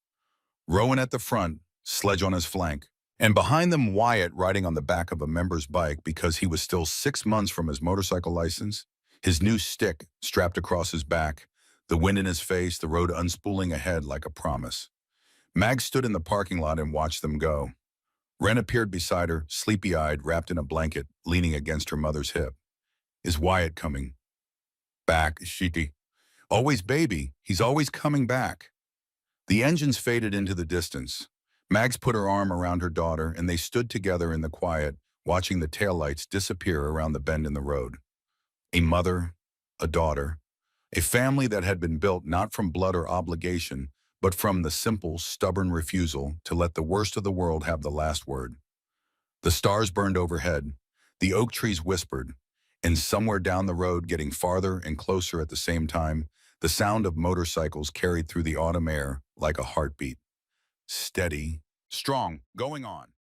Rowan at the front, sledge on his flank, and behind them Wyatt riding on the back of a member's bike because he was still 6 months from his motorcycle license, his new stick strapped across his back, the wind in his face, the road unspooling ahead like a promise. Mag stood in the parking lot and watched them go. Wren appeared beside her, sleepy-eyed, wrapped in a blanket, leaning against her mother's hip. "Is Wyatt coming back, Shiti?" "Always, baby. He's always coming back." The engines faded into the distance. Mags put her arm around her daughter, and they stood together in the quiet, watching the taillights disappear around the bend in the road. A mother, a daughter, a family that had been built not from blood or obligation, but from the simple, stubborn refusal to let the worst of the world have the last word. The stars burned overhead, the oak trees whispered, and somewhere down the road, getting farther and closer at the same time, the sound of motorcycles carried through the autumn air like a heartbeat. Steady, strong, going on.